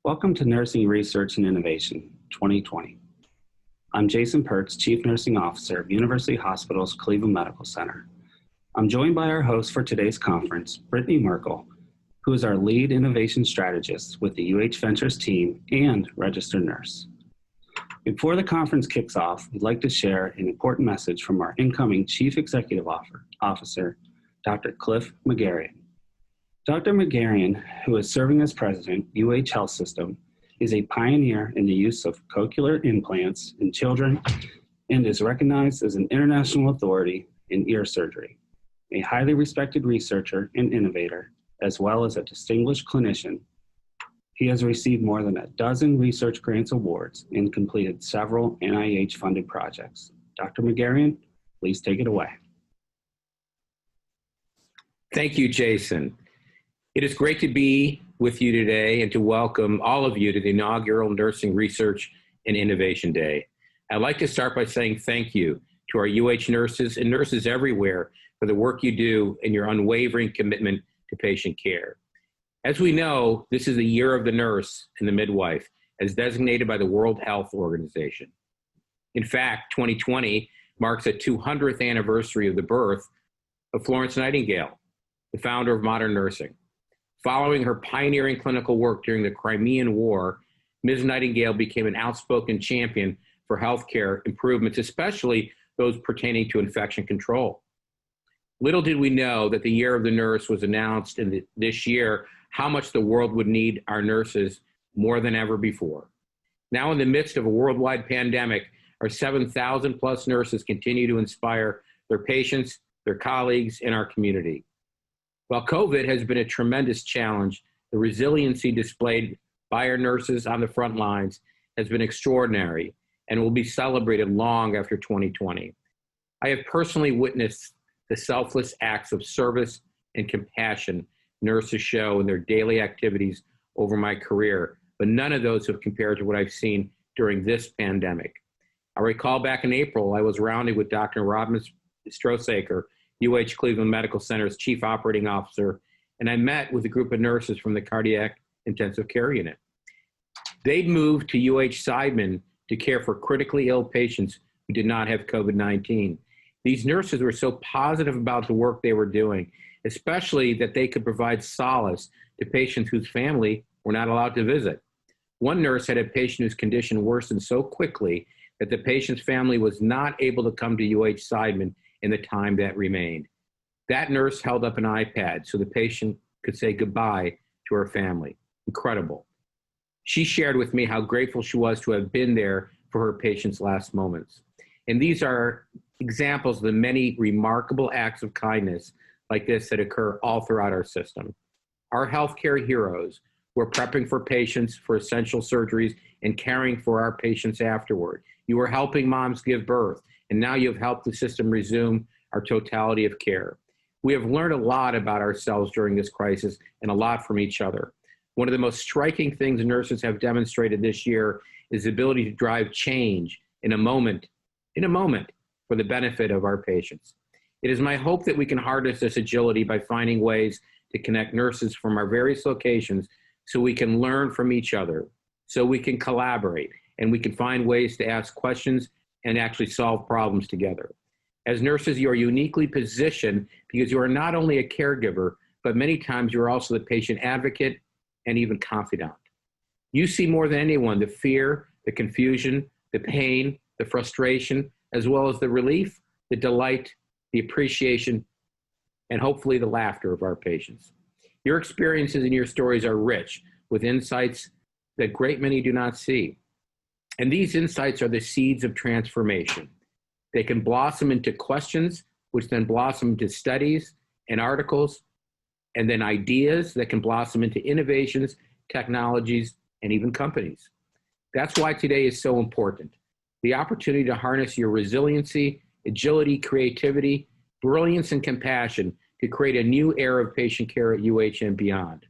Welcome to Nursing Research and Innovation 2020. I'm Jason Pirtz, Chief Nursing Officer of University Hospitals Cleveland Medical Center. I'm joined by our host for today's conference, Brittany Merkle, who is our lead innovation strategist with the UH Ventures team and registered nurse. Before the conference kicks off, we'd like to share an important message from our incoming Chief Executive Officer, Dr. Cliff Megerian. Dr. Megerian, who is serving as president, UH Health System, is a pioneer in the use of cochlear implants in children and is recognized as an international authority in ear surgery, a highly respected researcher and innovator, as well as a distinguished clinician. He has received more than a dozen research grants awards and completed several NIH-funded projects. Dr. Megerian, please take it away. Thank you, Jason. It is great to be with you today and to welcome all of you to the inaugural Nursing Research and Innovation Day. I'd like to start by saying thank you to our UH nurses and nurses everywhere for the work you do and your unwavering commitment to patient care. As we know, this is the year of the nurse and the midwife, as designated by the World Health Organization. In fact, 2020 marks the 200th anniversary of the birth of Florence Nightingale, the founder of modern nursing. Following her pioneering clinical work during the Crimean War, Ms. Nightingale became an outspoken champion for healthcare improvements, especially those pertaining to infection control. Little did we know that the Year of the Nurse was announced in this year how much the world would need our nurses more than ever before. Now in the midst of a worldwide pandemic, our 7,000 plus nurses continue to inspire their patients, their colleagues, and our community. While COVID has been a tremendous challenge, the resiliency displayed by our nurses on the front lines has been extraordinary and will be celebrated long after 2020. I have personally witnessed the selfless acts of service and compassion nurses show in their daily activities over my career, but none of those have compared to what I've seen during this pandemic. I recall back in April, I was rounding with Dr. Robin Strosaker, UH Cleveland Medical Center's Chief Operating Officer, and I met with a group of nurses from the Cardiac Intensive Care Unit. They'd moved to UH Seidman to care for critically ill patients who did not have COVID-19. These nurses were so positive about the work they were doing, especially that they could provide solace to patients whose family were not allowed to visit. One nurse had a patient whose condition worsened so quickly that the patient's family was not able to come to UH Seidman in the time that remained. That nurse held up an iPad so the patient could say goodbye to her family. Incredible. She shared with me how grateful she was to have been there for her patient's last moments. And these are examples of the many remarkable acts of kindness like this that occur all throughout our system. Our healthcare heroes were prepping for patients for essential surgeries and caring for our patients afterward. You were helping moms give birth, and now you've helped the system resume our totality of care. We have learned a lot about ourselves during this crisis and a lot from each other. One of the most striking things nurses have demonstrated this year is the ability to drive change in a moment for the benefit of our patients. It is my hope that we can harness this agility by finding ways to connect nurses from our various locations so we can learn from each other, so we can collaborate, and we can find ways to ask questions and actually solve problems together. As nurses, you are uniquely positioned because you are not only a caregiver, but many times you're also the patient advocate and even confidant. You see more than anyone the fear, the confusion, the pain, the frustration, as well as the relief, the delight, the appreciation, and hopefully the laughter of our patients. Your experiences and your stories are rich with insights that a great many do not see. And these insights are the seeds of transformation. They can blossom into questions, which then blossom into studies and articles, and then ideas that can blossom into innovations, technologies, and even companies. That's why today is so important. The opportunity to harness your resiliency, agility, creativity, brilliance, and compassion to create a new era of patient care at UH and beyond.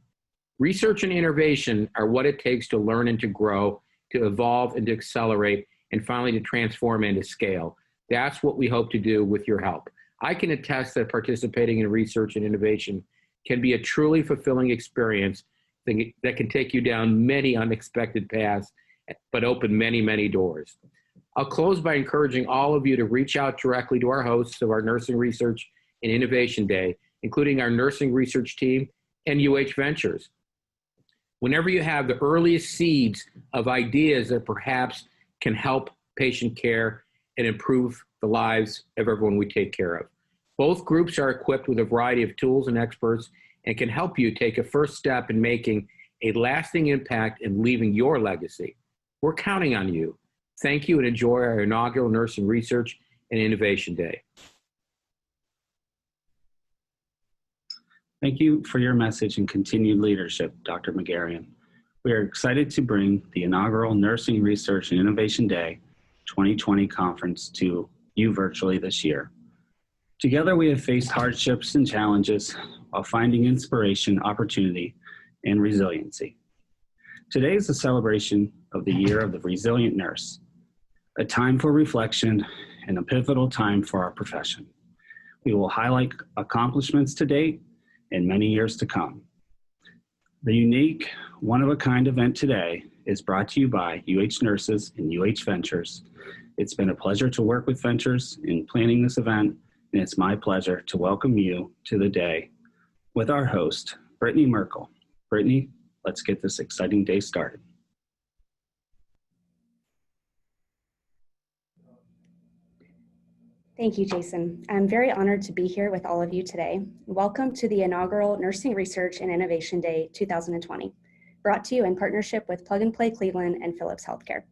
Research and innovation are what it takes to learn and to grow, to evolve and to accelerate, and finally to transform and to scale. That's what we hope to do with your help. I can attest that participating in research and innovation can be a truly fulfilling experience that can take you down many unexpected paths, but open many, many doors. I'll close by encouraging all of you to reach out directly to our hosts of our Nursing Research and Innovation Day, including our nursing research team and UH Ventures. Whenever you have the earliest seeds of ideas that perhaps can help patient care and improve the lives of everyone we take care of. Both groups are equipped with a variety of tools and experts and can help you take a first step in making a lasting impact and leaving your legacy. We're counting on you. Thank you and enjoy our inaugural Nursing Research and Innovation Day. Thank you for your message and continued leadership, Dr. Megerian. We are excited to bring the inaugural Nursing Research and Innovation Day 2020 conference to you virtually this year. Together, we have faced hardships and challenges while finding inspiration, opportunity, and resiliency. Today is a celebration of the Year of the Resilient Nurse, a time for reflection and a pivotal time for our profession. We will highlight accomplishments to date and many years to come. The unique, one-of-a-kind event today is brought to you by UH Nurses and UH Ventures. It's been a pleasure to work with Ventures in planning this event, and it's my pleasure to welcome you to the day with our host, Brittany Merkle. Brittany, let's get this exciting day started. Thank you, Jason. I'm very honored to be here with all of you today. Welcome to the inaugural Nursing Research and Innovation Day 2020, brought to you in partnership with Plug and Play Cleveland and Philips Healthcare.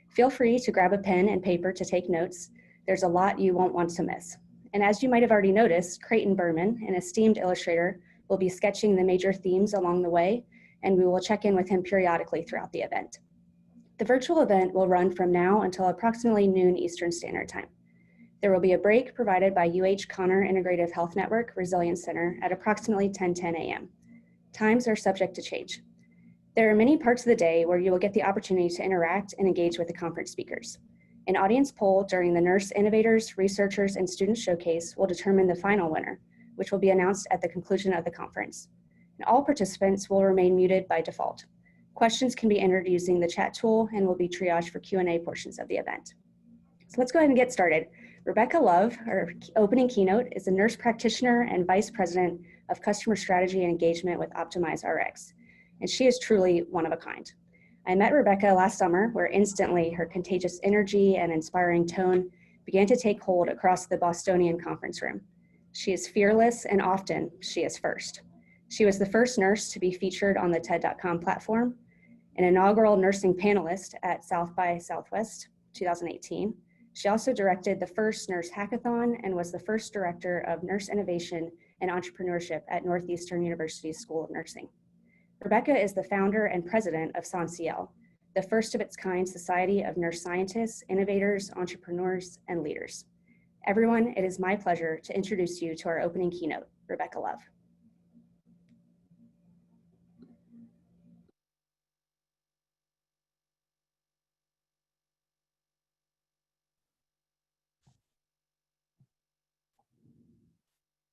Feel free to grab a pen and paper to take notes. There's a lot you won't want to miss. And as you might have already noticed, Creighton Berman, an esteemed illustrator, will be sketching the major themes along the way, and we will check in with him periodically throughout the event. The virtual event will run from now until approximately noon Eastern Standard Time. There will be a break provided by UH Connor Integrative Health Network Resilience Center at approximately 10:10 a.m. Times are subject to change. There are many parts of the day where you will get the opportunity to interact and engage with the conference speakers. An audience poll during the Nurse Innovators, Researchers, and Students Showcase will determine the final winner, which will be announced at the conclusion of the conference. And all participants will remain muted by default. Questions can be entered using the chat tool and will be triaged for Q&A portions of the event. So let's go ahead and get started. Rebecca Love, our opening keynote, is a nurse practitioner and vice president of customer strategy and engagement with Optimize RX. And she is truly one of a kind. I met Rebecca last summer, where instantly her contagious energy and inspiring tone began to take hold across the Bostonian conference room. She is fearless, and often she is first. She was the first nurse to be featured on the TED.com platform, an inaugural nursing panelist at South by Southwest 2018. She also directed the first nurse hackathon and was the first director of nurse innovation and entrepreneurship at Northeastern University's School of Nursing. Rebecca is the founder and president of SONSIEL, the first of its kind society of nurse scientists, innovators, entrepreneurs, and leaders. Everyone, it is my pleasure to introduce you to our opening keynote, Rebecca Love.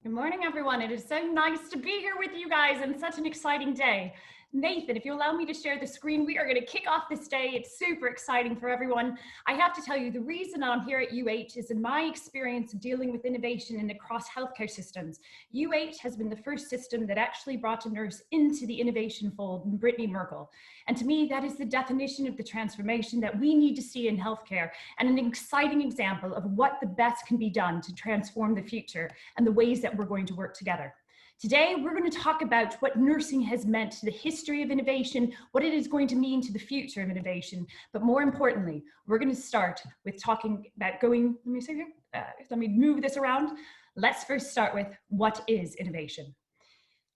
Good morning, everyone. It is so nice to be here with you guys and such an exciting day. Nathan, if you allow me to share the screen, we are going to kick off this day. It's super exciting for everyone. I have to tell you, the reason I'm here at UH is in my experience of dealing with innovation and across healthcare systems. UH has been the first system that actually brought a nurse into the innovation fold, Brittany Merkle. And to me, that is the definition of the transformation that we need to see in healthcare, and an exciting example of what the best can be done to transform the future and the ways that we're going to work together. Today, we're going to talk about what nursing has meant to the history of innovation, what it is going to mean to the future of innovation. But more importantly, we're going to start with talking about let me move this around. Let's first start with what is innovation.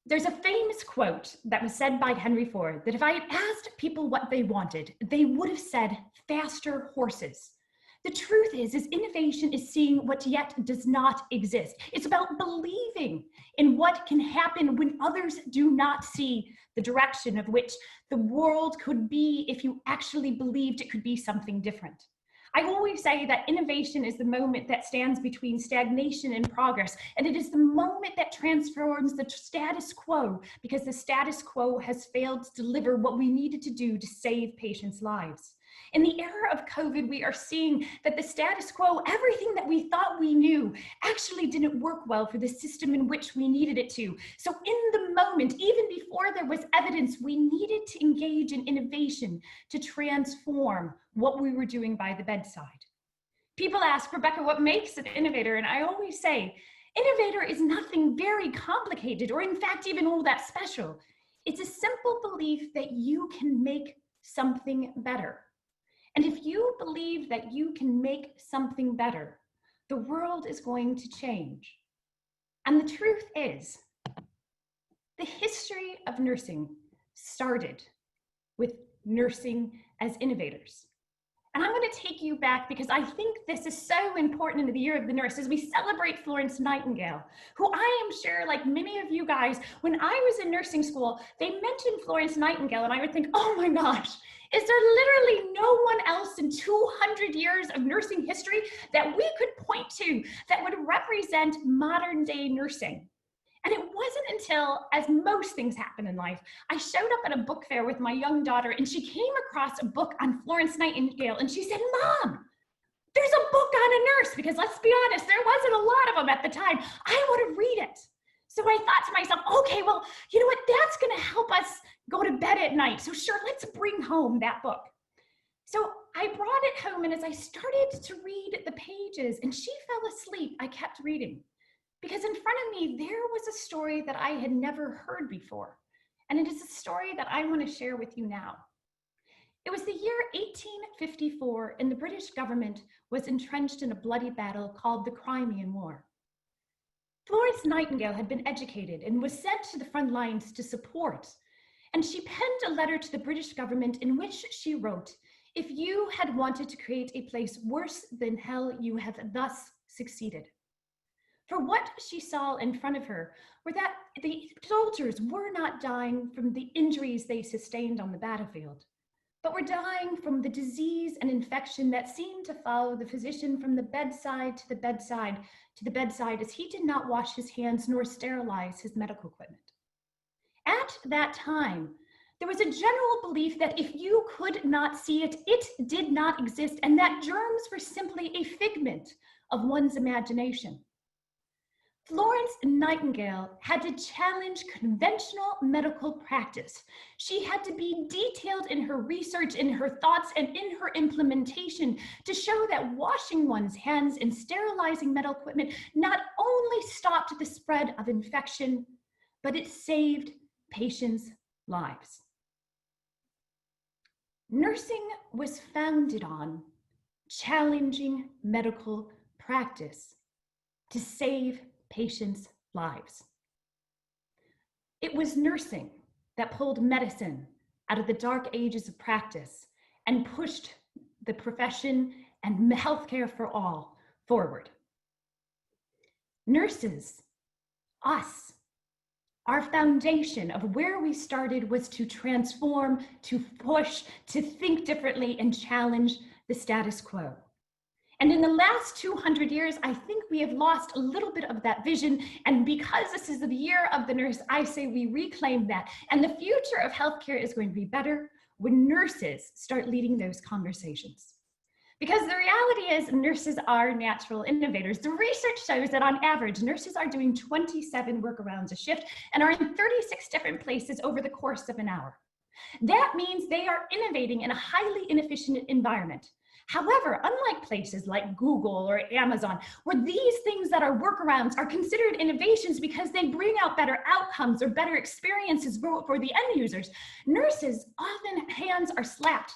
There's a famous quote that was said by Henry Ford that if I had asked people what they wanted, they would have said faster horses. The truth is innovation is seeing what yet does not exist. It's about believing in what can happen when others do not see the direction of which the world could be if you actually believed it could be something different. I always say that innovation is the moment that stands between stagnation and progress, and it is the moment that transforms the status quo, because the status quo has failed to deliver what we needed to do to save patients' lives. In the era of COVID, we are seeing that the status quo, everything that we thought we knew, actually didn't work well for the system in which we needed it to. So in the moment, even before there was evidence, we needed to engage in innovation to transform what we were doing by the bedside. People ask, Rebecca, what makes an innovator? And I always say, innovator is nothing very complicated, or in fact, even all that special. It's a simple belief that you can make something better. And if you believe that you can make something better, the world is going to change. And the truth is, the history of nursing started with nursing as innovators. And I'm going to take you back because I think this is so important in the Year of the Nurse as we celebrate Florence Nightingale, who I am sure, like many of you guys, when I was in nursing school, they mentioned Florence Nightingale and I would think, oh my gosh, is there literally no one else in 200 years of nursing history that we could point to that would represent modern day nursing? And it wasn't until, as most things happen in life, I showed up at a book fair with my young daughter and she came across a book on Florence Nightingale and she said, Mom, there's a book on a nurse, because let's be honest, there wasn't a lot of them at the time. I want to read it. So I thought to myself, okay, well, you know what, that's going to help us go to bed at night. So sure, let's bring home that book. So I brought it home, and as I started to read the pages and she fell asleep, I kept reading. Because in front of me, there was a story that I had never heard before. And it is a story that I want to share with you now. It was the year 1854, and the British government was entrenched in a bloody battle called the Crimean War. Florence Nightingale had been educated and was sent to the front lines to support. And she penned a letter to the British government in which she wrote, "If you had wanted to create a place worse than hell, you have thus succeeded." For what she saw in front of her were that the soldiers were not dying from the injuries they sustained on the battlefield, but were dying from the disease and infection that seemed to follow the physician from the bedside to the bedside to the bedside, as he did not wash his hands nor sterilize his medical equipment. At that time, there was a general belief that if you could not see it, it did not exist, and that germs were simply a figment of one's imagination. Florence Nightingale had to challenge conventional medical practice. She had to be detailed in her research, in her thoughts, and in her implementation to show that washing one's hands and sterilizing medical equipment not only stopped the spread of infection, but it saved patients' lives. Nursing was founded on challenging medical practice to save patients' lives. It was nursing that pulled medicine out of the dark ages of practice and pushed the profession and healthcare for all forward. Nurses, us, our foundation of where we started was to transform, to push, to think differently and challenge the status quo. And in the last 200 years, I think we have lost a little bit of that vision. And because this is the Year of the Nurse, I say we reclaim that. And the future of healthcare is going to be better when nurses start leading those conversations. Because the reality is nurses are natural innovators. The research shows that on average, nurses are doing 27 workarounds a shift and are in 36 different places over the course of an hour. That means they are innovating in a highly inefficient environment. However, unlike places like Google or Amazon, where these things that are workarounds are considered innovations because they bring out better outcomes or better experiences for the end users, nurses often hands are slapped.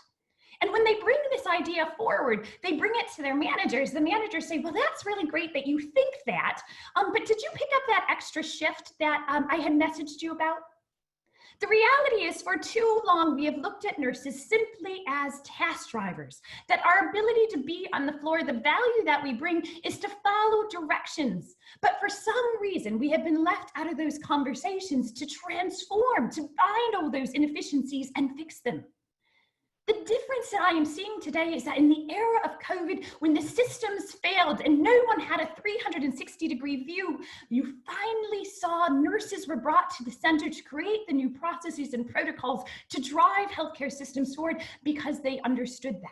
And when they bring this idea forward, they bring it to their managers. The managers say, well, that's really great that you think that, but did you pick up that extra shift that I had messaged you about? The reality is, for too long, we have looked at nurses simply as task drivers, that our ability to be on the floor, the value that we bring is to follow directions. But for some reason, we have been left out of those conversations to transform, to find all those inefficiencies and fix them. The difference that I am seeing today is that in the era of COVID, when the systems failed and no one had a 360-degree view, you finally saw nurses were brought to the center to create the new processes and protocols to drive healthcare systems forward because they understood that.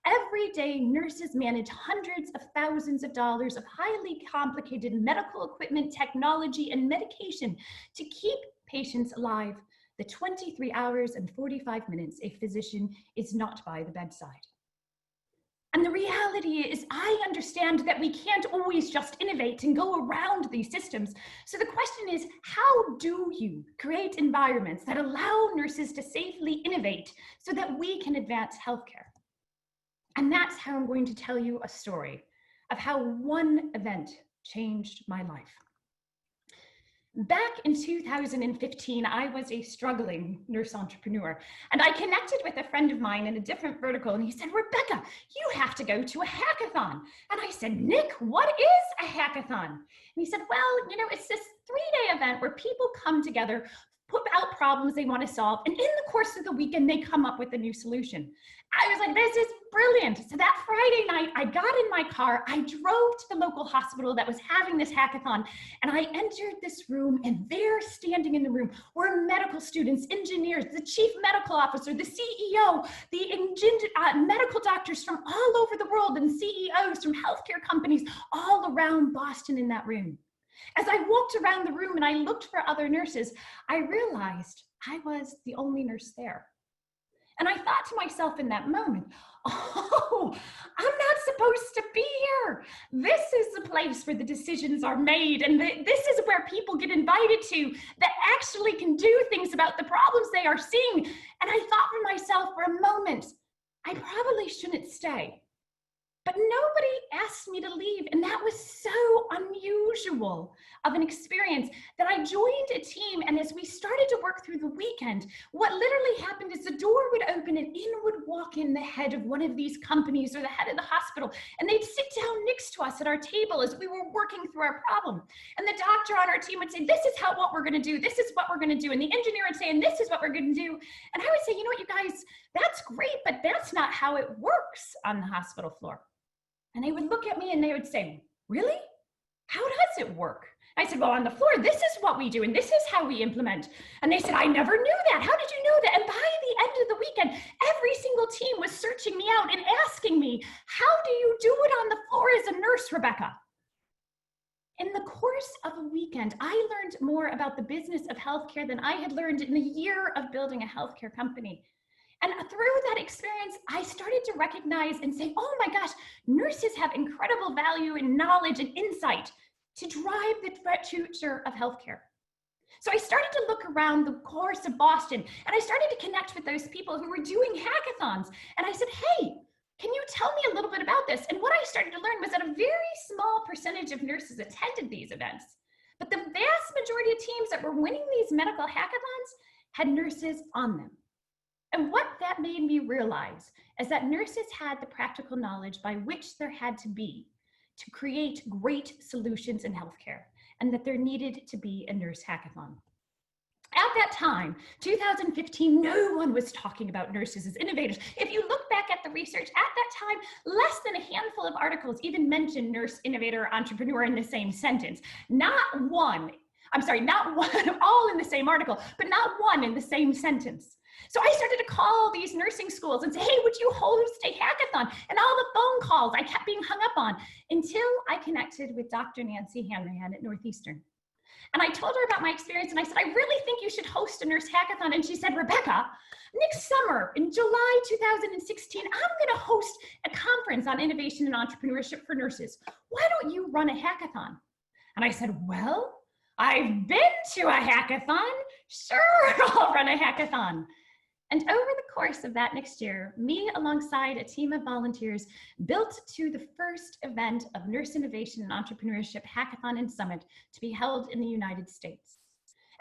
Every day, nurses manage hundreds of thousands of dollars of highly complicated medical equipment, technology, and medication to keep patients alive the 23 hours and 45 minutes a physician is not by the bedside. And the reality is, I understand that we can't always just innovate and go around these systems. So the question is, how do you create environments that allow nurses to safely innovate so that we can advance healthcare? And that's how I'm going to tell you a story of how one event changed my life. Back in 2015, I was a struggling nurse entrepreneur, and I connected with a friend of mine in a different vertical, and he said, Rebecca, you have to go to a hackathon. And I said, Nick, what is a hackathon? And he said, well, you know, it's this 3-day event where people come together, put out problems they want to solve, and in the course of the weekend, they come up with a new solution. I was like, this is brilliant. So that Friday night, I got in my car, I drove to the local hospital that was having this hackathon, and I entered this room, and there standing in the room were medical students, engineers, the chief medical officer, the CEO, the medical doctors from all over the world, and CEOs from healthcare companies all around Boston in that room. As I walked around the room and I looked for other nurses, I realized I was the only nurse there. And I thought to myself in that moment, oh, I'm not supposed to be here. This is the place where the decisions are made, and this is where people get invited to that actually can do things about the problems they are seeing. And I thought for myself for a moment, I probably shouldn't stay. But nobody asked me to leave, and that was so unusual of an experience that I joined a team, and as we started to work through the weekend, what literally happened is the door would open and in would walk in the head of one of these companies or the head of the hospital, and they'd sit down next to us at our table as we were working through our problem. And the doctor on our team would say, this is what we're gonna do, this is what we're gonna do, and the engineer would say, and this is what we're gonna do. And I would say, you know what, you guys, that's great, but that's not how it works on the hospital floor. And they would look at me and they would say, really? How does it work? I said, well, on the floor, this is what we do, and this is how we implement. And they said, I never knew that. How did you know that? And by the end of the weekend, every single team was searching me out and asking me, how do you do it on the floor as a nurse, Rebecca? In the course of a weekend, I learned more about the business of healthcare than I had learned in a year of building a healthcare company. And through that experience, I started to recognize and say, oh my gosh, nurses have incredible value and knowledge and insight to drive the future of healthcare. So I started to look around the course of Boston, and I started to connect with those people who were doing hackathons. And I said, hey, can you tell me a little bit about this? And what I started to learn was that a very small percentage of nurses attended these events. But the vast majority of teams that were winning these medical hackathons had nurses on them. And what that made me realize is that nurses had the practical knowledge by which there had to be to create great solutions in healthcare, and that there needed to be a nurse hackathon. At that time, 2015, no one was talking about nurses as innovators. If you look back at the research, at that time, less than a handful of articles even mentioned nurse, innovator, entrepreneur in the same sentence. Not one, all in the same article, but not one in the same sentence. So I started to call these nursing schools and say, hey, would you host a hackathon? And all the phone calls I kept being hung up on until I connected with Dr. Nancy Marian at Northeastern. And I told her about my experience, and I said, I really think you should host a nurse hackathon. And she said, Rebecca, next summer in July 2016, I'm gonna host a conference on innovation and entrepreneurship for nurses. Why don't you run a hackathon? And I said, well, I've been to a hackathon. Sure, I'll run a hackathon. And over the course of that next year, me alongside a team of volunteers built to the first event of Nurse Innovation and Entrepreneurship Hackathon and Summit to be held in the United States.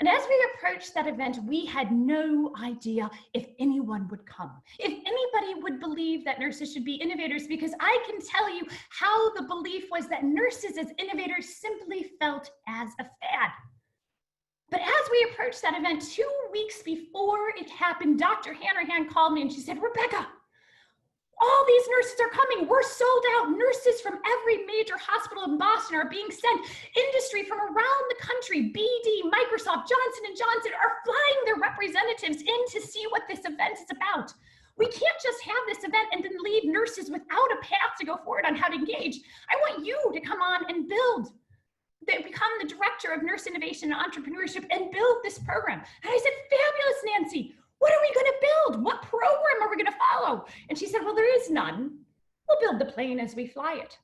And as we approached that event, we had no idea if anyone would come, if anybody would believe that nurses should be innovators, because I can tell you how the belief was that nurses as innovators simply felt as a fad. But as we approached that event, 2 weeks before it happened, Dr. Hanrahan called me and she said, Rebecca, all these nurses are coming. We're sold out. Nurses from every major hospital in Boston are being sent. Industry from around the country, BD, Microsoft, Johnson & Johnson are flying their representatives in to see what this event is about. We can't just have this event and then leave nurses without a path to go forward on how to engage. I want you to come on and become the director of nurse innovation and entrepreneurship and build this program. And I said, fabulous, Nancy. What are we going to build? What program are we going to follow? And she said, well, there is none. We'll build the plane as we fly it.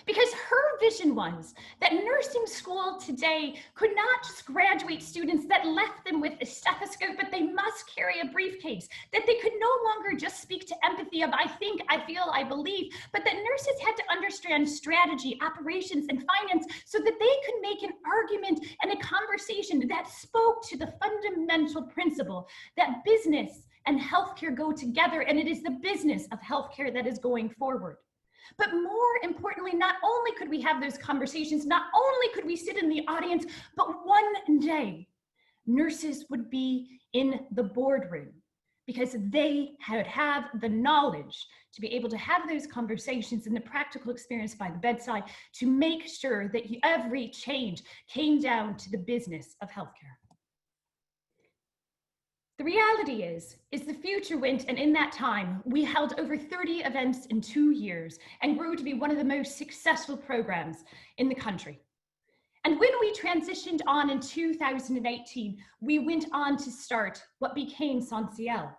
Because her vision was that nursing school today could not just graduate students that left them with a stethoscope, but they must carry a briefcase, that they could no longer just speak to empathy of I think, I feel, I believe, but that nurses had to understand strategy, operations, and finance so that they could make an argument and a conversation that spoke to the fundamental principle that business and healthcare go together, and it is the business of healthcare that is going forward. But more importantly, not only could we have those conversations, not only could we sit in the audience, but one day nurses would be in the boardroom because they have the knowledge to be able to have those conversations and the practical experience by the bedside to make sure that every change came down to the business of healthcare. The reality is the future went, and in that time, we held over 30 events in 2 years and grew to be one of the most successful programs in the country. And when we transitioned on in 2018, we went on to start what became SONSIEL,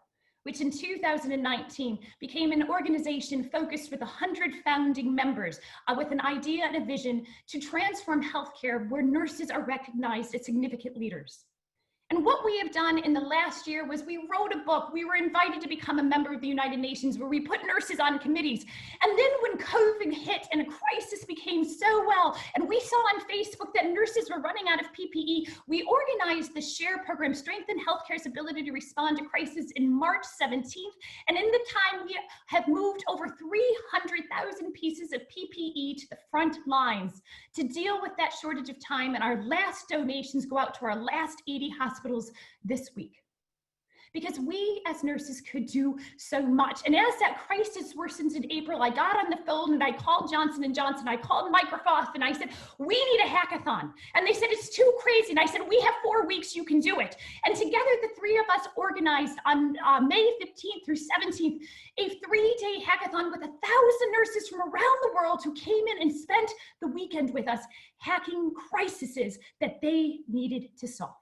which in 2019 became an organization focused with 100 founding members with an idea and a vision to transform healthcare where nurses are recognized as significant leaders. And what we have done in the last year was we wrote a book. We were invited to become a member of the United Nations where we put nurses on committees. And then when COVID hit and a crisis became so well, and we saw on Facebook that nurses were running out of PPE, we organized the SHARE program, Strengthen Healthcare's Ability to Respond to Crisis, in March 17th. And in the time, we have moved over 300,000 pieces of PPE to the front lines to deal with that shortage of time. And our last donations go out to our last 80 hospitals this week, because we as nurses could do so much. And as that crisis worsens in April, I got on the phone and I called Johnson & Johnson, I called Microsoft, and I said, we need a hackathon. And they said, it's too crazy. And I said, we have 4 weeks, you can do it. And together, the three of us organized on May 15th through 17th, a 3-day hackathon with 1,000 nurses from around the world who came in and spent the weekend with us hacking crises that they needed to solve.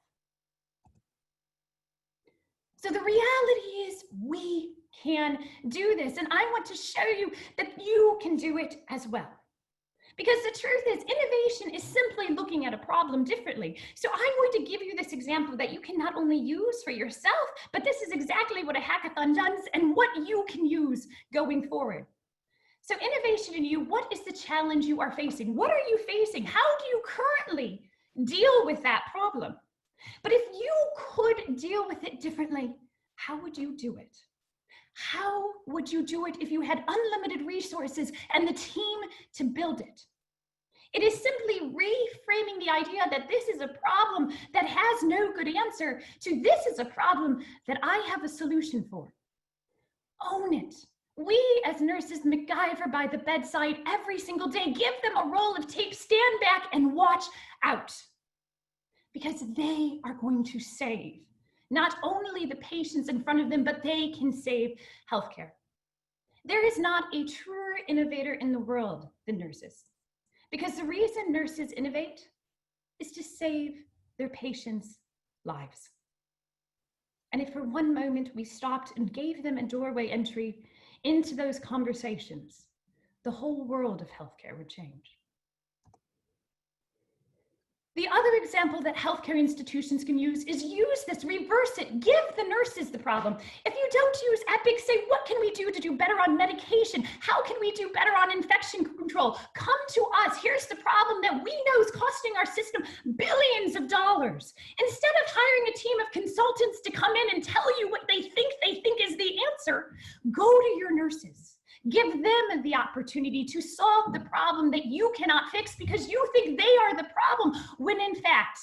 So the reality is we can do this, and I want to show you that you can do it as well. Because the truth is, innovation is simply looking at a problem differently. So I'm going to give you this example that you can not only use for yourself, but this is exactly what a hackathon does and what you can use going forward. So innovation in you, what is the challenge you are facing? What are you facing? How do you currently deal with that problem? But if you could deal with it differently, how would you do it? How would you do it if you had unlimited resources and the team to build it? It is simply reframing the idea that this is a problem that has no good answer to this is a problem that I have a solution for. Own it. We as nurses MacGyver by the bedside every single day. Give them a roll of tape, stand back and watch out. Because they are going to save not only the patients in front of them, but they can save healthcare. There is not a truer innovator in the world than nurses, because the reason nurses innovate is to save their patients' lives. And if for one moment we stopped and gave them a doorway entry into those conversations, the whole world of healthcare would change. The other example that healthcare institutions can use is use this, reverse it, give the nurses the problem. If you don't use Epic, say, what can we do to do better on medication? How can we do better on infection control? Come to us. Here's the problem that we know is costing our system billions of dollars. Instead of hiring a team of consultants to come in and tell you what they think is the answer, go to your nurses. Give them the opportunity to solve the problem that you cannot fix because you think they are the problem, when in fact,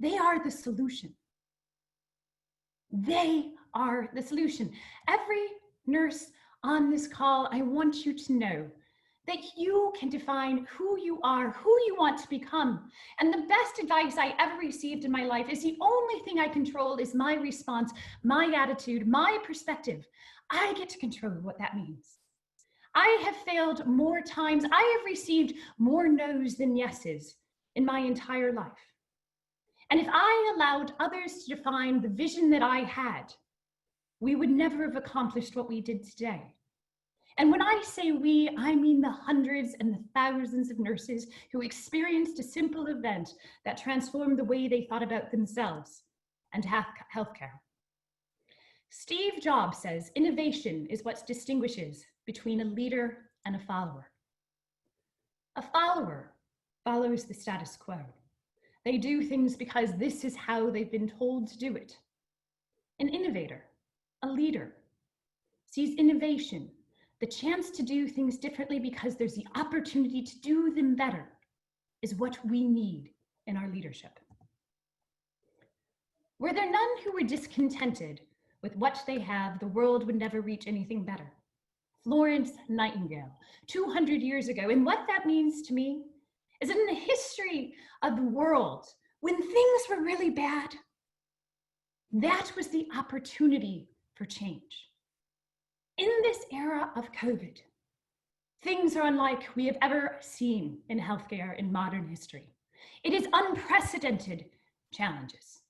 They are the solution. They are the solution. Every nurse on this call, I want you to know that you can define who you are, who you want to become. And the best advice I ever received in my life is the only thing I control is my response, my attitude, my perspective. I get to control what that means. I have failed more times. I have received more no's than yeses in my entire life. And if I allowed others to define the vision that I had, we would never have accomplished what we did today. And when I say we, I mean the hundreds and the thousands of nurses who experienced a simple event that transformed the way they thought about themselves and healthcare. Steve Jobs says innovation is what distinguishes between a leader and a follower. A follower follows the status quo. They do things because this is how they've been told to do it. An innovator, a leader, sees innovation, the chance to do things differently because there's the opportunity to do them better, is what we need in our leadership. Were there none who were discontented with what they have, the world would never reach anything better. Florence Nightingale, 200 years ago. And what that means to me is that in the history of the world, when things were really bad, that was the opportunity for change. In this era of COVID, things are unlike we have ever seen in healthcare in modern history. It is unprecedented challenges.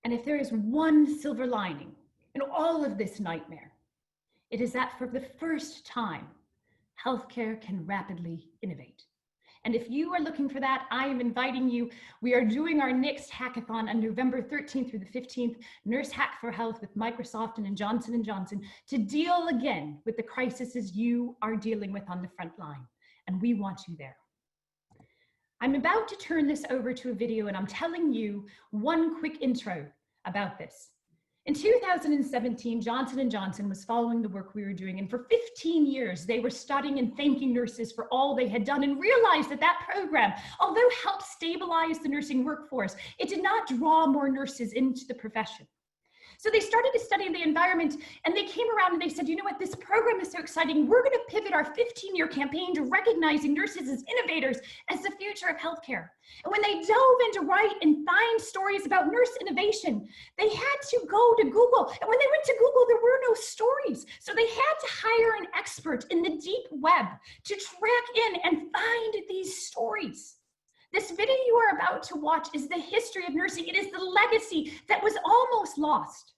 And if there is one silver lining in all of this nightmare, it is that for the first time, healthcare can rapidly innovate. And if you are looking for that, I am inviting you. We are doing our next hackathon on November 13th through the 15th, Nurse Hack for Health with Microsoft and Johnson & Johnson, to deal again with the crises you are dealing with on the front line. And we want you there. I'm about to turn this over to a video, and I'm telling you one quick intro about this. In 2017, Johnson & Johnson was following the work we were doing, and for 15 years, they were studying and thanking nurses for all they had done and realized that that program, although helped stabilize the nursing workforce, it did not draw more nurses into the profession. So they started to study the environment, and they came around and they said, you know what, this program is so exciting. We're going to pivot our 15-year campaign to recognizing nurses as innovators as the future of healthcare. And when they dove into write and find stories about nurse innovation, they had to go to Google. And when they went to Google, there were no stories. So they had to hire an expert in the deep web to track in and find these stories. This video you are about to watch is the history of nursing. It is the legacy that was almost lost.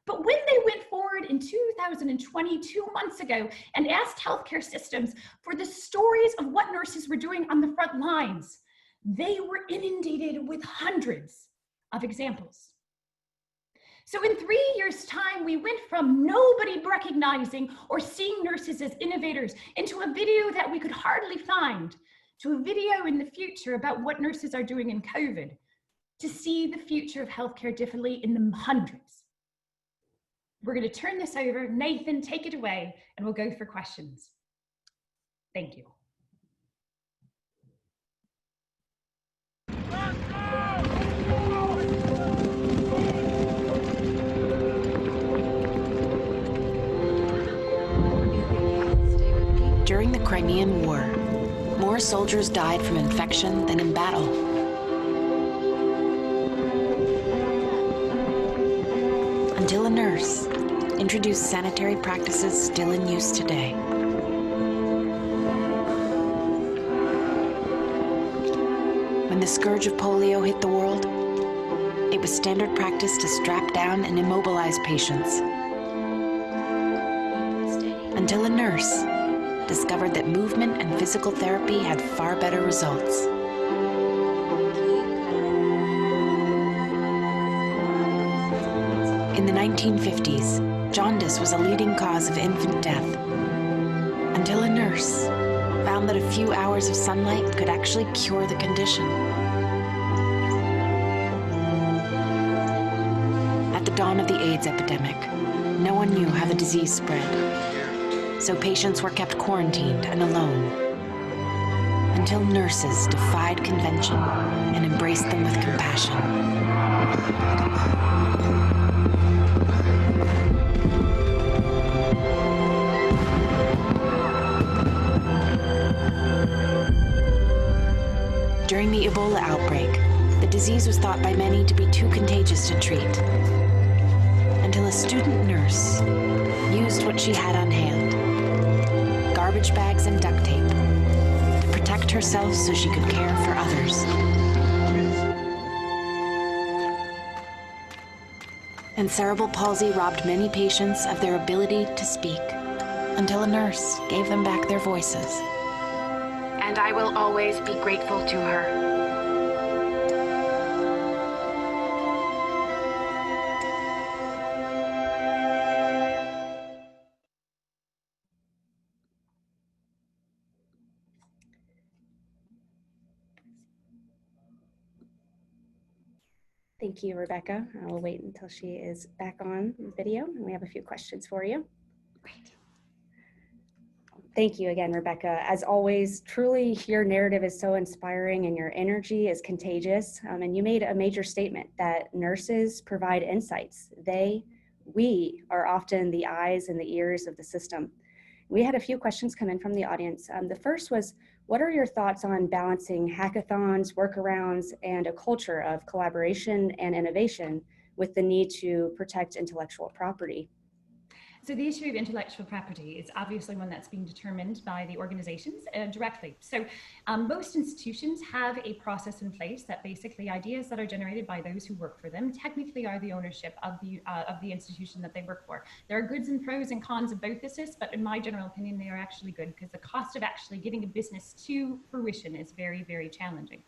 But when they went forward in 2020, 2 months ago, and asked healthcare systems for the stories of what nurses were doing on the front lines, they were inundated with hundreds of examples. So in 3 years' time, we went from nobody recognizing or seeing nurses as innovators into a video that we could hardly find, to a video in the future about what nurses are doing in COVID, to see the future of healthcare differently in the hundreds. We're going to turn this over. Nathan, take it away, and we'll go for questions. Thank you. During the Crimean War, more soldiers died from infection than in battle. Until a nurse introduced sanitary practices still in use today. When the scourge of polio hit the world, it was standard practice to strap down and immobilize patients. Until a nurse discovered that movement and physical therapy had far better results. In the 1950s, jaundice was a leading cause of infant death, until a nurse found that a few hours of sunlight could actually cure the condition. At the dawn of the AIDS epidemic, no one knew how the disease spread. So patients were kept quarantined and alone, until nurses defied convention and embraced them with compassion. During the Ebola outbreak, the disease was thought by many to be too contagious to treat, until a student nurse used what she had on hand, garbage bags and duct tape, to protect herself so she could care for others. And cerebral palsy robbed many patients of their ability to speak, until a nurse gave them back their voices. And I will always be grateful to her. Thank you, Rebecca. I will wait until she is back on video, and we have a few questions for you. Great. Thank you again, Rebecca. As always, truly your narrative is so inspiring and your energy is contagious. And you made a major statement that nurses provide insights. We are often the eyes and the ears of the system. We had a few questions come in from the audience. The first was, what are your thoughts on balancing hackathons, workarounds, and a culture of collaboration and innovation with the need to protect intellectual property? So the issue of intellectual property is obviously one that's being determined by the organizations directly. So most institutions have a process in place that basically ideas that are generated by those who work for them technically are the ownership of the institution that they work for. There are goods and pros and cons of both this, but in my general opinion, they are actually good because the cost of actually getting a business to fruition is very, very challenging.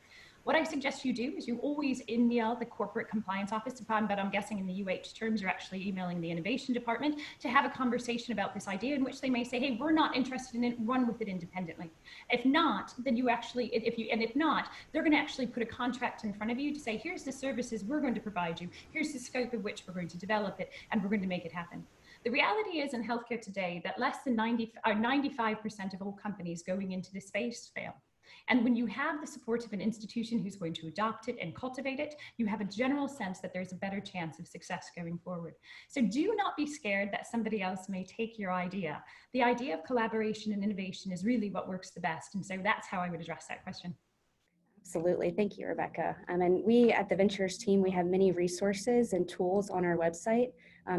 What I suggest you do is you always email the corporate compliance office, but I'm guessing in the UH terms, you're actually emailing the innovation department to have a conversation about this idea in which they may say, hey, we're not interested in it, run with it independently. If not, then you actually, if not, they're going to actually put a contract in front of you to say, here's the services we're going to provide you, here's the scope of which we're going to develop it, and we're going to make it happen. The reality is in healthcare today that less than 95% of all companies going into this space fail. And when you have the support of an institution who's going to adopt it and cultivate it, you have a general sense that there's a better chance of success going forward. So do not be scared that somebody else may take your idea. The idea of collaboration and innovation is really what works the best. And so that's how I would address that question. Absolutely. Thank you, Rebecca. And we at the Ventures team, we have many resources and tools on our website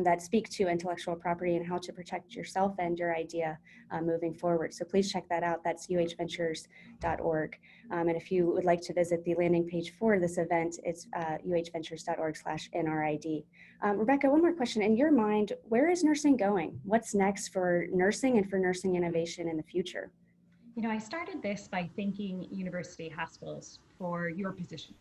that speak to intellectual property and how to protect yourself and your idea moving forward. So please check that out. That's uhventures.org. And if you would like to visit the landing page for this event, it's uhventures.org/NRID. Rebecca, one more question. In your mind, where is nursing going? What's next for nursing and for nursing innovation in the future? You know, I started this by thanking university hospitals for your position,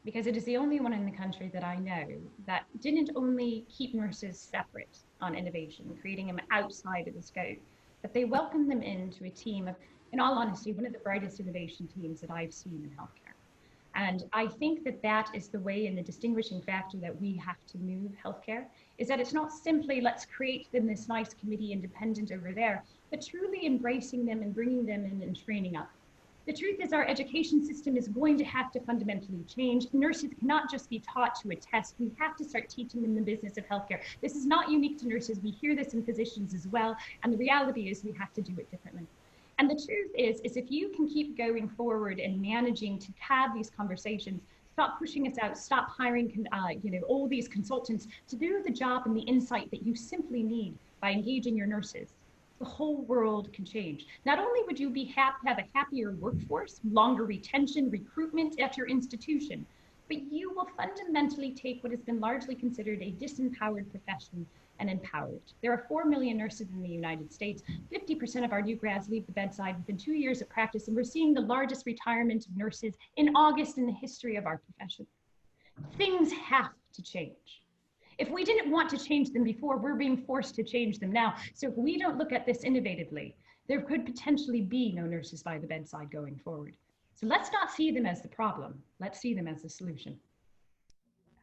because it is the only one in the country that I know that didn't only keep nurses separate on innovation, creating them outside of the scope, but they welcomed them into a team of, in all honesty, one of the brightest innovation teams that I've seen in healthcare. And I think that that is the way and the distinguishing factor that we have to move healthcare, is that it's not simply let's create them this nice committee independent over there, but truly embracing them and bringing them in and training up. The truth is our education system is going to have to fundamentally change. Nurses cannot just be taught to a test. We have to start teaching them the business of healthcare. This is not unique to nurses. We hear this in physicians as well. And the reality is we have to do it differently. And the truth is if you can keep going forward and managing to have these conversations, stop pushing us out, stop hiring all these consultants to do the job and the insight that you simply need by engaging your nurses, the whole world can change. Not only would you be have a happier workforce, longer retention, recruitment at your institution, but you will fundamentally take what has been largely considered a disempowered profession and empower it. There are 4 million nurses in the United States. 50% of our new grads leave the bedside within 2 years of practice, and we're seeing the largest retirement of nurses in August in the history of our profession. Things have to change. If we didn't want to change them before, we're being forced to change them now. So if we don't look at this innovatively, there could potentially be no nurses by the bedside going forward. So let's not see them as the problem. Let's see them as the solution.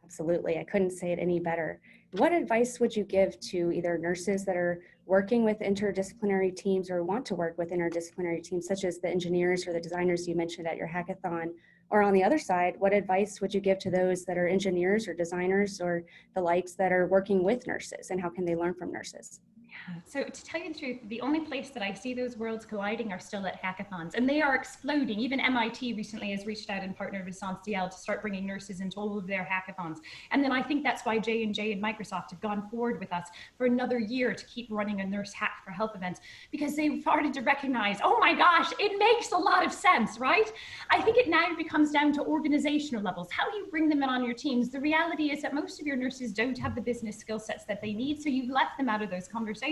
Absolutely. I couldn't say it any better. What advice would you give to either nurses that are working with interdisciplinary teams or want to work with interdisciplinary teams, such as the engineers or the designers you mentioned at your hackathon, Or on the other side, what advice would you give to those that are engineers or designers or the likes that are working with nurses, and how can they learn from nurses? So to tell you the truth, the only place that I see those worlds colliding are still at hackathons, and they are exploding. Even MIT recently has reached out and partnered with SONSIEL to start bringing nurses into all of their hackathons. And then I think that's why J&J and Microsoft have gone forward with us for another year to keep running a nurse hack for health events, because they've started to recognize, oh my gosh, it makes a lot of sense, right? I think it now becomes down to organizational levels. How do you bring them in on your teams? The reality is that most of your nurses don't have the business skill sets that they need, so you've left them out of those conversations.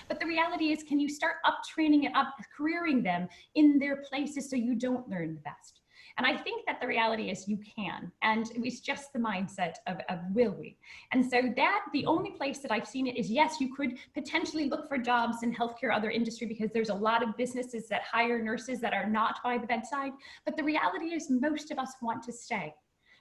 But the reality is, can you start up training and up careering them in their places so you don't learn the best? And I think that the reality is you can, and it's just the mindset of will we. And so that the only place that I've seen it is, yes, you could potentially look for jobs in healthcare, other industry, because there's a lot of businesses that hire nurses that are not by the bedside. But the reality is most of us want to stay.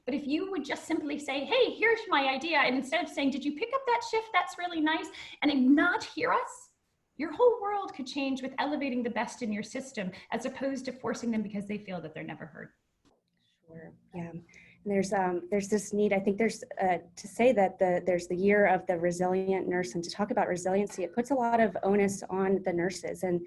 But if you would just simply say, hey, here's my idea, and instead of saying, did you pick up that shift? That's really nice, and not hear us, your whole world could change with elevating the best in your system, as opposed to forcing them because they feel that they're never heard. Sure, yeah. There's this need, I think there's to say that there's the year of the resilient nurse, and to talk about resiliency, it puts a lot of onus on the nurses, and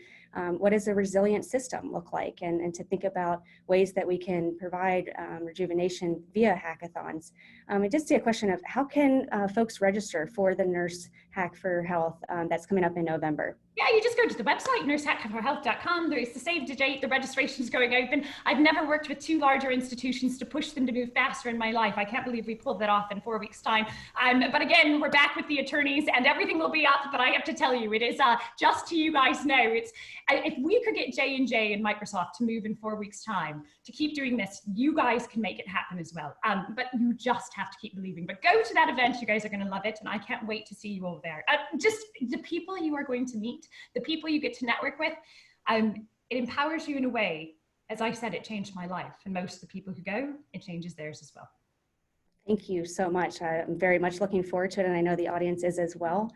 what does a resilient system look like, and to think about ways that we can provide rejuvenation via hackathons. And just a question of how can folks register for the Nurse Hack for Health that's coming up in November? Yeah, you just go to the website, nursehackforhealth.com. There's the save the date, the registration's going open. I've never worked with two larger institutions to push them to move faster in my life. I can't believe we pulled that off in 4 weeks' time. But again, we're back with the attorneys and everything will be up, but I have to tell you, it is just to you guys know, it's if we could get J&J and Microsoft to move in 4 weeks' time to keep doing this, you guys can make it happen as well. But you just have to keep believing. But go to that event, you guys are gonna love it, and I can't wait to see you all there. Just the people you are going to meet, the people you get to network with, it empowers you in a way. As I said, it changed my life, and most of the people who go, it changes theirs as well. Thank you so much. I'm very much looking forward to it, and I know the audience is as well.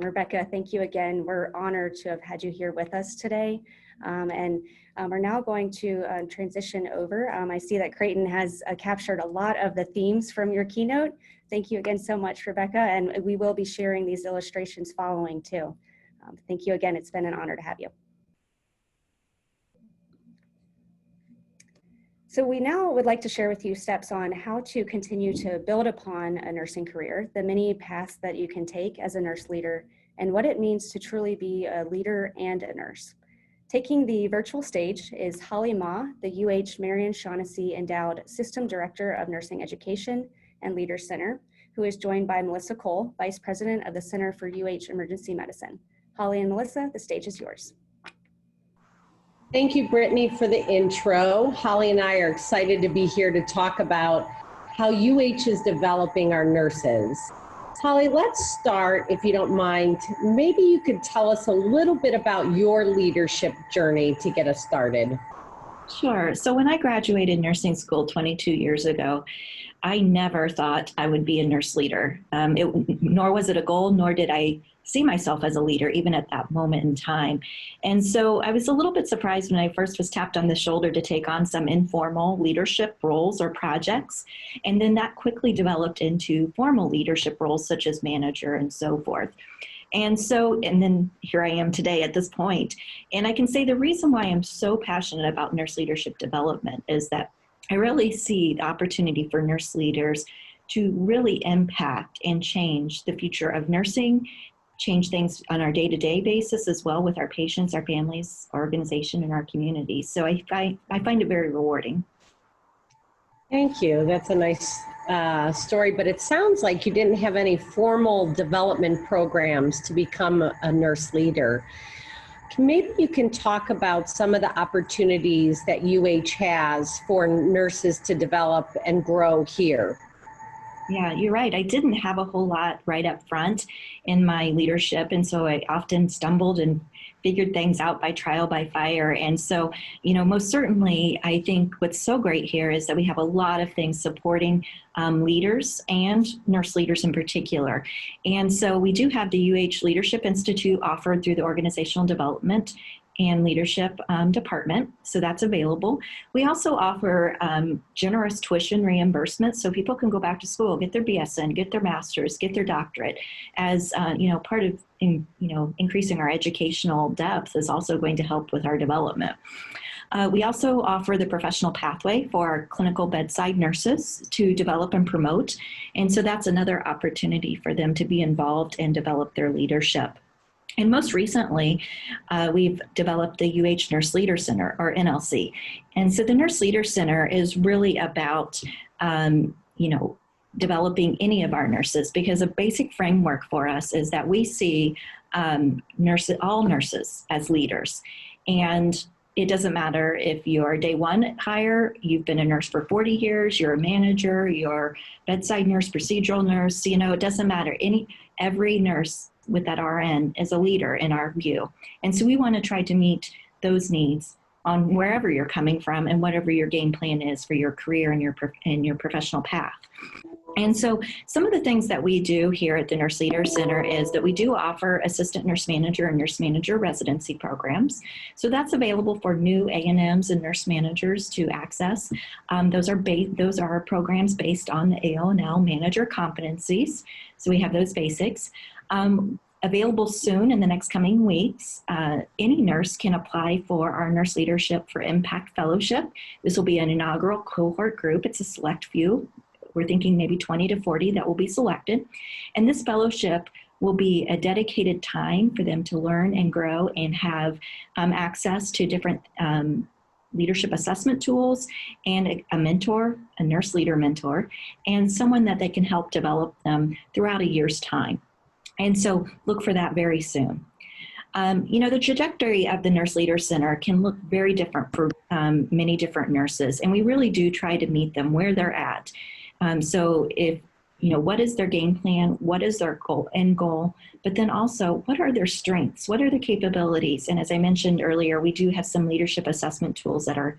Rebecca, thank you again. We're honored to have had you here with us today. We're now going to transition over. I see that Creighton has captured a lot of the themes from your keynote. Thank you again so much, Rebecca, and we will be sharing these illustrations following too. Thank you again. It's been an honor to have you. So we now would like to share with you steps on how to continue to build upon a nursing career, the many paths that you can take as a nurse leader, and what it means to truly be a leader and a nurse. Taking the virtual stage is Holly Ma, the UH Marian Shaughnessy Endowed System Director of Nursing Education and Leader Center, who is joined by Melissa Cole, Vice President of the Center for UH Emergency Medicine. Holly and Melissa, the stage is yours. Thank you, Brittany, for the intro. Holly and I are excited to be here to talk about how UH is developing our nurses. Holly, let's start, if you don't mind. Maybe you could tell us a little bit about your leadership journey to get us started. Sure. So when I graduated nursing school 22 years ago, I never thought I would be a nurse leader. Nor was it a goal, nor did I see myself as a leader, even at that moment in time. And so I was a little bit surprised when I first was tapped on the shoulder to take on some informal leadership roles or projects. And then that quickly developed into formal leadership roles such as manager and so forth. And then here I am today at this point. And I can say the reason why I'm so passionate about nurse leadership development is that I really see the opportunity for nurse leaders to really impact and change the future of nursing, change things on our day-to-day basis as well with our patients, our families, our organization, and our community. So I find it very rewarding. Thank you. That's a nice story, but it sounds like you didn't have any formal development programs to become a nurse leader. Maybe you can talk about some of the opportunities that UH has for nurses to develop and grow here. Yeah, you're right. I didn't have a whole lot right up front in my leadership. And so I often stumbled and figured things out by trial by fire. And so, most certainly, I think what's so great here is that we have a lot of things supporting leaders and nurse leaders in particular. And so we do have the UH Leadership Institute offered through the Organizational Development and Leadership department, so that's available. We also offer generous tuition reimbursement, so people can go back to school, get their BSN, get their master's, get their doctorate, as part of increasing our educational depth is also going to help with our development. We also offer the professional pathway for our clinical bedside nurses to develop and promote, and so that's another opportunity for them to be involved and develop their leadership. And most recently, we've developed the UH Nurse Leader Center, or NLC. And so the Nurse Leader Center is really about, developing any of our nurses, because a basic framework for us is that we see all nurses as leaders. And it doesn't matter if you're a day one hire, you've been a nurse for 40 years, you're a manager, you're bedside nurse, procedural nurse, it doesn't matter. Every nurse with that RN is a leader in our view. And so we want to try to meet those needs on wherever you're coming from and whatever your game plan is for your career and your professional path. And so some of the things that we do here at the Nurse Leader Center is that we do offer assistant nurse manager and nurse manager residency programs. So that's available for new A&Ms and nurse managers to access. Those are programs based on the AL&L manager competencies. So we have those basics. Available soon in the next coming weeks, any nurse can apply for our Nurse Leadership for Impact Fellowship. This will be an inaugural cohort group. It's a select few. We're thinking maybe 20 to 40 that will be selected. And this fellowship will be a dedicated time for them to learn and grow and have access to different leadership assessment tools and a mentor, a nurse leader mentor, and someone that they can help develop them throughout a year's time. And so look for that very soon. The trajectory of the Nurse Leader Center can look very different for many different nurses, and we really do try to meet them where they're at. So if, what is their game plan? What is their end goal? But then also, what are their strengths? What are their capabilities? And as I mentioned earlier, we do have some leadership assessment tools that are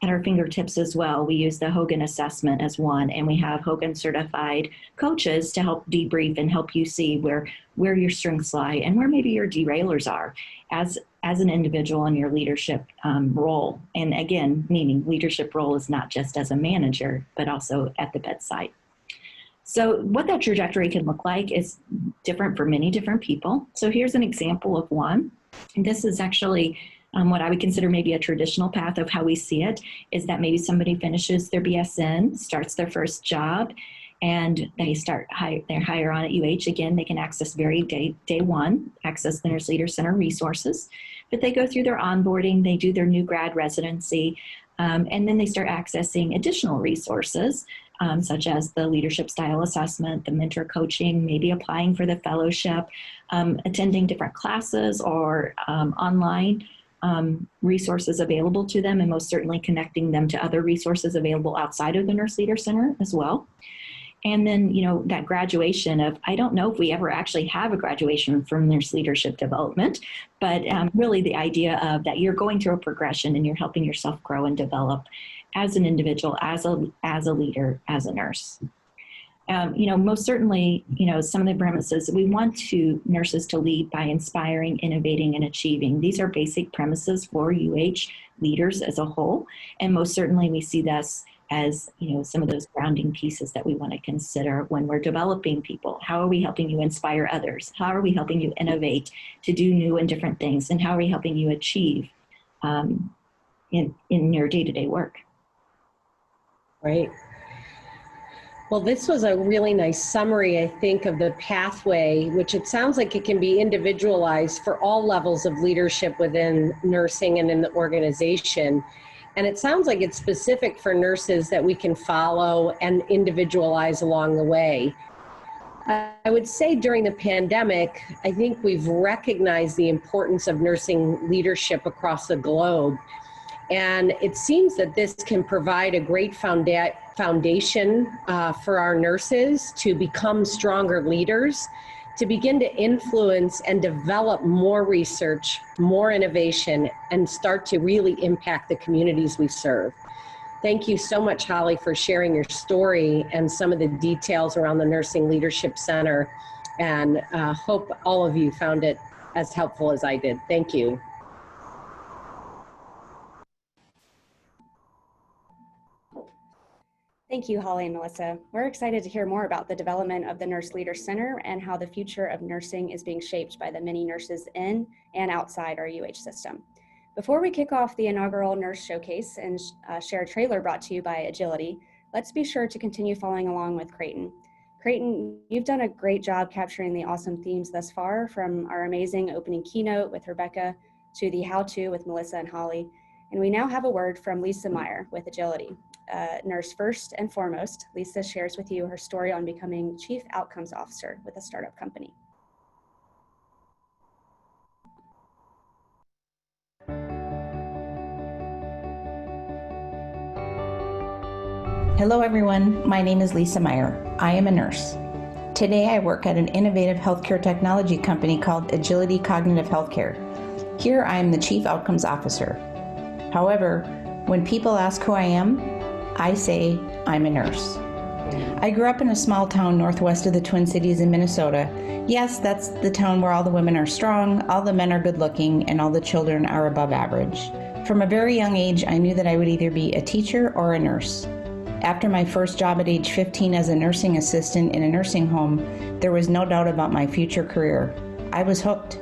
at our fingertips as well. We use the Hogan assessment as one, and we have Hogan certified coaches to help debrief and help you see where your strengths lie and where maybe your derailers are as an individual in your leadership role. And again, meaning leadership role is not just as a manager, but also at the bedside. So what that trajectory can look like is different for many different people. So here's an example of one. And this is actually what I would consider maybe a traditional path of how we see it, is that maybe somebody finishes their BSN, starts their first job, and they they're hire on at UH. Again, they can access day one, access the Nurse Leader Center resources, but they go through their onboarding, they do their new grad residency, and then they start accessing additional resources, such as the leadership style assessment, the mentor coaching, maybe applying for the fellowship, attending different classes or online resources available to them, and most certainly connecting them to other resources available outside of the Nurse Leader Center as well. And then, that graduation of, I don't know if we ever actually have a graduation from nurse leadership development, but really the idea of that you're going through a progression and you're helping yourself grow and develop as an individual, as a leader, as a nurse. Most certainly, some of the premises, we want nurses to lead by inspiring, innovating, and achieving. These are basic premises for UH leaders as a whole. And most certainly we see this as, some of those grounding pieces that we want to consider when we're developing people. How are we helping you inspire others? How are we helping you innovate to do new and different things? And how are we helping you achieve in your day-to-day work? Right. Well, this was a really nice summary, I think, of the pathway, which it sounds like it can be individualized for all levels of leadership within nursing and in the organization. And it sounds like it's specific for nurses that we can follow and individualize along the way. I would say during the pandemic, I think we've recognized the importance of nursing leadership across the globe. And it seems that this can provide a great foundation for our nurses to become stronger leaders, to begin to influence and develop more research, more innovation, and start to really impact the communities we serve. Thank you so much, Holly, for sharing your story and some of the details around the Nursing Leadership Center, and hope all of you found it as helpful as I did. Thank you. Thank you, Holly and Melissa. We're excited to hear more about the development of the Nurse Leader Center and how the future of nursing is being shaped by the many nurses in and outside our UH system. Before we kick off the inaugural Nurse Showcase and share a trailer brought to you by Agility, let's be sure to continue following along with Creighton. Creighton, you've done a great job capturing the awesome themes thus far, from our amazing opening keynote with Rebecca to the how-to with Melissa and Holly. And we now have a word from Lisa Meyer with Agility. Nurse first and foremost, Lisa shares with you her story on becoming Chief Outcomes Officer with a startup company. Hello everyone, my name is Lisa Meyer. I am a nurse. Today I work at an innovative healthcare technology company called Agility Cognitive Healthcare. Here I am the Chief Outcomes Officer. However, when people ask who I am, I say I'm a nurse. I grew up in a small town northwest of the Twin Cities in Minnesota. Yes, that's the town where all the women are strong, all the men are good looking, and all the children are above average. From a very young age, I knew that I would either be a teacher or a nurse. After my first job at age 15 as a nursing assistant in a nursing home, there was no doubt about my future career. I was hooked.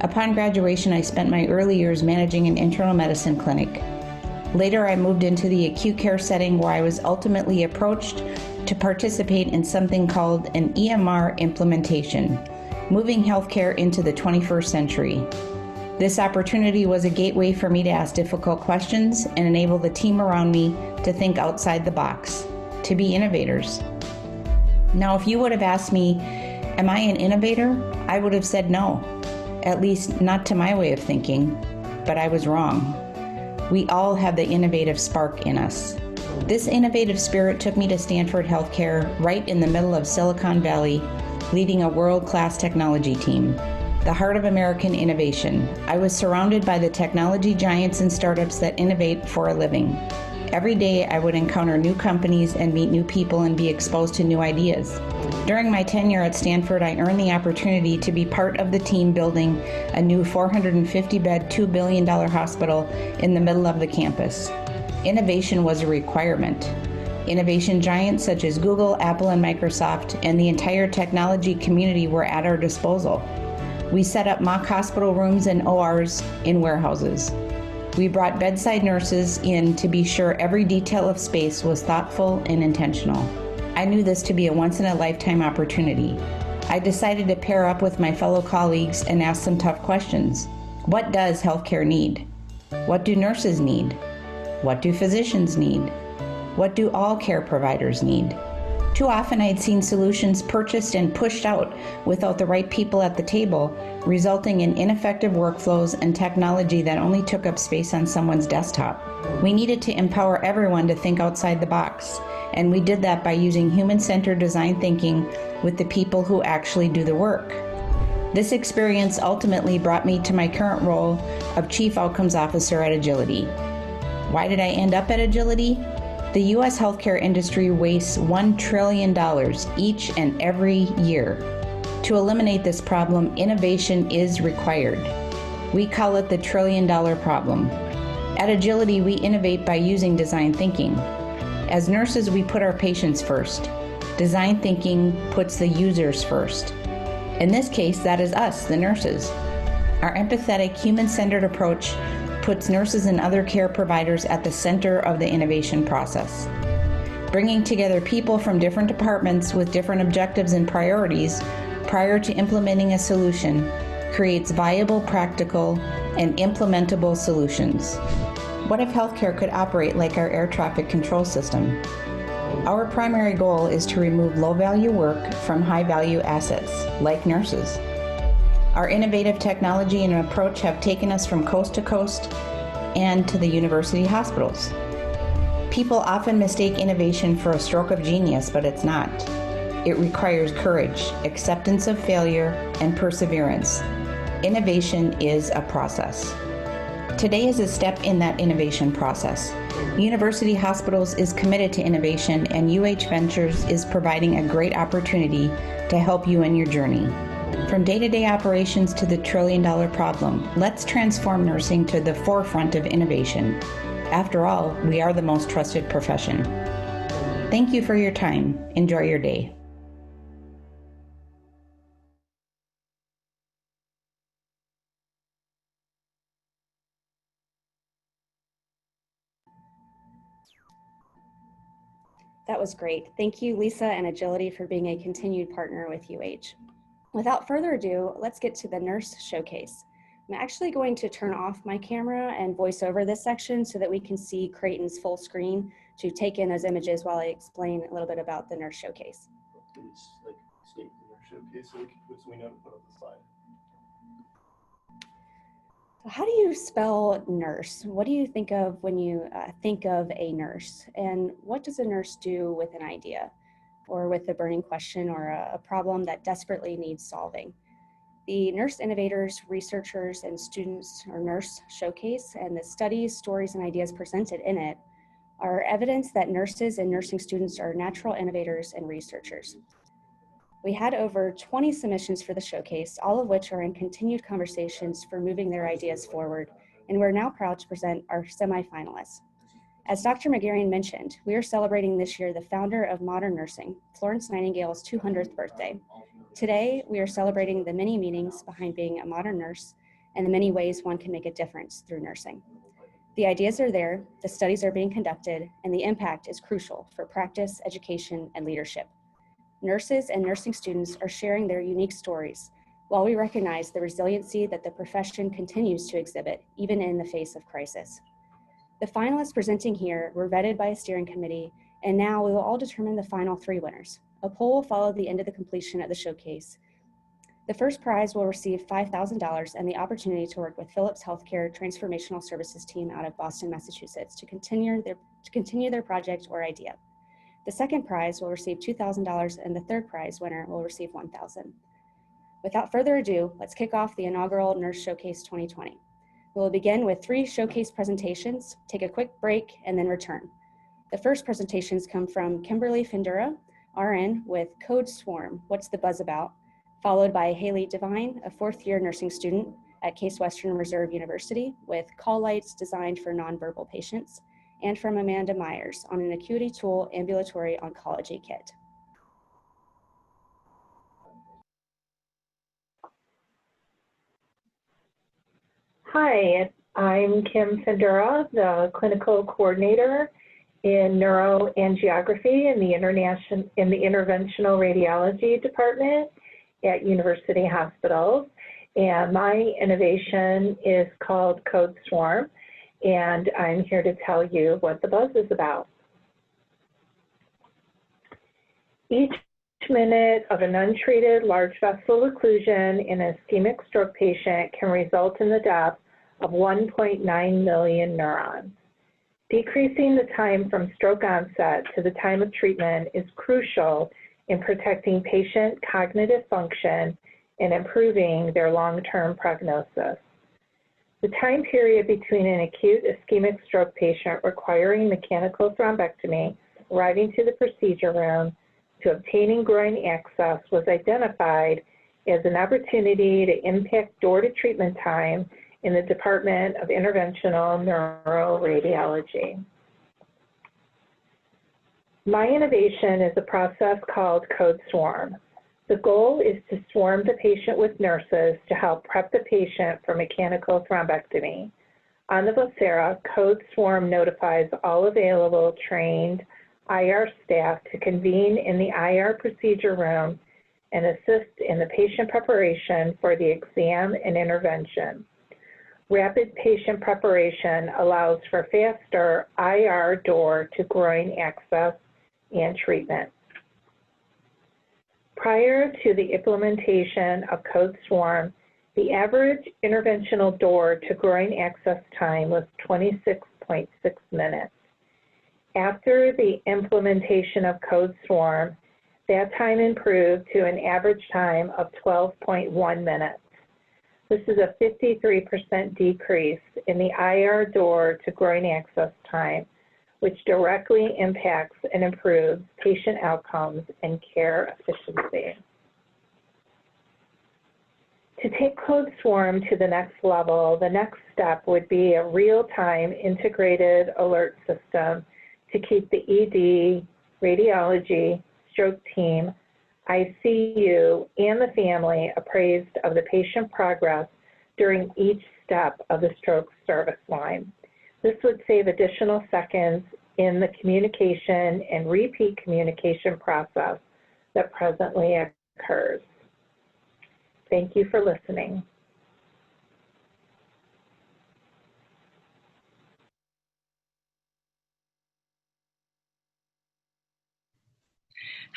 Upon graduation, I spent my early years managing an internal medicine clinic. Later, I moved into the acute care setting where I was ultimately approached to participate in something called an EMR implementation, moving healthcare into the 21st century. This opportunity was a gateway for me to ask difficult questions and enable the team around me to think outside the box, to be innovators. Now, if you would have asked me, am I an innovator? I would have said no, at least not to my way of thinking, but I was wrong. We all have the innovative spark in us. This innovative spirit took me to Stanford Healthcare, right in the middle of Silicon Valley, leading a world-class technology team. The heart of American innovation. I was surrounded by the technology giants and startups that innovate for a living. Every day I would encounter new companies and meet new people and be exposed to new ideas. During my tenure at Stanford, I earned the opportunity to be part of the team building a new 450-bed, $2 billion hospital in the middle of the campus. Innovation was a requirement. Innovation giants such as Google, Apple, and Microsoft, and the entire technology community were at our disposal. We set up mock hospital rooms and ORs in warehouses. We brought bedside nurses in to be sure every detail of space was thoughtful and intentional. I knew this to be a once-in-a-lifetime opportunity. I decided to pair up with my fellow colleagues and ask some tough questions. What does healthcare need? What do nurses need? What do physicians need? What do all care providers need? Too often I'd seen solutions purchased and pushed out without the right people at the table, resulting in ineffective workflows and technology that only took up space on someone's desktop. We needed to empower everyone to think outside the box, and we did that by using human-centered design thinking with the people who actually do the work. This experience ultimately brought me to my current role of Chief Outcomes Officer at Agility. Why did I end up at Agility? The U.S. healthcare industry wastes $1 trillion each and every year. To eliminate this problem, innovation is required. We call it the $1 trillion problem. At Agility, we innovate by using design thinking. As nurses, we put our patients first. Design thinking puts the users first. In this case, that is us, the nurses. Our empathetic, human-centered approach puts nurses and other care providers at the center of the innovation process. Bringing together people from different departments with different objectives and priorities prior to implementing a solution creates viable, practical, and implementable solutions. What if healthcare could operate like our air traffic control system? Our primary goal is to remove low-value work from high-value assets, like nurses. Our innovative technology and approach have taken us from coast to coast and to the university hospitals. People often mistake innovation for a stroke of genius, but it's not. It requires courage, acceptance of failure, and perseverance. Innovation is a process. Today is a step in that innovation process. University Hospitals is committed to innovation, and UH Ventures is providing a great opportunity to help you in your journey. From day-to-day operations to the $1 trillion problem, let's transform nursing to the forefront of innovation. After all, we are the most trusted profession. Thank you for your time. Enjoy your day. That was great. Thank you, Lisa and Agility, for being a continued partner with UH. Without further ado, let's get to the nurse showcase. I'm actually going to turn off my camera and voice over this section so that we can see Creighton's full screen to take in those images while I explain a little bit about the nurse showcase. Please, state the nurse showcase so we know to put up the slide. How do you spell nurse? What do you think of when you think of a nurse? And what does a nurse do with an idea or with a burning question or a problem that desperately needs solving? The Nurse Innovators, Researchers, and Students, or Nurse Showcase, and the studies, stories, and ideas presented in it are evidence that nurses and nursing students are natural innovators and researchers. We had over 20 submissions for the showcase, all of which are in continued conversations for moving their ideas forward, and we're now proud to present our semifinalists. As Dr. Megerian mentioned, we are celebrating this year the founder of modern nursing, Florence Nightingale's 200th birthday. Today, we are celebrating the many meanings behind being a modern nurse and the many ways one can make a difference through nursing. The ideas are there, the studies are being conducted, and the impact is crucial for practice, education, and leadership. Nurses and nursing students are sharing their unique stories, while we recognize the resiliency that the profession continues to exhibit, even in the face of crisis. The finalists presenting here were vetted by a steering committee, and now we will all determine the final 3 winners. A poll will follow the end of the completion of the showcase. The first prize will receive $5,000 and the opportunity to work with Philips Healthcare Transformational Services team out of Boston, Massachusetts to continue their project or idea. The second prize will receive $2,000 and the third prize winner will receive $1,000. Without further ado, let's kick off the inaugural Nurse Showcase 2020. We will begin with 3 showcase presentations, take a quick break, and then return. The first presentations come from Kimberly Findura, RN, with Code Swarm, What's the Buzz About?, followed by Haley Devine, a 4th-year nursing student at Case Western Reserve University, with Call Lights Designed for Nonverbal Patients, and from Amanda Myers on an Acuity Tool Ambulatory Oncology Kit. Hi, I'm Kim Findura, the Clinical Coordinator in Neuroangiography in the Interventional Radiology Department at University Hospitals. And my innovation is called Code Swarm, and I'm here to tell you what the buzz is about. Each minute of an untreated large vessel occlusion in an ischemic stroke patient can result in the death of 1.9 million neurons. Decreasing the time from stroke onset to the time of treatment is crucial in protecting patient cognitive function and improving their long-term prognosis. The time period between an acute ischemic stroke patient requiring mechanical thrombectomy arriving to the procedure room to obtaining groin access was identified as an opportunity to impact door-to-treatment time in the Department of Interventional Neuroradiology. My innovation is a process called Code Swarm. The goal is to swarm the patient with nurses to help prep the patient for mechanical thrombectomy. On the Vocera, Code Swarm notifies all available trained IR staff to convene in the IR procedure room and assist in the patient preparation for the exam and intervention. Rapid patient preparation allows for faster IR door to groin access and treatment. Prior to the implementation of Code Swarm, the average interventional door to groin access time was 26.6 minutes. After the implementation of Code Swarm, that time improved to an average time of 12.1 minutes. This is a 53% decrease in the IR door to groin access time, which directly impacts and improves patient outcomes and care efficiency. To take Code Swarm to the next level, the next step would be a real-time integrated alert system to keep the ED, radiology, stroke team, ICU, and the family appraised of the patient progress during each step of the stroke service line. This would save additional seconds in the communication and repeat communication process that presently occurs. Thank you for listening.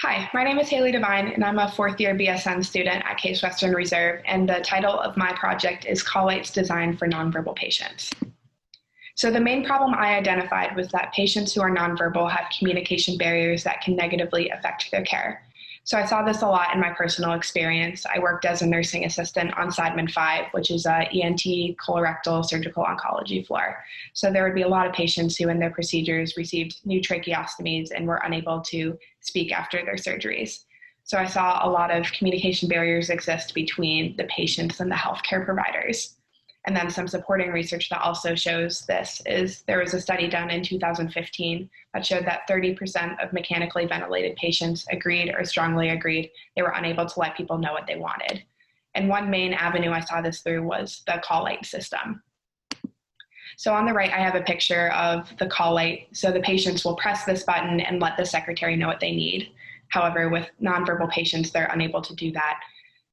Hi, my name is Haley Devine, and I'm a fourth-year BSN student at Case Western Reserve, and the title of my project is Call-Lights Designed for Nonverbal Patients. So the main problem I identified was that patients who are nonverbal have communication barriers that can negatively affect their care. So I saw this a lot in my personal experience. I worked as a nursing assistant on Sideman 5, which is a ENT colorectal surgical oncology floor. So there would be a lot of patients who in their procedures received new tracheostomies and were unable to speak after their surgeries. So I saw a lot of communication barriers exist between the patients and the healthcare providers. And then some supporting research that also shows this is there was a study done in 2015 that showed that 30% of mechanically ventilated patients agreed or strongly agreed they were unable to let people know what they wanted. And one main avenue I saw this through was the call light system. So on the right, I have a picture of the call light. So the patients will press this button and let the secretary know what they need. However, with nonverbal patients, they're unable to do that.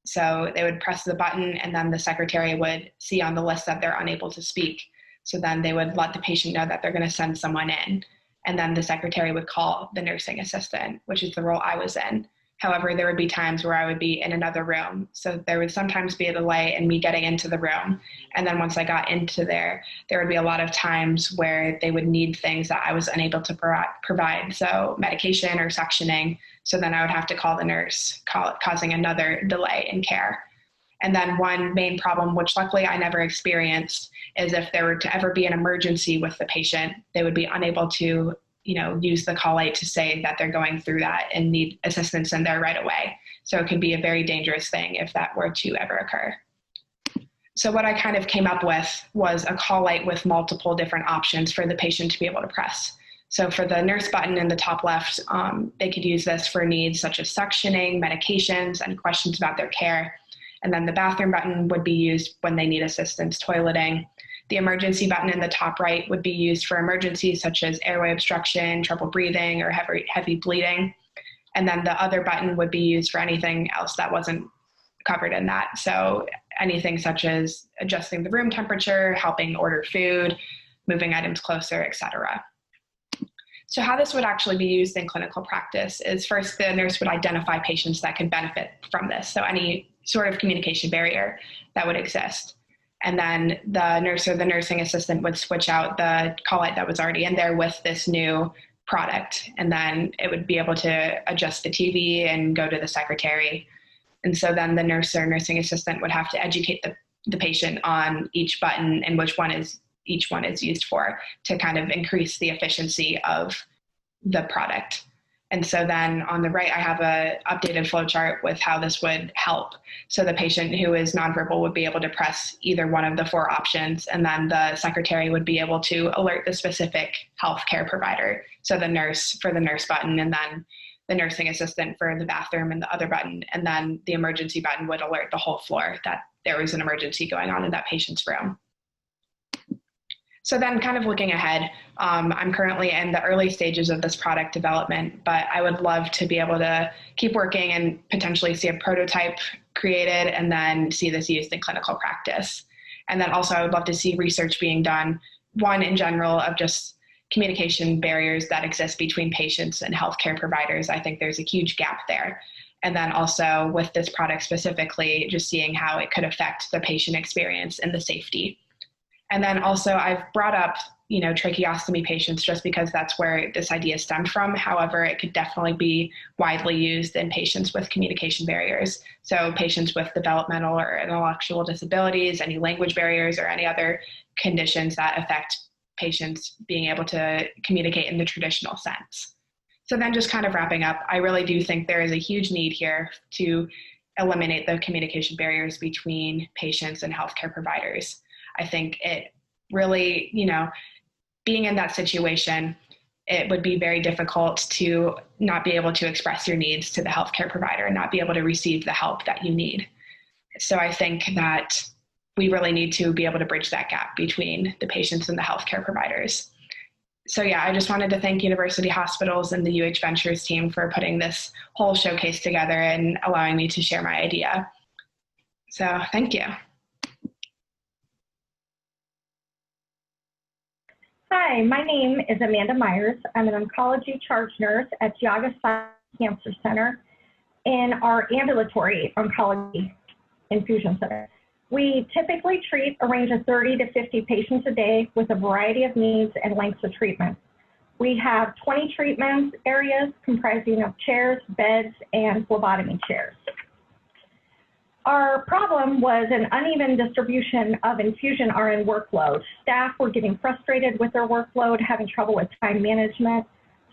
So they would press the button and then the secretary would see on the list that they're unable to speak. So then they would let the patient know that they're going to send someone in. And then the secretary would call the nursing assistant, which is the role I was in. However, there would be times where I would be in another room. So there would sometimes be a delay in me getting into the room. And then once I got into there would be a lot of times where they would need things that I was unable to provide. So medication or suctioning. So then I would have to call the nurse, causing another delay in care. And then one main problem, which luckily I never experienced, is if there were to ever be an emergency with the patient, they would be unable to use the call light to say that they're going through that and need assistance in there right away. So it could be a very dangerous thing if that were to ever occur. So what I kind of came up with was a call light with multiple different options for the patient to be able to press. So for the nurse button in the top left, they could use this for needs such as suctioning, medications, and questions about their care. And then the bathroom button would be used when they need assistance toileting. The emergency button in the top right would be used for emergencies such as airway obstruction, trouble breathing, or heavy bleeding. And then the other button would be used for anything else that wasn't covered in that. So anything such as adjusting the room temperature, helping order food, moving items closer, etc. So how this would actually be used in clinical practice is first the nurse would identify patients that could benefit from this. So any sort of communication barrier that would exist. And then the nurse or the nursing assistant would switch out the call light that was already in there with this new product. And then it would be able to adjust the TV and go to the secretary. And so then the nurse or nursing assistant would have to educate the patient on each button and which one each one is used for to kind of increase the efficiency of the product. And so then on the right, I have a updated flow chart with how this would help. So the patient who is nonverbal would be able to press either one of the four options, and then the secretary would be able to alert the specific healthcare provider. So the nurse for the nurse button, and then the nursing assistant for the bathroom and the other button, and then the emergency button would alert the whole floor that there was an emergency going on in that patient's room. So then kind of looking ahead, I'm currently in the early stages of this product development, but I would love to be able to keep working and potentially see a prototype created and then see this used in clinical practice. And then also I would love to see research being done, one in general of just communication barriers that exist between patients and healthcare providers. I think there's a huge gap there. And then also with this product specifically, just seeing how it could affect the patient experience and the safety. And then also I've brought up, tracheostomy patients just because that's where this idea stemmed from. However, it could definitely be widely used in patients with communication barriers. So patients with developmental or intellectual disabilities, any language barriers, or any other conditions that affect patients being able to communicate in the traditional sense. So then just kind of wrapping up, I really do think there is a huge need here to eliminate the communication barriers between patients and healthcare providers. I think it really, being in that situation, it would be very difficult to not be able to express your needs to the healthcare provider and not be able to receive the help that you need. So I think that we really need to be able to bridge that gap between the patients and the healthcare providers. So yeah, I just wanted to thank University Hospitals and the UH Ventures team for putting this whole showcase together and allowing me to share my idea. So thank you. Hi, my name is Amanda Myers. I'm an oncology charge nurse at Geauga Cancer Center in our ambulatory oncology infusion center. We typically treat a range of 30 to 50 patients a day with a variety of needs and lengths of treatment. We have 20 treatment areas comprising of chairs, beds, and phlebotomy chairs. Our problem was an uneven distribution of infusion RN workload. Staff were getting frustrated with their workload, having trouble with time management.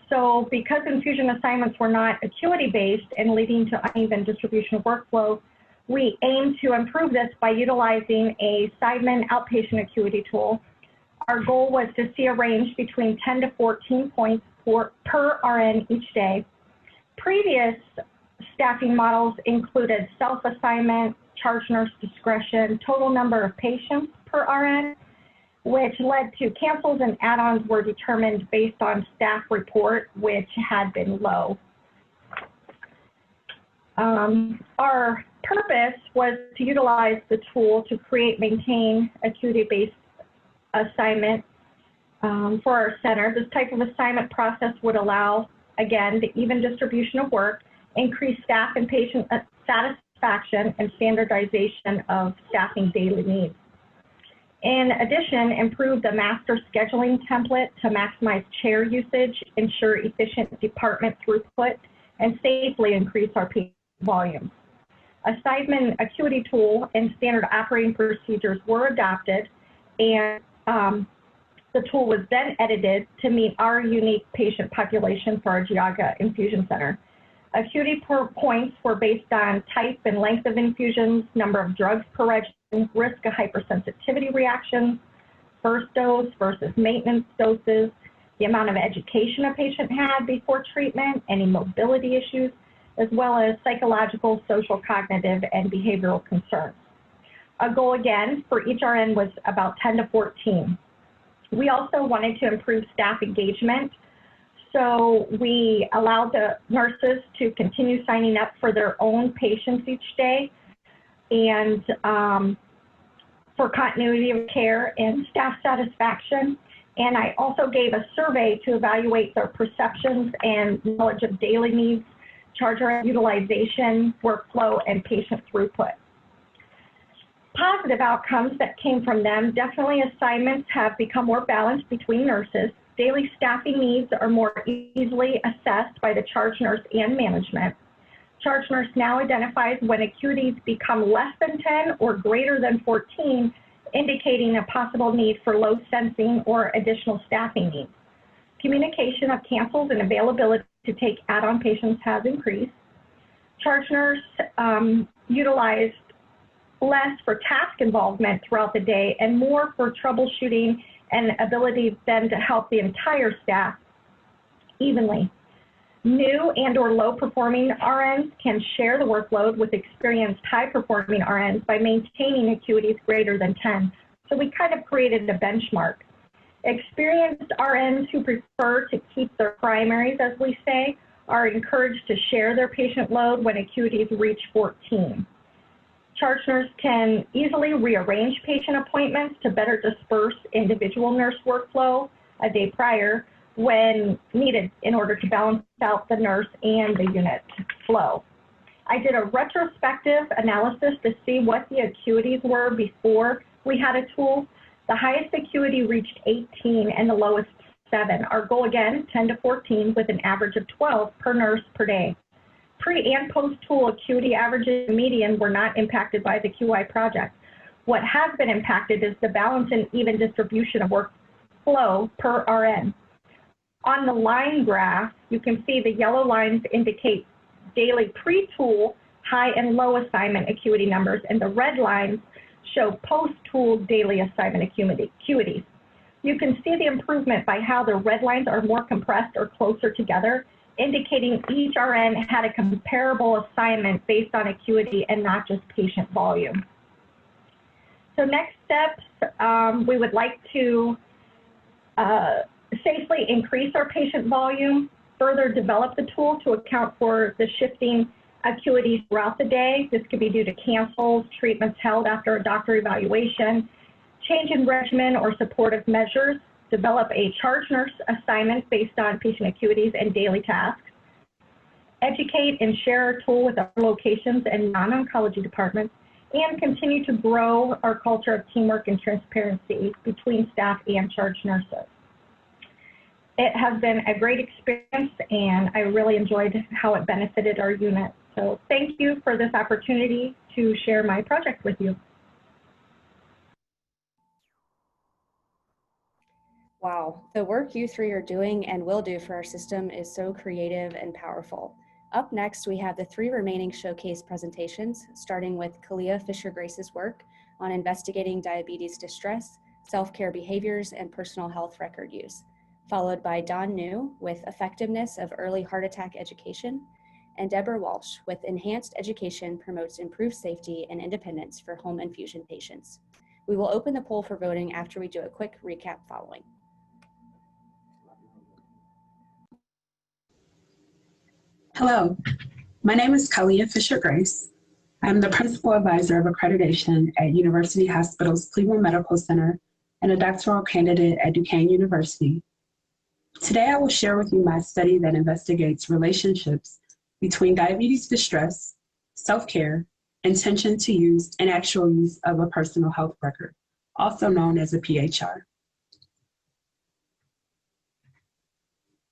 So because infusion assignments were not acuity-based and leading to uneven distribution of workflow, we aimed to improve this by utilizing a Seidman outpatient acuity tool. Our goal was to see a range between 10 to 14 points per RN each day. Previous staffing models included self-assignment, charge nurse discretion, total number of patients per RN, which led to cancels and add-ons were determined based on staff report, which had been low. Our purpose was to utilize the tool to create, maintain acuity-based assignment for our center. This type of assignment process would allow, again, the even distribution of work, increase staff and patient satisfaction, and standardization of staffing daily needs. In addition, improve the master scheduling template to maximize chair usage, ensure efficient department throughput, and safely increase our patient volume. A Seidman acuity tool and standard operating procedures were adopted, and the tool was then edited to meet our unique patient population for our Geauga Infusion Center. Acuity points were based on type and length of infusions, number of drugs per regimen, risk of hypersensitivity reactions, first dose versus maintenance doses, the amount of education a patient had before treatment, any mobility issues, as well as psychological, social, cognitive, and behavioral concerns. A goal, again, for each RN was about 10 to 14. We also wanted to improve staff engagement. So we allowed the nurses to continue signing up for their own patients each day and for continuity of care and staff satisfaction. And I also gave a survey to evaluate their perceptions and knowledge of daily needs, charge RN utilization, workflow, and patient throughput. Positive outcomes that came from them, definitely assignments have become more balanced between nurses. Daily staffing needs are more easily assessed by the charge nurse and management. Charge nurse now identifies when acuities become less than 10 or greater than 14, indicating a possible need for low sensing or additional staffing needs. Communication of cancels and availability to take add-on patients has increased. Charge nurse utilized less for task involvement throughout the day and more for troubleshooting and ability then to help the entire staff evenly. New and or low performing RNs can share the workload with experienced high performing RNs by maintaining acuities greater than 10. So we kind of created a benchmark. Experienced RNs who prefer to keep their primaries, as we say, are encouraged to share their patient load when acuities reach 14. Charge nurse can easily rearrange patient appointments to better disperse individual nurse workflow a day prior when needed in order to balance out the nurse and the unit flow. I did a retrospective analysis to see what the acuities were before we had a tool. The highest acuity reached 18 and the lowest 7. Our goal, again, 10 to 14 with an average of 12 per nurse per day. Pre and post tool acuity averages and median were not impacted by the QI project. What has been impacted is the balance and even distribution of workflow per RN. On the line graph, you can see the yellow lines indicate daily pre-tool high and low assignment acuity numbers, and the red lines show post-tool daily assignment acuities. You can see the improvement by how the red lines are more compressed or closer together, indicating each RN had a comparable assignment based on acuity and not just patient volume. So next steps, we would like to safely increase our patient volume, further develop the tool to account for the shifting acuity throughout the day. This could be due to cancels, treatments held after a doctor evaluation, change in regimen or supportive measures, develop a charge nurse assignment based on patient acuities and daily tasks, educate and share our tool with our locations and non-oncology departments, and continue to grow our culture of teamwork and transparency between staff and charge nurses. It has been a great experience, and I really enjoyed how it benefited our unit. So thank you for this opportunity to share my project with you. Wow, the work you three are doing and will do for our system is so creative and powerful. Up next, we have the 3 remaining showcase presentations, starting with Kalia Fisher-Grace's work on investigating diabetes distress, self-care behaviors, and personal health record use, followed by Don New with effectiveness of early heart attack education, and Deborah Walsh with enhanced education promotes improved safety and independence for home infusion patients. We will open the poll for voting after we do a quick recap following. Hello, my name is Kalia Fisher-Grace. I'm the Principal Advisor of Accreditation at University Hospitals Cleveland Medical Center and a doctoral candidate at Duquesne University. Today I will share with you my study that investigates relationships between diabetes distress, self-care, intention to use, and actual use of a personal health record, also known as a PHR.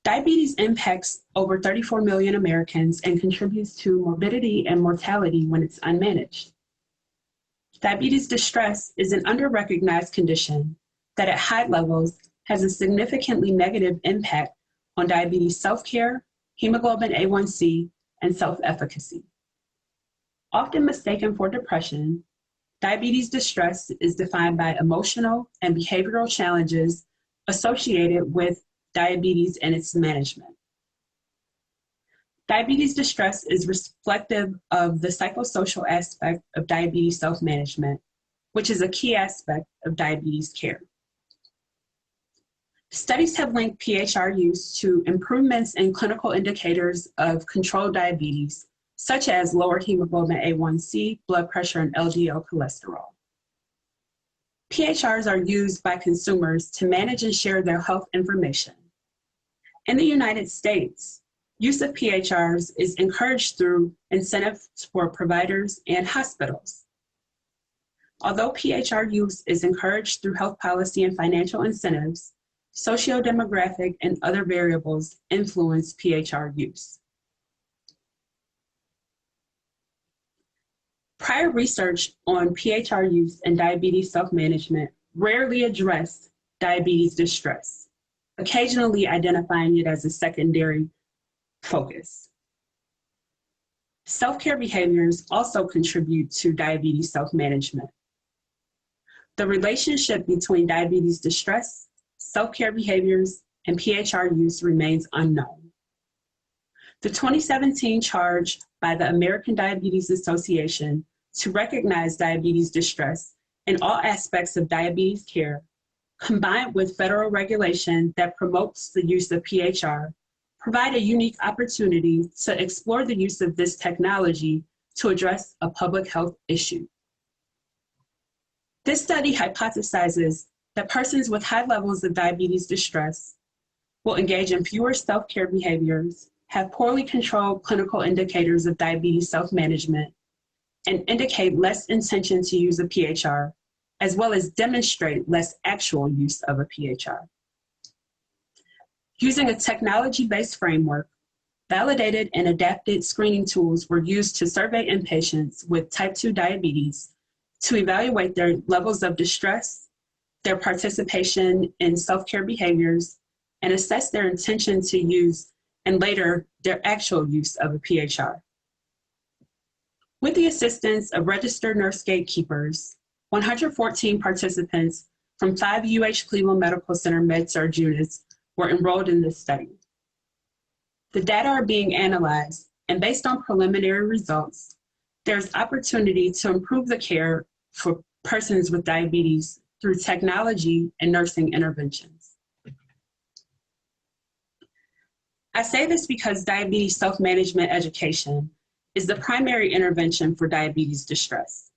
Diabetes impacts over 34 million Americans and contributes to morbidity and mortality when it's unmanaged. Diabetes distress is an under-recognized condition that at high levels has a significantly negative impact on diabetes self-care, hemoglobin A1C, and self-efficacy. Often mistaken for depression, diabetes distress is defined by emotional and behavioral challenges associated with diabetes and its management. Diabetes distress is reflective of the psychosocial aspect of diabetes self-management, which is a key aspect of diabetes care. Studies have linked PHR use to improvements in clinical indicators of controlled diabetes, such as lower hemoglobin A1C, blood pressure, and LDL cholesterol. PHRs are used by consumers to manage and share their health information. In the United States, use of PHRs is encouraged through incentives for providers and hospitals. Although PHR use is encouraged through health policy and financial incentives, socio-demographic and other variables influence PHR use. Prior research on PHR use and diabetes self-management rarely addressed diabetes distress, occasionally identifying it as a secondary focus. Self-care behaviors also contribute to diabetes self-management. The relationship between diabetes distress, self-care behaviors, and PHR use remains unknown. The 2017 charge by the American Diabetes Association to recognize diabetes distress in all aspects of diabetes care, combined with federal regulation that promotes the use of PHR, provide a unique opportunity to explore the use of this technology to address a public health issue. This study hypothesizes that persons with high levels of diabetes distress will engage in fewer self-care behaviors, have poorly controlled clinical indicators of diabetes self-management, and indicate less intention to use a PHR, as well as demonstrate less actual use of a PHR. Using a technology-based framework, validated and adapted screening tools were used to survey inpatients with type 2 diabetes to evaluate their levels of distress, their participation in self-care behaviors, and assess their intention to use and later their actual use of a PHR. With the assistance of registered nurse gatekeepers, 114 participants from 5 UH Cleveland Medical Center med-surg units were enrolled in this study. The data are being analyzed, and based on preliminary results, there's opportunity to improve the care for persons with diabetes through technology and nursing interventions. I say this because diabetes self-management education is the primary intervention for diabetes distress.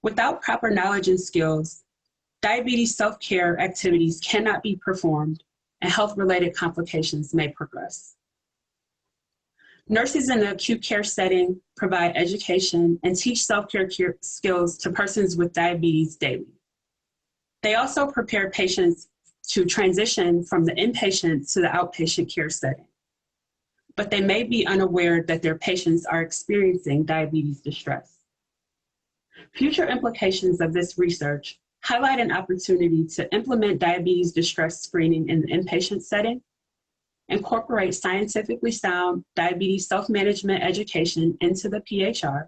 Without proper knowledge and skills, diabetes self-care activities cannot be performed and health-related complications may progress. Nurses in the acute care setting provide education and teach self-care skills to persons with diabetes daily. They also prepare patients to transition from the inpatient to the outpatient care setting, but they may be unaware that their patients are experiencing diabetes distress. Future implications of this research highlight an opportunity to implement diabetes distress screening in the inpatient setting, incorporate scientifically sound diabetes self-management education into the PHR,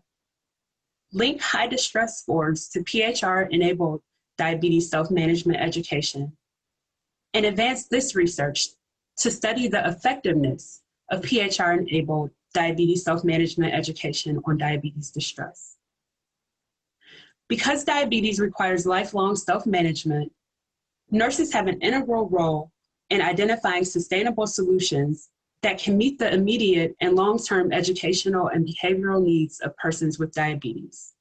link high distress scores to PHR-enabled diabetes self-management education, and advance this research to study the effectiveness of PHR-enabled diabetes self-management education on diabetes distress. Because diabetes requires lifelong self-management, nurses have an integral role in identifying sustainable solutions that can meet the immediate and long-term educational and behavioral needs of persons with diabetes.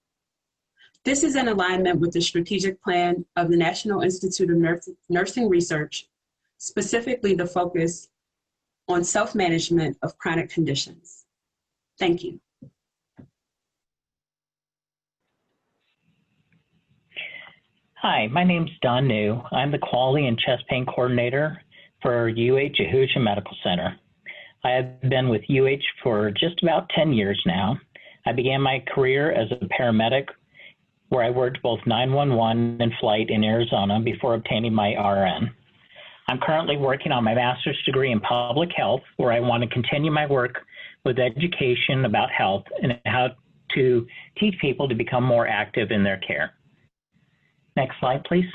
This is in alignment with the strategic plan of the National Institute of Nursing Research, specifically the focus on self-management of chronic conditions. Thank you. Hi, my name's Don New. I'm the Quality and Chest Pain Coordinator for UH Medical Center. I have been with UH for just about 10 years now. I began my career as a paramedic where I worked both 911 and flight in Arizona before obtaining my RN. I'm currently working on my master's degree in public health, where I want to continue my work with education about health and how to teach people to become more active in their care. Next slide, please.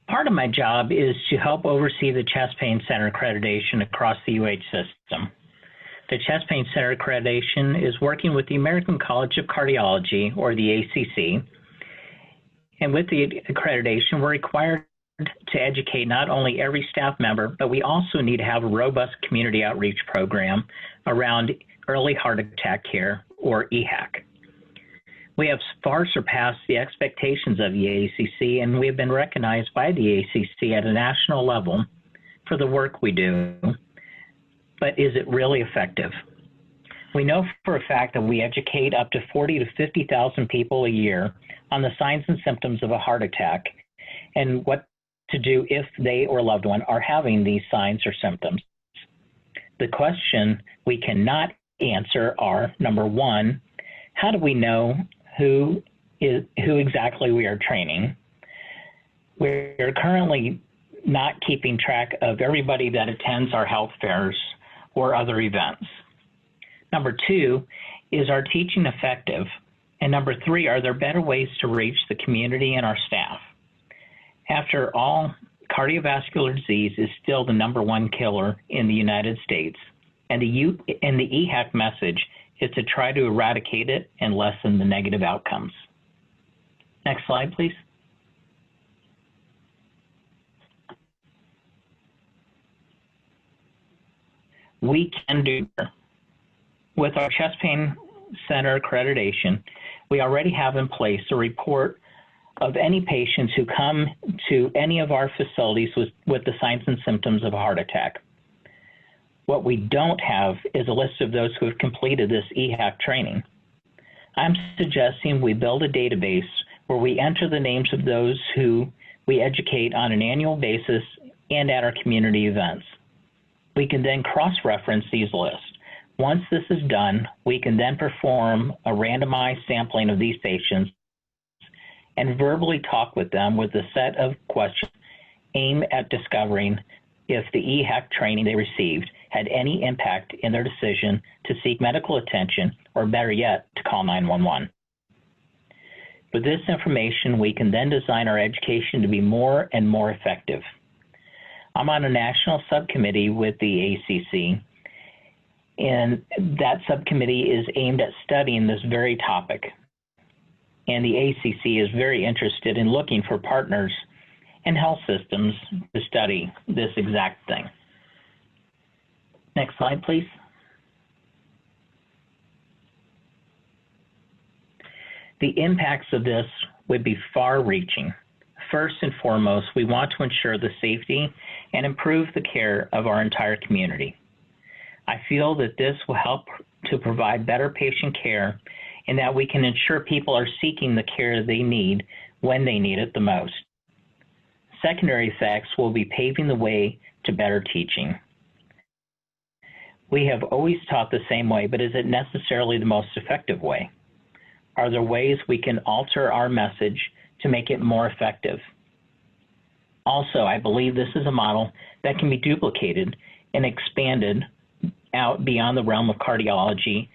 Part of my job is to help oversee the Chest Pain Center accreditation across the UH system. The Chest Pain Center accreditation is working with the American College of Cardiology, or the ACC, and with the accreditation, we're required to educate not only every staff member, but we also need to have a robust community outreach program around early heart attack care, or EHAC. We have far surpassed the expectations of the ACC, and we have been recognized by the ACC at a national level for the work we do. But is it really effective? We know for a fact that we educate up to 40 to 50,000 people a year on the signs and symptoms of a heart attack and what to do if they or loved one are having these signs or symptoms. The question we cannot answer are, number one, how do we know who exactly we are training? We're currently not keeping track of everybody that attends our health fairs or other events. Number two, is our teaching effective? And number three, are there better ways to reach the community and our staff? After all, cardiovascular disease is still the #1 killer in the United States, and the EHAC message is to try to eradicate it and lessen the negative outcomes. Next slide, please. We can do better. With our Chest Pain Center accreditation, we already have in place a report of any patients who come to any of our facilities with the signs and symptoms of a heart attack. What we don't have is a list of those who have completed this EHAC training. I'm suggesting we build a database where we enter the names of those who we educate on an annual basis and at our community events. We can then cross-reference these lists. Once this is done, we can then perform a randomized sampling of these patients and verbally talk with them with a set of questions aimed at discovering if the EHAC training they received had any impact in their decision to seek medical attention, or better yet, to call 911. With this information, we can then design our education to be more and more effective. I'm on a national subcommittee with the ACC, and that subcommittee is aimed at studying this very topic. And the ACC is very interested in looking for partners and health systems to study this exact thing. Next slide, please. The impacts of this would be far-reaching. First and foremost, we want to ensure the safety and improve the care of our entire community. I feel that this will help to provide better patient care and that we can ensure people are seeking the care they need when they need it the most. Secondary effects will be paving the way to better teaching. We have always taught the same way, but is it necessarily the most effective way? Are there ways we can alter our message to make it more effective? Also, I believe this is a model that can be duplicated and expanded out beyond the realm of cardiology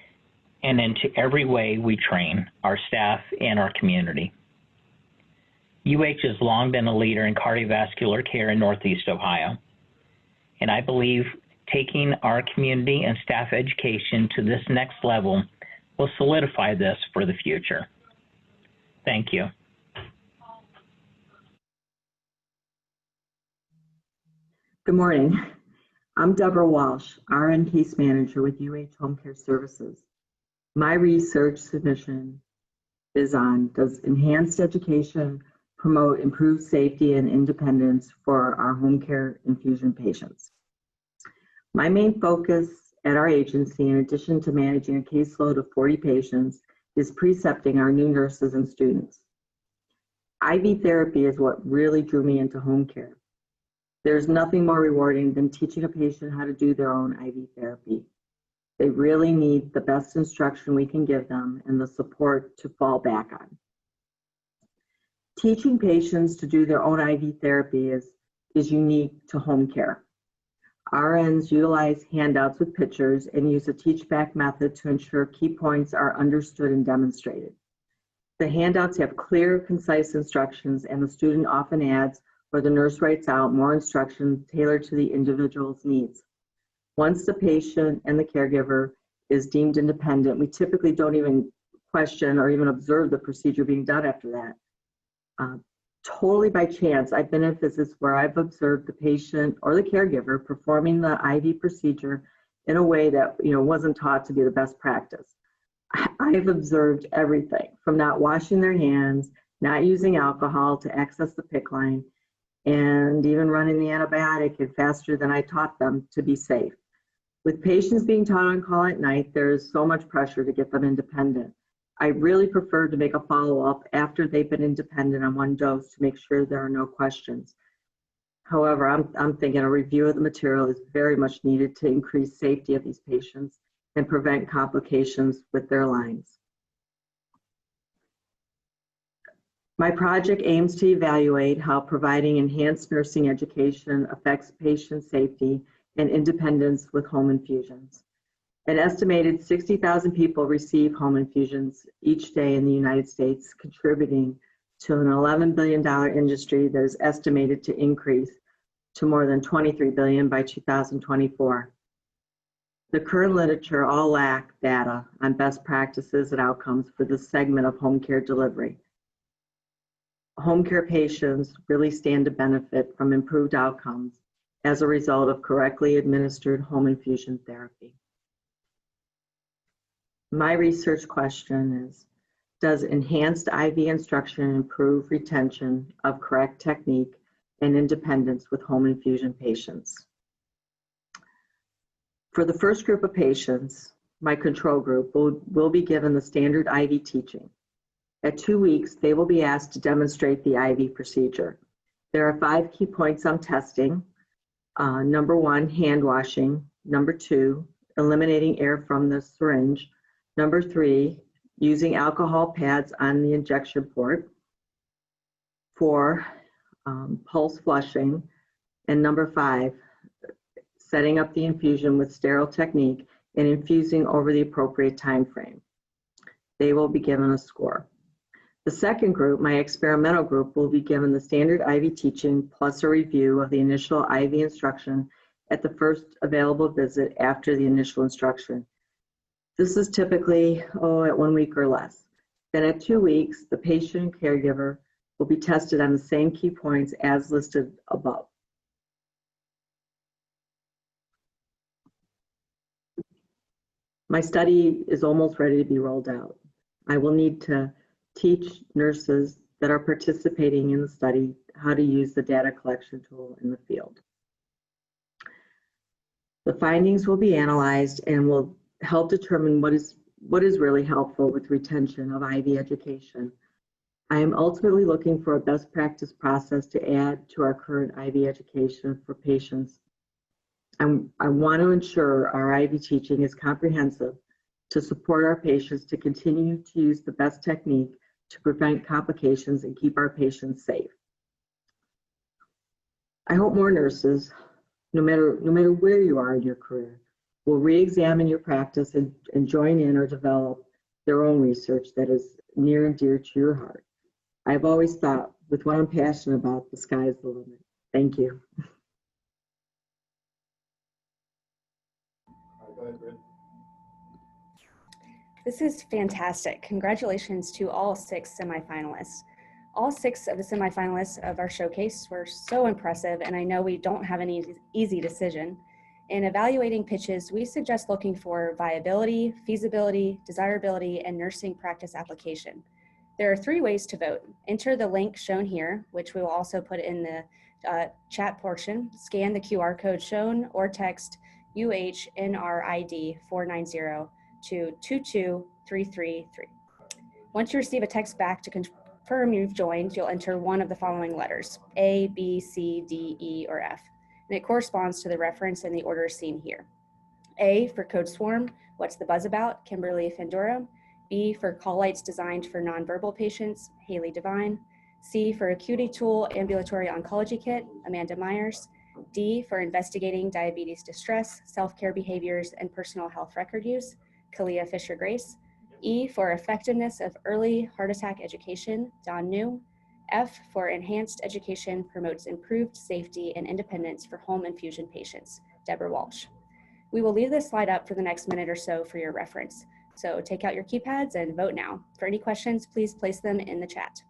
and into every way we train our staff and our community. UH has long been a leader in cardiovascular care in Northeast Ohio, and I believe taking our community and staff education to this next level will solidify this for the future. Thank you. Good morning. I'm Deborah Walsh, RN Case Manager with UH Home Care Services. My research submission is on, does enhanced education promote improved safety and independence for our home care infusion patients? My main focus at our agency, in addition to managing a caseload of 40 patients, is precepting our new nurses and students. IV therapy is what really drew me into home care. There's nothing more rewarding than teaching a patient how to do their own IV therapy. They really need the best instruction we can give them and the support to fall back on. Teaching patients to do their own IV therapy is unique to home care. RNs utilize handouts with pictures and use a teach-back method to ensure key points are understood and demonstrated. The handouts have clear, concise instructions, and the student often adds or the nurse writes out more instructions tailored to the individual's needs. Once the patient and the caregiver is deemed independent, we typically don't even question or even observe the procedure being done after that. Totally by chance, I've been in visits where I've observed the patient or the caregiver performing the IV procedure in a way that wasn't taught to be the best practice. I've observed everything from not washing their hands, not using alcohol to access the PICC line, and even running the antibiotic and faster than I taught them to be safe. With patients being taught on call at night, there is so much pressure to get them independent. I really prefer to make a follow-up after they've been independent on one dose to make sure there are no questions. However, I'm thinking a review of the material is very much needed to increase safety of these patients and prevent complications with their lines. My project aims to evaluate how providing enhanced nursing education affects patient safety and independence with home infusions. An estimated 60,000 people receive home infusions each day in the United States, contributing to an $11 billion industry that is estimated to increase to more than $23 billion by 2024. The current literature all lack data on best practices and outcomes for this segment of home care delivery. Home care patients really stand to benefit from improved outcomes as a result of correctly administered home infusion therapy. My research question is, does enhanced IV instruction improve retention of correct technique and independence with home infusion patients? For the first group of patients, my control group will be given the standard IV teaching. At 2 weeks, they will be asked to demonstrate the IV procedure. There are 5 key points I'm testing. Number 1, hand washing. Number 2, eliminating air from the syringe. Number 3, using alcohol pads on the injection port. 4, pulse flushing. And number 5, setting up the infusion with sterile technique, and infusing over the appropriate time frame. They will be given a score. The second group, my experimental group, will be given the standard IV teaching plus a review of the initial IV instruction at the first available visit after the initial instruction. This is typically, at 1 week or less. Then at 2 weeks, the patient and caregiver will be tested on the same key points as listed above. My study is almost ready to be rolled out. I will need to teach nurses that are participating in the study how to use the data collection tool in the field. The findings will be analyzed and will help determine what is really helpful with retention of IV education. I am ultimately looking for a best practice process to add to our current IV education for patients. I want to ensure our IV teaching is comprehensive to support our patients to continue to use the best technique to prevent complications and keep our patients safe. I hope more nurses, no matter where you are in your career, will re-examine your practice and join in or develop their own research that is near and dear to your heart. I've always thought, with what I'm passionate about, the sky is the limit. Thank you. Go ahead, Britt. This is fantastic. Congratulations to all 6 semifinalists. All 6 of the semifinalists of our showcase were so impressive, and I know we don't have an easy decision. In evaluating pitches, we suggest looking for viability, feasibility, desirability, and nursing practice application. There are 3 ways to vote. Enter the link shown here, which we will also put in the chat portion, scan the QR code shown, or text UHNRID 490 to 22333. Once you receive a text back to confirm you've joined, you'll enter one of the following letters, A, B, C, D, E, or F, and it corresponds to the reference in the order seen here. A for code swarm, what's the buzz about, Kimberly Fandora. B for call lights designed for nonverbal patients, Haley Devine. C for acuity tool, ambulatory oncology kit, Amanda Myers. D for investigating diabetes distress, self-care behaviors, and personal health record use, Kalia Fisher-Grace. E for effectiveness of early heart attack education, Don New. F for enhanced education promotes improved safety and independence for home infusion patients, Deborah Walsh. We will leave this slide up for the next minute or so for your reference. So take out your keypads and vote now. For any questions, please place them in the chat.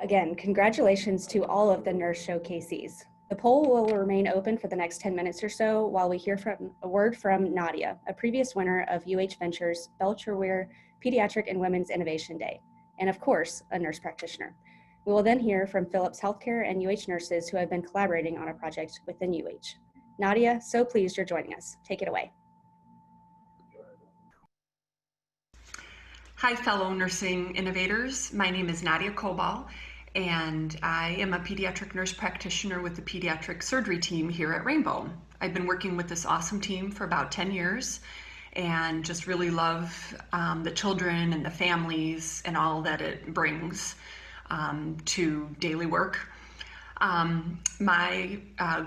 Again, congratulations to all of the nurse showcasees. The poll will remain open for the next 10 minutes or so while we hear from a word from Nadia, a previous winner of UH Ventures Belcher-Weir Pediatric and Women's Innovation Day, and of course, a nurse practitioner. We will then hear from Philips Healthcare and UH nurses who have been collaborating on a project within UH. Nadia, so pleased you're joining us. Take it away. Hi, fellow nursing innovators. My name is Nadia Kobal, and I am a pediatric nurse practitioner with the pediatric surgery team here at Rainbow. I've been working with this awesome team for about 10 years and just really love the children and the families and all that it brings to daily work. My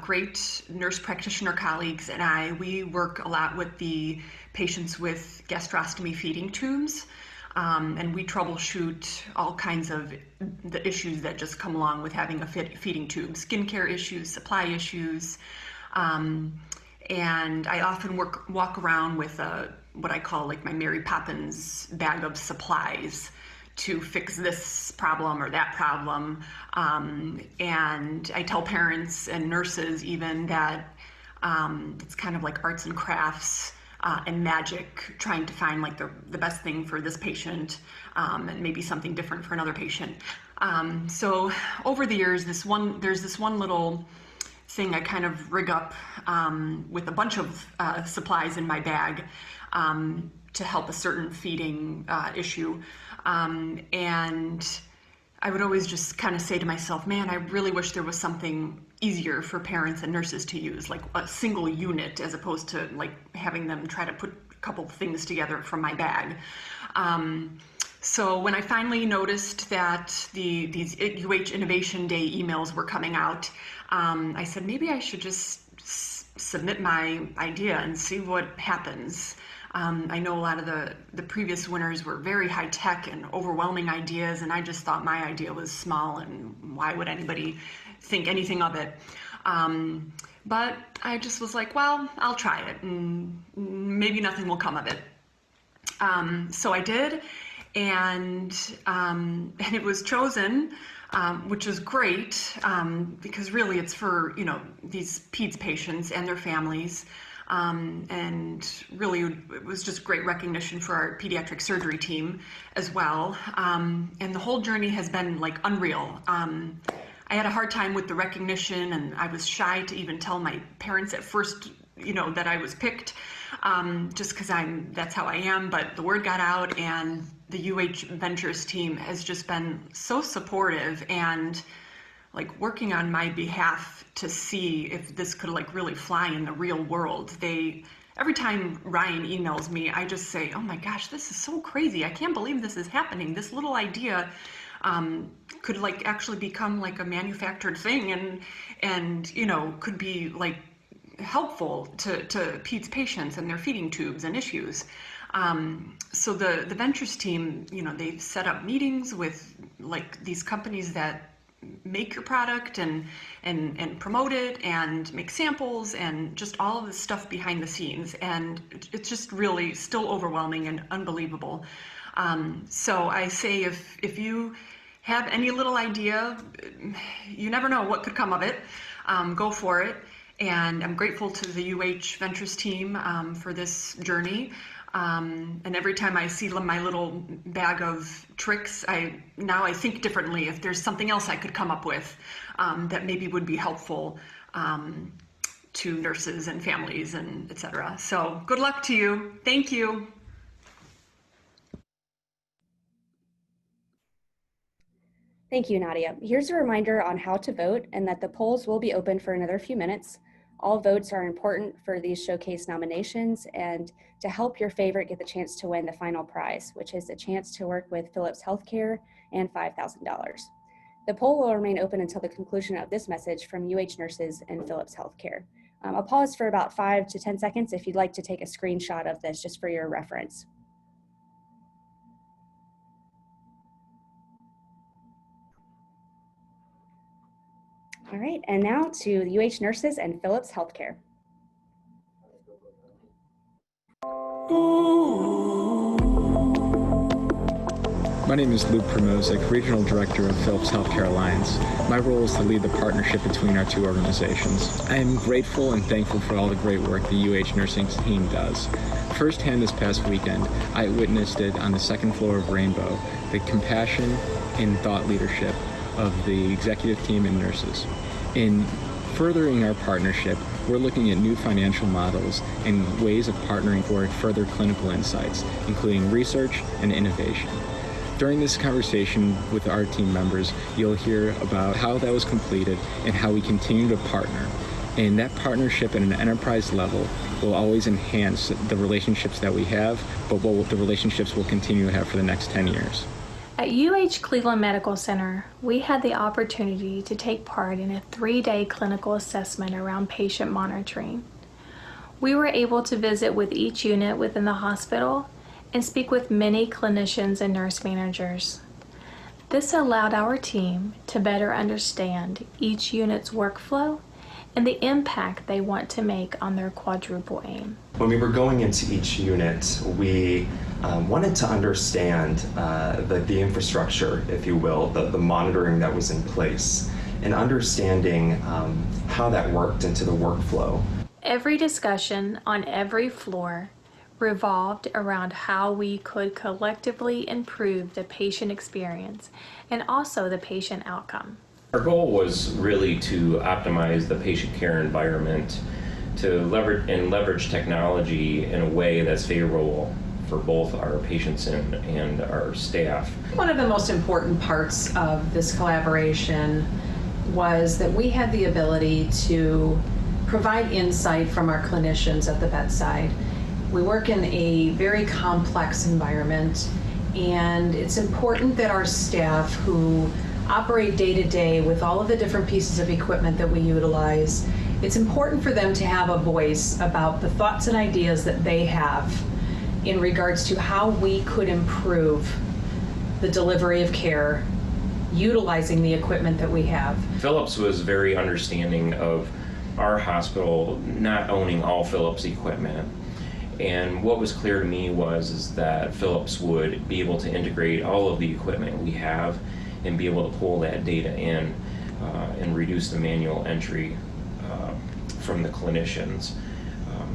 great nurse practitioner colleagues and I, we work a lot with the patients with gastrostomy feeding tubes. and we troubleshoot all kinds of the issues that just come along with having a feeding tube, skincare issues, supply issues. And I often walk around with what I call like my Mary Poppins bag of supplies to fix this problem or that problem. And I tell parents and nurses even that it's kind of like arts and crafts and magic, trying to find like the best thing for this patient and maybe something different for another patient. So over the years, there's this one little thing I kind of rig up with a bunch of supplies in my bag to help a certain feeding issue. And I would always just kind of say to myself, man, I really wish there was something easier for parents and nurses to use, like a single unit, as opposed to like having them try to put a couple of things together from my bag. So when I finally noticed that these UH Innovation Day emails were coming out, I said, maybe I should just submit my idea and see what happens. I know a lot of the previous winners were very high tech and overwhelming ideas, and I just thought my idea was small and why would anybody think anything of it? But I just was like, well, I'll try it and maybe nothing will come of it. So I did, and it was chosen, which is great because really it's for, you know, these PEDS patients and their families. And really it was just great recognition for our pediatric surgery team as well. And the whole journey has been like unreal. I had a hard time with the recognition, and I was shy to even tell my parents at first, you know, that I was picked, just because that's how I am. But the word got out, and the UH Ventures team has just been so supportive and like working on my behalf to see if this could like really fly in the real world. Every time Ryan emails me, I just say, oh my gosh, this is so crazy. I can't believe this is happening. This little idea could like actually become like a manufactured thing and you know, could be like helpful to PEDS patients and their feeding tubes and issues. So the Ventures team, you know, they've set up meetings with like these companies that make your product and promote it and make samples and just all of the stuff behind the scenes. And it's just really still overwhelming and unbelievable. So I say if you have any little idea, you never know what could come of it, go for it. And I'm grateful to the UH Ventures team for this journey. And every time I see my little bag of tricks, now I think differently if there's something else I could come up with that maybe would be helpful to nurses and families and et cetera. So good luck to you. Thank you. Thank you, Nadia. Here's a reminder on how to vote and that the polls will be open for another few minutes. All votes are important for these showcase nominations and to help your favorite get the chance to win the final prize, which is a chance to work with Philips Healthcare and $5,000. The poll will remain open until the conclusion of this message from UH nurses and Philips Healthcare. I'll pause for about 5 to 10 seconds if you'd like to take a screenshot of this just for your reference. All right, and now to the UH nurses and Philips Healthcare. My name is Luke Promosic, Regional Director of Philips Healthcare Alliance. My role is to lead the partnership between our two organizations. I am grateful and thankful for all the great work the UH nursing team does. Firsthand this past weekend, I witnessed it on the second floor of Rainbow, the compassion and thought leadership of the executive team and nurses. In furthering our partnership, we're looking at new financial models and ways of partnering for further clinical insights, including research and innovation. During this conversation with our team members, you'll hear about how that was completed and how we continue to partner. And that partnership at an enterprise level will always enhance the relationships that we have, but the relationships we'll continue to have for the next 10 years. At UH Cleveland Medical Center, we had the opportunity to take part in a 3-day clinical assessment around patient monitoring. We were able to visit with each unit within the hospital and speak with many clinicians and nurse managers. This allowed our team to better understand each unit's workflow and the impact they want to make on their quadruple aim. When we were going into each unit, we wanted to understand the infrastructure, if you will, the monitoring that was in place, and understanding how that worked into the workflow. Every discussion on every floor revolved around how we could collectively improve the patient experience and also the patient outcome. Our goal was really to optimize the patient care environment, to leverage technology in a way that's favorable for both our patients and our staff. One of the most important parts of this collaboration was that we had the ability to provide insight from our clinicians at the bedside. We work in a very complex environment, and it's important that our staff who operate day to day with all of the different pieces of equipment that we utilize, it's important for them to have a voice about the thoughts and ideas that they have in regards to how we could improve the delivery of care utilizing the equipment that we have. Philips was very understanding of our hospital not owning all Philips equipment. And what was clear to me is that Philips would be able to integrate all of the equipment we have and be able to pull that data in and reduce the manual entry from the clinicians.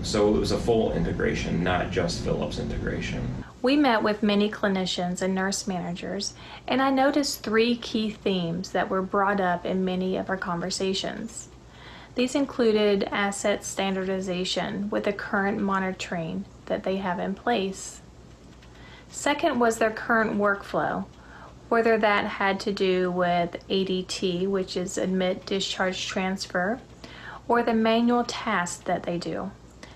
So it was a full integration, not just Philips integration. We met with many clinicians and nurse managers, and I noticed 3 key themes that were brought up in many of our conversations. These included asset standardization with the current monitoring that they have in place. Second was their current workflow, whether that had to do with ADT, which is admit, discharge, transfer, or the manual tasks that they do,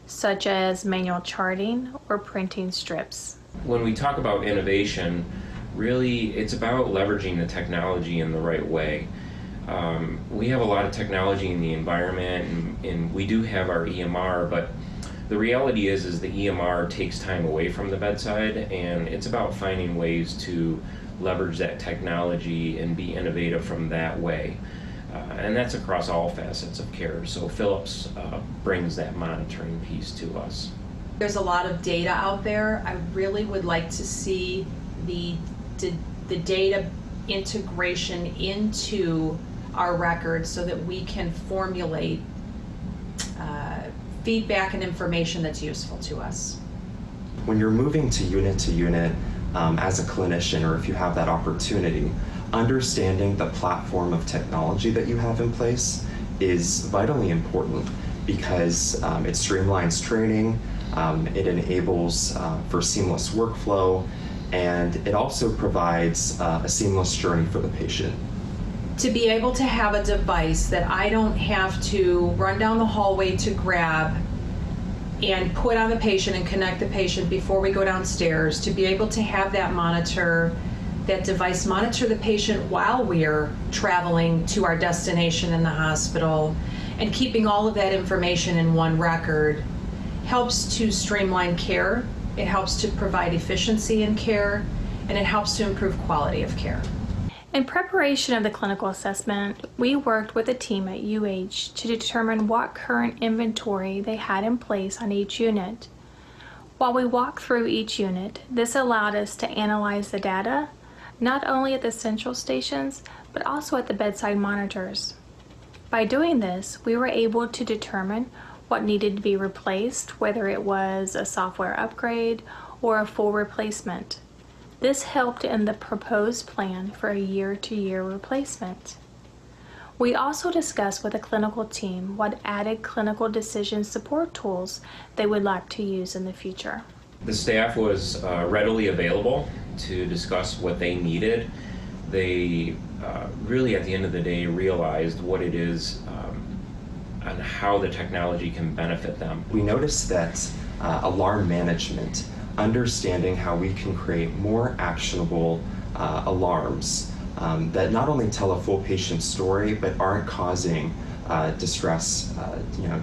such as manual charting or printing strips. When we talk about innovation, really it's about leveraging the technology in the right way. We have a lot of technology in the environment, and we do have our EMR, but the reality is the EMR takes time away from the bedside, and it's about finding ways to leverage that technology and be innovative from that way. And that's across all facets of care. So Philips brings that monitoring piece to us. There's a lot of data out there. I really would like to see the data integration into our records so that we can formulate feedback and information that's useful to us. When you're moving to unit as a clinician, or if you have that opportunity, understanding the platform of technology that you have in place is vitally important because it streamlines training, it enables for seamless workflow, and it also provides a seamless journey for the patient. To be able to have a device that I don't have to run down the hallway to grab and put on the patient and connect the patient before we go downstairs, to be able to have that device monitor the patient while we're traveling to our destination in the hospital, and keeping all of that information in one record helps to streamline care, it helps to provide efficiency in care, and it helps to improve quality of care. In preparation of the clinical assessment, we worked with a team at UH to determine what current inventory they had in place on each unit. While we walked through each unit, this allowed us to analyze the data, not only at the central stations, but also at the bedside monitors. By doing this, we were able to determine what needed to be replaced, whether it was a software upgrade or a full replacement. This helped in the proposed plan for a year-to-year replacement. We also discussed with the clinical team what added clinical decision support tools they would like to use in the future. The staff was readily available to discuss what they needed. They really, at the end of the day, realized what it is and how the technology can benefit them. We noticed that alarm management, understanding how we can create more actionable alarms that not only tell a full patient story, but aren't causing distress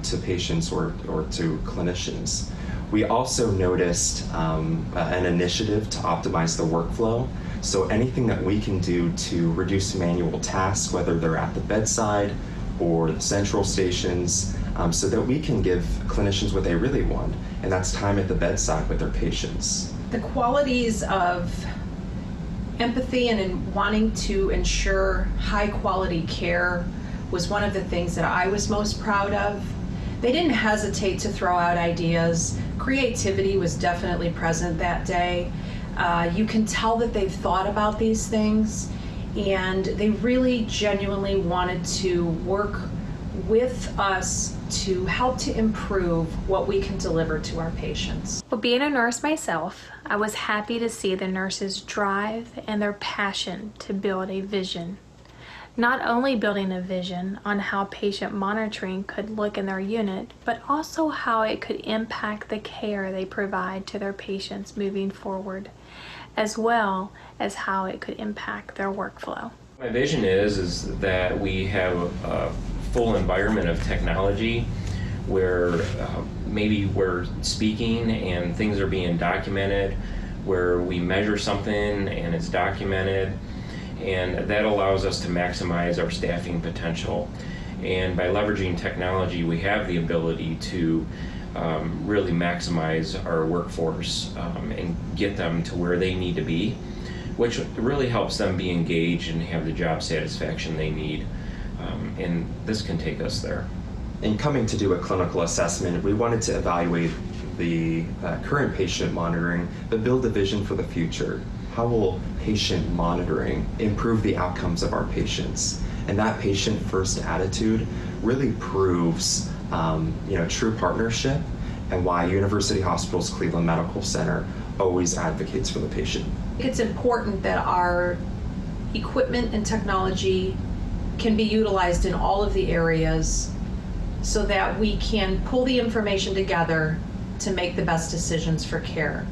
to patients or to clinicians. We also noticed an initiative to optimize the workflow. So anything that we can do to reduce manual tasks, whether they're at the bedside or the central stations, so that we can give clinicians what they really want, and that's time at the bedside with their patients. The qualities of empathy and in wanting to ensure high quality care was one of the things that I was most proud of. They didn't hesitate to throw out ideas. Creativity was definitely present that day. You can tell that they've thought about these things, and they really genuinely wanted to work with us to help to improve what we can deliver to our patients. Well, being a nurse myself, I was happy to see the nurses' drive and their passion to build a vision. Not only building a vision on how patient monitoring could look in their unit, but also how it could impact the care they provide to their patients moving forward, as well as how it could impact their workflow. My vision is that we have a full environment of technology where maybe we're speaking and things are being documented, where we measure something and it's documented, and that allows us to maximize our staffing potential. And by leveraging technology, we have the ability to really maximize our workforce and get them to where they need to be, which really helps them be engaged and have the job satisfaction they need. And this can take us there. In coming to do a clinical assessment, we wanted to evaluate the current patient monitoring, but build a vision for the future. How will patient monitoring improve the outcomes of our patients? And that patient-first attitude really proves true partnership and why University Hospitals Cleveland Medical Center always advocates for the patient. It's important that our equipment and technology can be utilized in all of the areas so that we can pull the information together to make the best decisions for care.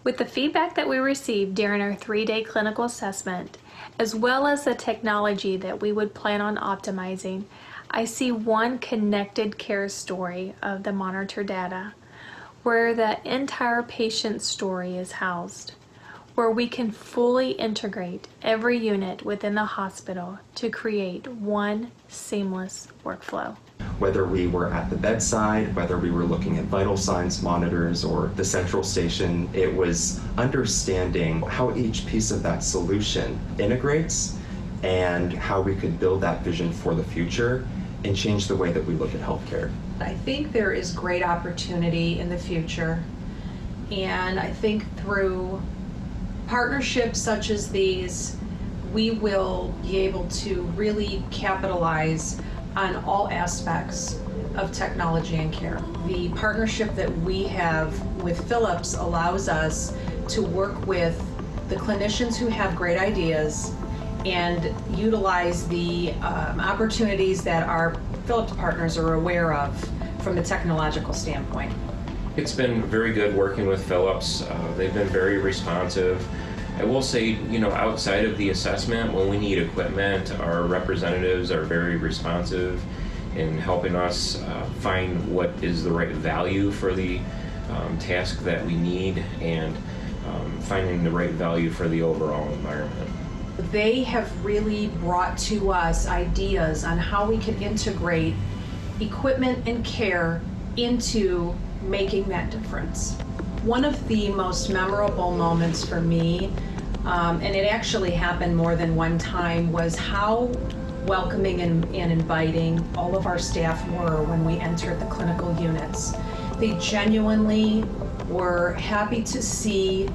With the feedback that we received during our 3-day clinical assessment, as well as the technology that we would plan on optimizing, I see one connected care story of the monitor data, where the entire patient story is housed, where we can fully integrate every unit within the hospital to create one seamless workflow. Whether we were at the bedside, whether we were looking at vital signs monitors or the central station, it was understanding how each piece of that solution integrates and how we could build that vision for the future and change the way that we look at healthcare. I think there is great opportunity in the future, and I think through partnerships such as these, we will be able to really capitalize on all aspects of technology and care. The partnership that we have with Philips allows us to work with the clinicians who have great ideas and utilize the opportunities that our Philips partners are aware of from a technological standpoint. It's been very good working with Philips. They've been very responsive. I will say, outside of the assessment, when we need equipment, our representatives are very responsive in helping us find what is the right value for the task that we need and finding the right value for the overall environment. They have really brought to us ideas on how we can integrate equipment and care into making that difference. One of the most memorable moments for me, and it actually happened more than one time, was how welcoming and inviting all of our staff were when we entered the clinical units. They genuinely were happy to see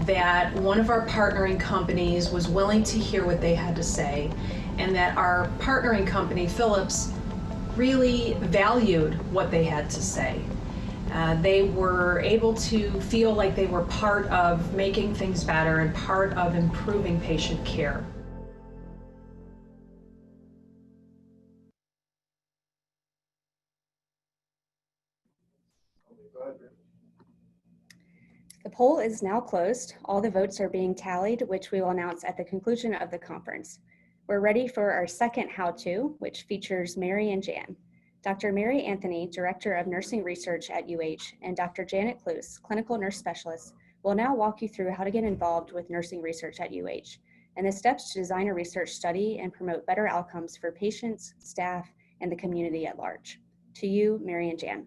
that one of our partnering companies was willing to hear what they had to say, and that our partnering company, Philips, really valued what they had to say. They were able to feel like they were part of making things better and part of improving patient care. The poll is now closed. All the votes are being tallied, which we will announce at the conclusion of the conference. We're ready for our second how-to, which features Mary and Jan. Dr. Mary Anthony, Director of Nursing Research at UH, and Dr. Janet Kloos, Clinical Nurse Specialist, will now walk you through how to get involved with nursing research at UH and the steps to design a research study and promote better outcomes for patients, staff, and the community at large. To you, Mary and Jan.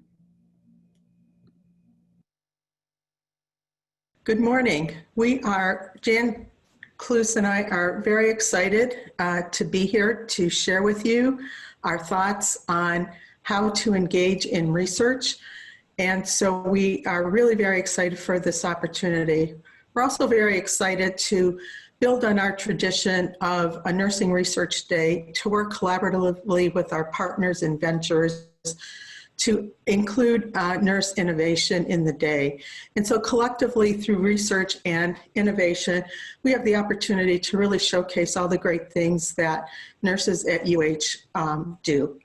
Good morning. Jan Kloos and I are very excited to be here to share with you our thoughts on how to engage in research. And so we are really very excited for this opportunity. We're also very excited to build on our tradition of a Nursing Research Day to work collaboratively with our partners and ventures to include nurse innovation in the day. And so collectively through research and innovation, we have the opportunity to really showcase all the great things that nurses at UH do.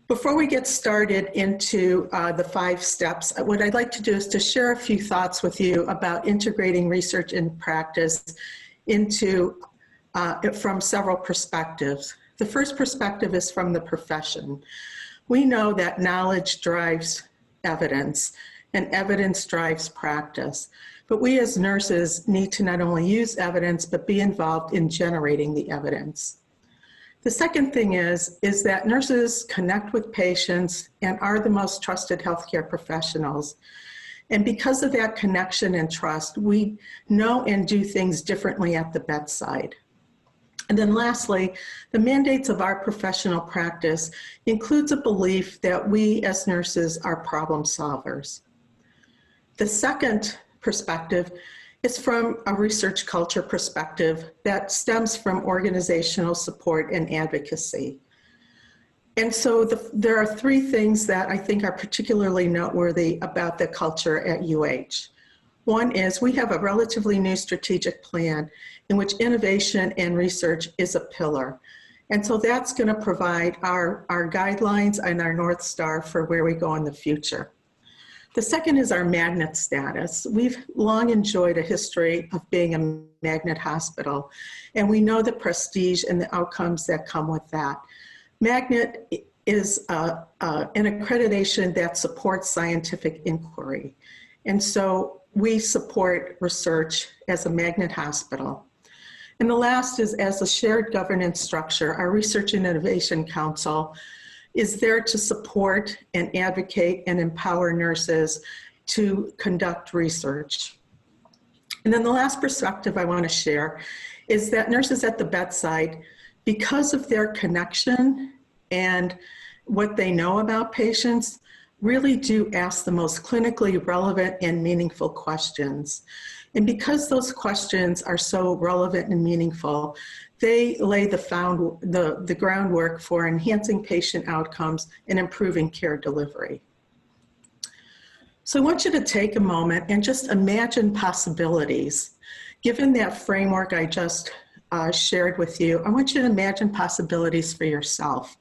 Before we get started into the 5 steps, what I'd like to do is to share a few thoughts with you about integrating research and practice into from several perspectives. The first perspective is from the profession. We know that knowledge drives evidence and evidence drives practice, but we as nurses need to not only use evidence, but be involved in generating the evidence. The second thing is that nurses connect with patients and are the most trusted healthcare professionals. And because of that connection and trust, we know and do things differently at the bedside. And then lastly, the mandates of our professional practice includes a belief that we as nurses are problem solvers. The second perspective is from a research culture perspective that stems from organizational support and advocacy. And so there are 3 things that I think are particularly noteworthy about the culture at UH. One is we have a relatively new strategic plan in which innovation and research is a pillar. And so that's going to provide our guidelines and our North Star for where we go in the future. The second is our magnet status. We've long enjoyed a history of being a magnet hospital, and we know the prestige and the outcomes that come with that. Magnet is an accreditation that supports scientific inquiry. And so we support research as a magnet hospital. And the last is, as a shared governance structure, our Research and Innovation Council is there to support and advocate and empower nurses to conduct research. And then the last perspective I want to share is that nurses at the bedside, because of their connection and what they know about patients, really do ask the most clinically relevant and meaningful questions. And because those questions are so relevant and meaningful, they lay the groundwork for enhancing patient outcomes and improving care delivery. So I want you to take a moment and just imagine possibilities. Given that framework I just shared with you, I want you to imagine possibilities for yourself.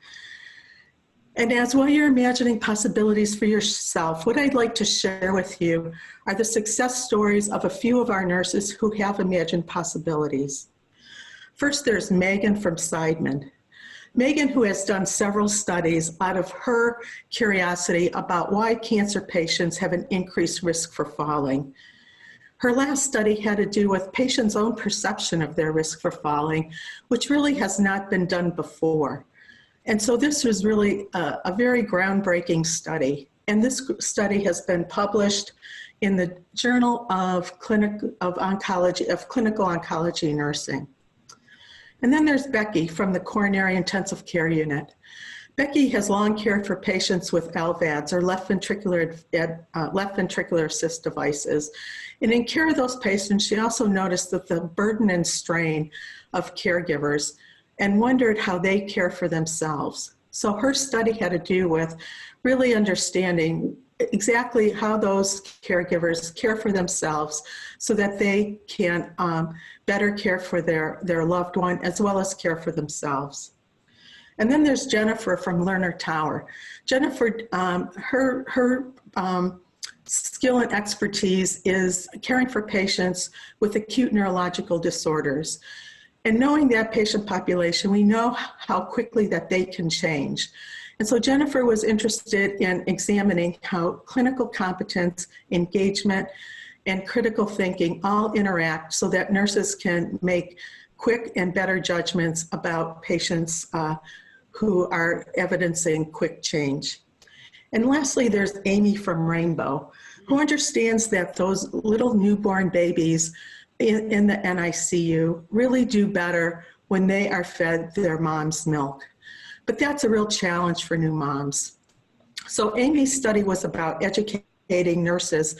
And as while you're imagining possibilities for yourself, what I'd like to share with you are the success stories of a few of our nurses who have imagined possibilities. First, there's Megan from Seidman. Megan, who has done several studies out of her curiosity about why cancer patients have an increased risk for falling. Her last study had to do with patients' own perception of their risk for falling, which really has not been done before. And so this was really a very groundbreaking study. And this study has been published in the Journal of Clinical Oncology Nursing. And then there's Becky from the Coronary Intensive Care Unit. Becky has long cared for patients with LVADs, or left ventricular assist devices. And in care of those patients, she also noticed that the burden and strain of caregivers and wondered how they care for themselves. So her study had to do with really understanding exactly how those caregivers care for themselves so that they can better care for their loved one as well as care for themselves. And then there's Jennifer from Lerner Tower. Jennifer, her skill and expertise is caring for patients with acute neurological disorders. And knowing that patient population, we know how quickly that they can change. And so Jennifer was interested in examining how clinical competence, engagement, and critical thinking all interact so that nurses can make quick and better judgments about patients who are evidencing quick change. And lastly, there's Amy from Rainbow, who understands that those little newborn babies in the NICU really do better when they are fed their mom's milk. But that's a real challenge for new moms. So Amy's study was about educating nurses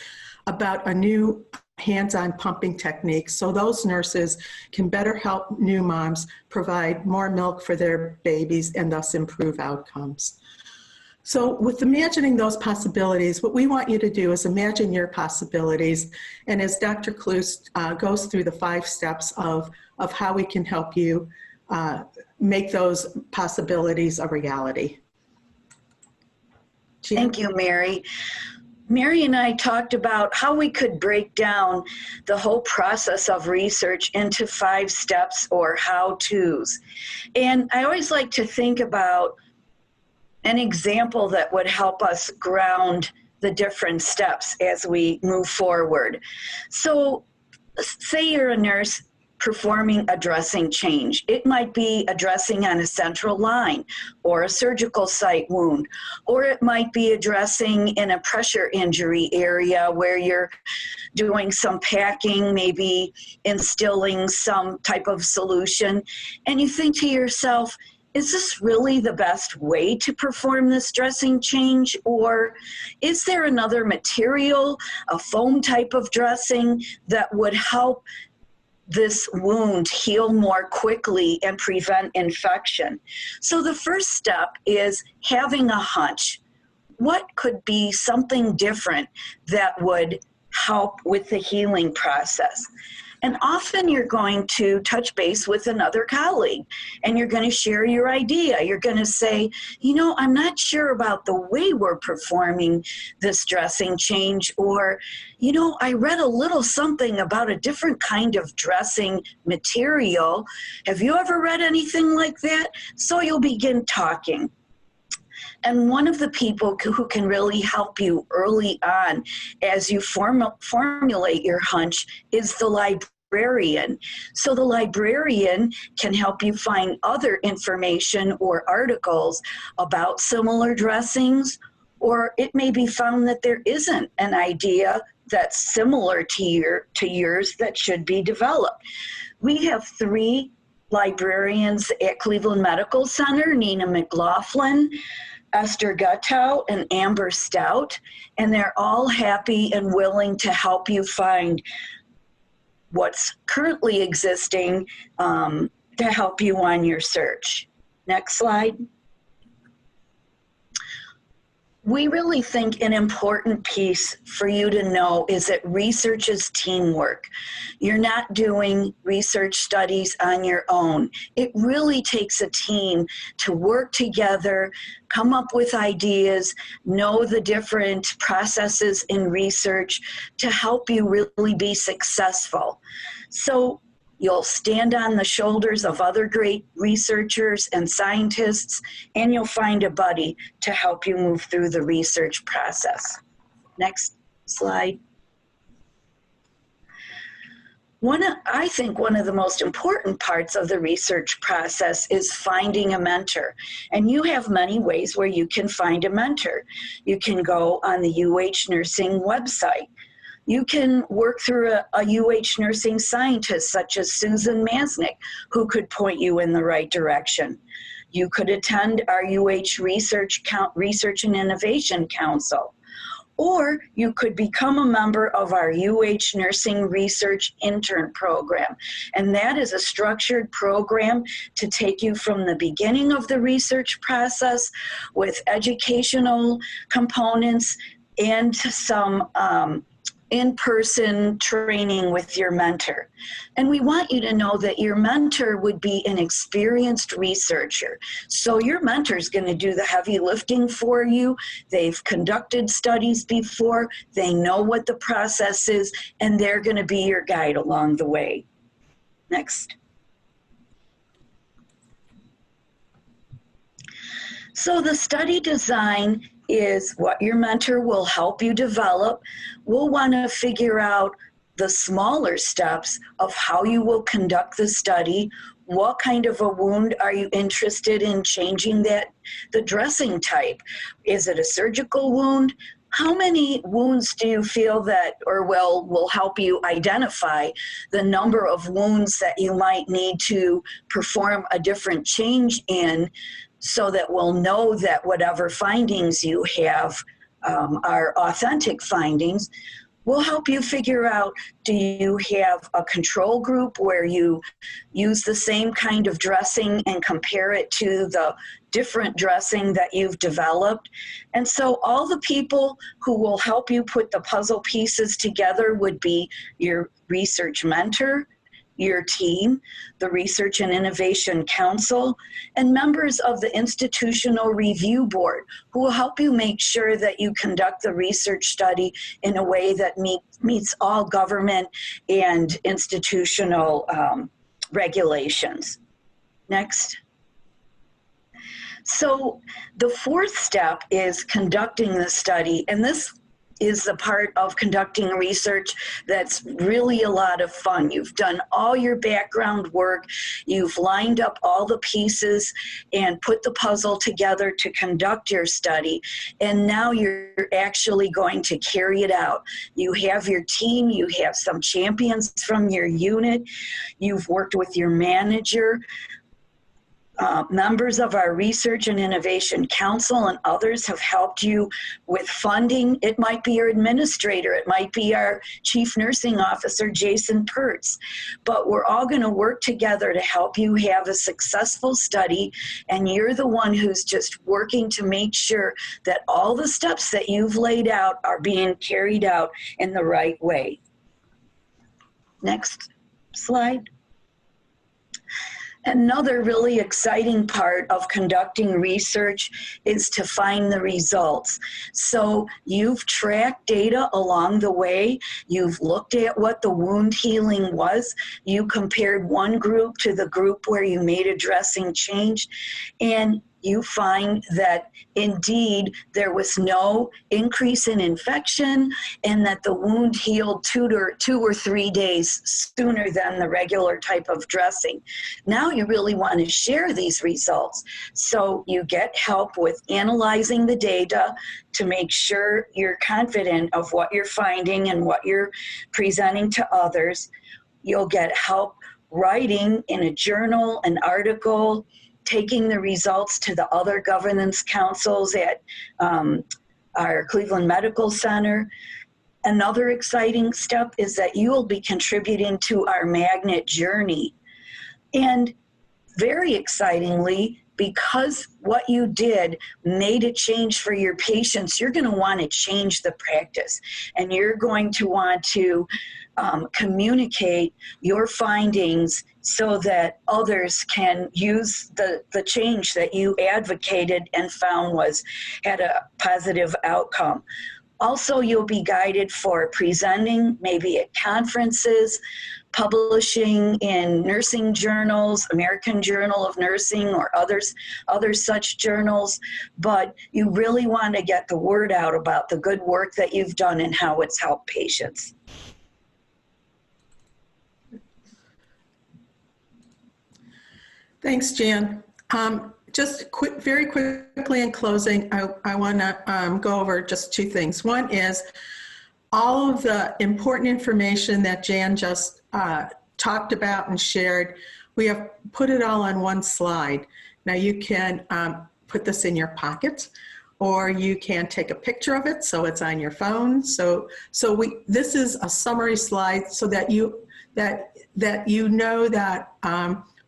about a new hands-on pumping technique so those nurses can better help new moms provide more milk for their babies and thus improve outcomes. So with imagining those possibilities, what we want you to do is imagine your possibilities. And as Dr. Kloos goes through the 5 steps of how we can help you make those possibilities a reality. Jan? Thank you, Mary. Mary and I talked about how we could break down the whole process of research into 5 steps or how-tos. And I always like to think about an example that would help us ground the different steps as we move forward. So say you're a nurse performing a dressing change. It might be a dressing on a central line or a surgical site wound, or it might be a dressing in a pressure injury area where you're doing some packing, maybe instilling some type of solution, and you think to yourself, is this really the best way to perform this dressing change? Or is there another material, a foam type of dressing that would help this wound heal more quickly and prevent infection? So the first step is having a hunch. What could be something different that would help with the healing process? And often you're going to touch base with another colleague and you're going to share your idea. You're going to say, you know, I'm not sure about the way we're performing this dressing change, or, you know, I read a little something about a different kind of dressing material. Have you ever read anything like that? So you'll begin talking. And one of the people who can really help you early on as you formulate your hunch is the librarian. So the librarian can help you find other information or articles about similar dressings, or it may be found that there isn't an idea that's similar to yours that should be developed. We have 3 librarians at Cleveland Medical Center, Nina McLaughlin, Esther Guttow, and Amber Stout, and they're all happy and willing to help you find what's currently existing to help you on your search. Next slide. We really think an important piece for you to know is that research is teamwork. You're not doing research studies on your own. It really takes a team to work together, come up with ideas, know the different processes in research to help you really be successful. So you'll stand on the shoulders of other great researchers and scientists, and you'll find a buddy to help you move through the research process. Next slide. I think one of the most important parts of the research process is finding a mentor. And you have many ways where you can find a mentor. You can go on the UH Nursing website. You can work through a UH nursing scientist such as Susan Masnick, who could point you in the right direction. You could attend our UH Research and Innovation Council. Or you could become a member of our UH Nursing Research Intern Program. And that is a structured program to take you from the beginning of the research process with educational components and some in-person training with your mentor. And we want you to know that your mentor would be an experienced researcher. So your mentor is going to do the heavy lifting for you. They've conducted studies before. They know what the process is, and they're going to be your guide along the way. Next. So the study design is what your mentor will help you develop. We'll want to figure out the smaller steps of how you will conduct the study. What kind of a wound are you interested in changing the dressing type? Is it a surgical wound? How many wounds do you feel that, or will help you identify the number of wounds that you might need to perform a different change in, so that we'll know that whatever findings you have are authentic findings? We'll help you figure out, do you have a control group where you use the same kind of dressing and compare it to the different dressing that you've developed? And so all the people who will help you put the puzzle pieces together would be your research mentor, your team, the Research and Innovation Council, and members of the Institutional Review Board, who will help you make sure that you conduct the research study in a way that meets all government and institutional regulations. Next. So the fourth step is conducting the study, and this is the part of conducting research that's really a lot of fun. You've done all your background work, you've lined up all the pieces and put the puzzle together to conduct your study, and now you're actually going to carry it out. You have your team, you have some champions from your unit, you've worked with your manager, members of our Research and Innovation Council and others have helped you with funding. It might be your administrator, it might be our Chief Nursing Officer, Jason Pirtz, but we're all going to work together to help you have a successful study, and you're the one who's just working to make sure that all the steps that you've laid out are being carried out in the right way. Next slide. Another really exciting part of conducting research is to find the results. So you've tracked data along the way, you've looked at what the wound healing was, you compared one group to the group where you made a dressing change, and you find that indeed there was no increase in infection and that the wound healed 2 or 3 days sooner than the regular type of dressing. Now you really want to share these results. So you get help with analyzing the data to make sure you're confident of what you're finding and what you're presenting to others. You'll get help writing in a journal, an article, taking the results to the other governance councils at our Cleveland Medical Center. Another exciting step is that you will be contributing to our magnet journey. And very excitingly, because what you did made a change for your patients, you're going to want to change the practice, and you're going to want to communicate your findings so that others can use the change that you advocated and found had a positive outcome. Also, you'll be guided for presenting, maybe at conferences, publishing in nursing journals, American Journal of Nursing or other such journals, but you really want to get the word out about the good work that you've done and how it's helped patients. Thanks, Jan. Just very quickly in closing, I want to go over just 2 things. One is all of the important information that Jan just talked about and shared. We have put it all on one slide. Now you can put this in your pocket, or you can take a picture of it so it's on your phone. This is a summary slide so that you know that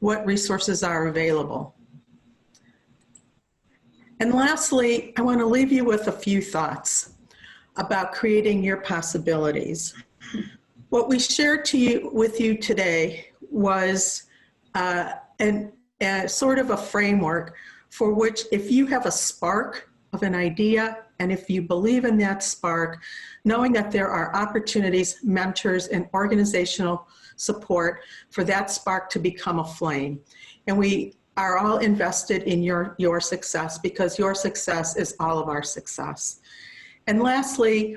what resources are available. And lastly, I want to leave you with a few thoughts about creating your possibilities. What we shared with you today was sort of a framework for which, if you have a spark of an idea, and if you believe in that spark, knowing that there are opportunities, mentors, and organizational support for that spark to become a flame. And we are all invested in your success, because your success is all of our success. And lastly,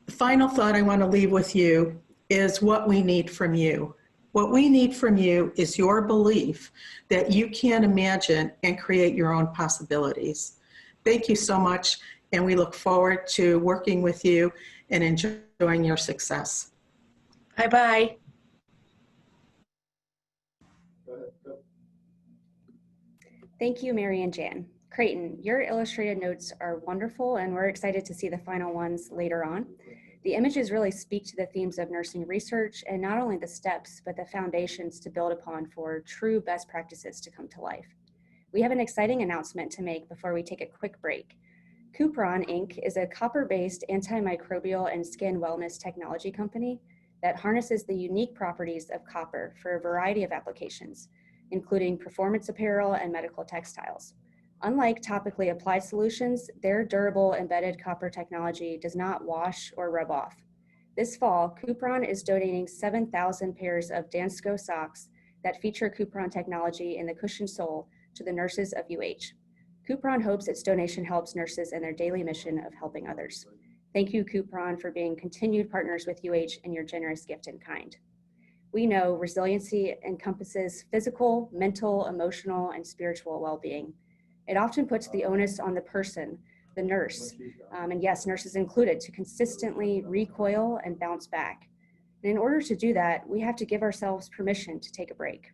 the final thought I want to leave with you is what we need from you. What we need from you is your belief that you can imagine and create your own possibilities. Thank you so much, and we look forward to working with you and enjoying your success. Bye-bye. Thank you, Mary and Jan. Creighton, your illustrated notes are wonderful, and we're excited to see the final ones later on. The images really speak to the themes of nursing research, and not only the steps, but the foundations to build upon for true best practices to come to life. We have an exciting announcement to make before we take a quick break. Kipum, Inc. is a copper-based antimicrobial and skin wellness technology company that harnesses the unique properties of copper for a variety of applications, including performance apparel and medical textiles. Unlike topically applied solutions, their durable embedded copper technology does not wash or rub off. This fall, Kipum is donating 7,000 pairs of Dansko socks that feature Kipum technology in the cushioned sole to the nurses of UH. Kipum hopes its donation helps nurses in their daily mission of helping others. Thank you, Kipum, for being continued partners with UH and your generous gift in kind. We know resiliency encompasses physical, mental, emotional, and spiritual well-being. It often puts the onus on the person, the nurse, and yes, nurses included, to consistently recoil and bounce back. And in order to do that, we have to give ourselves permission to take a break.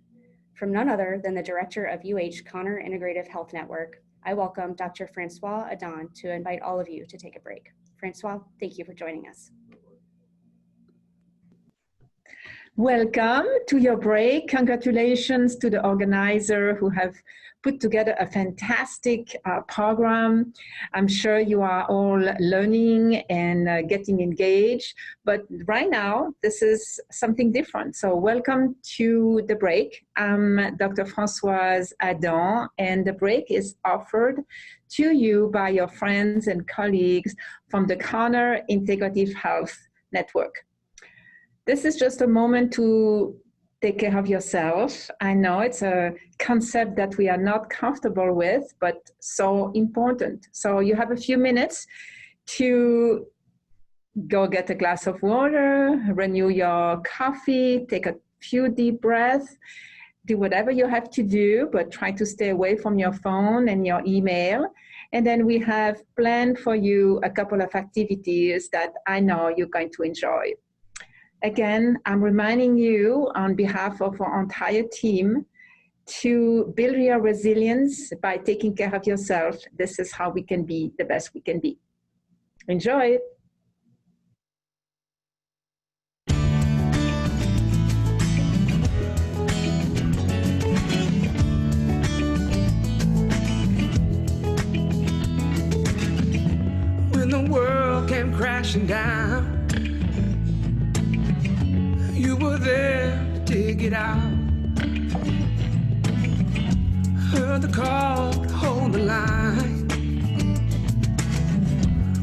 From none other than the director of UH Connor Integrative Health Network, I welcome Dr. Francois Adon to invite all of you to take a break. Francois, thank you for joining us. Welcome to your break. Congratulations to the organizer who have put together a fantastic program. I'm sure you are all learning and getting engaged, but right now this is something different. So welcome to the break. I'm Dr. Françoise Adon, and the break is offered to you by your friends and colleagues from the Connor Integrative Health Network. This is just a moment to take care of yourself. I know it's a concept that we are not comfortable with, but so important. So you have a few minutes to go get a glass of water, renew your coffee, take a few deep breaths, do whatever you have to do, but try to stay away from your phone and your email. And then we have planned for you a couple of activities that I know you're going to enjoy. Again, I'm reminding you on behalf of our entire team to build your resilience by taking care of yourself. This is how we can be the best we can be. Enjoy it. When the world came crashing down, you were there to dig it out. Heard the call to hold the line.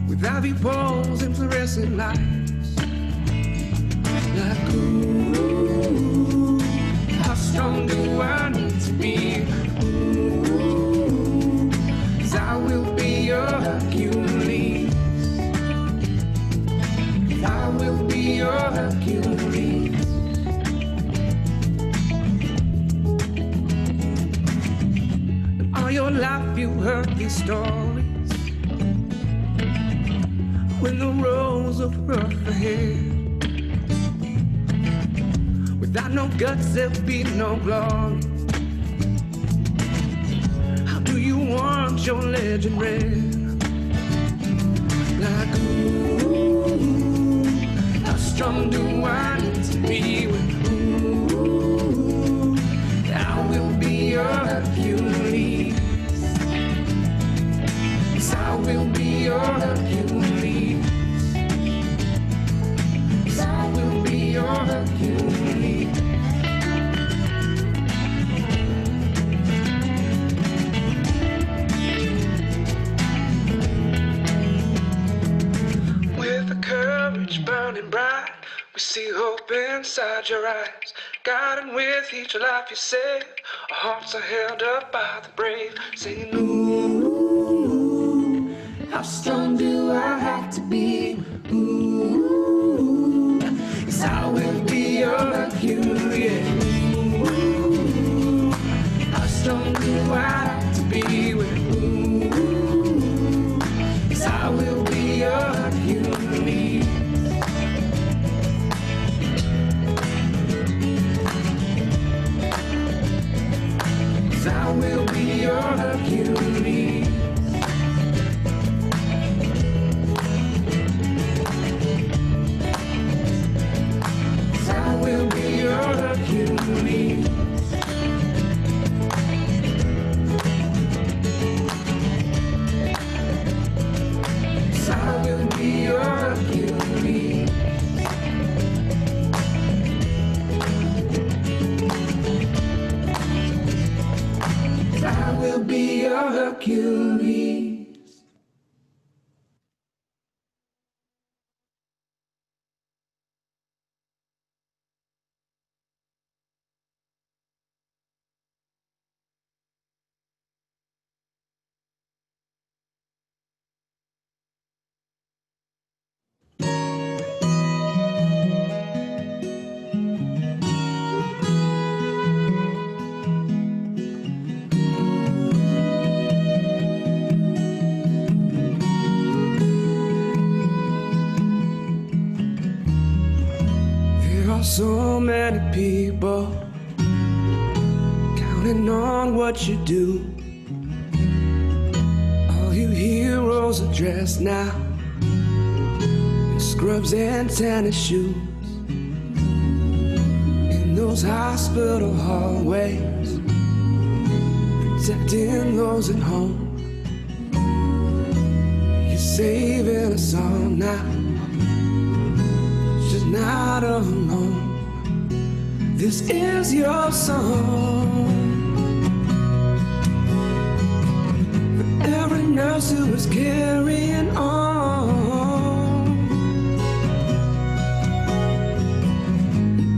With IV poles and fluorescent lights. Like, ooh, how strong do I need to be? Ooh, 'cause I will be your Hercules. I will be your Hercules. All your life you heard these stories. When the roads are rough ahead, without no guts there'll be no glory. How do you want your legend read? Like, ooh, how strong do I need to be? With, ooh, I will be your Hercules. Yes, I will be your Hercules. Yes, I will be your Hercules. With the courage burning bright, We see hope inside your eyes, guiding with each life you save. Our hearts are held up by the brave, singing, ooh, how strong do I have to be? Ooh, yes, I will be your Mercury. Ooh, how strong do I have to be with? Ooh, yes, I will be your Mercury. I will be your Hercules. I will be your Hercules. I will be your Hercules. I will be your Hercules. There are so many people counting on what you do. All you heroes are dressed now in scrubs and tennis shoes. In those hospital hallways, protecting those at home. You're saving us all now. She's not alone. This is your song. For every nurse who is carrying on,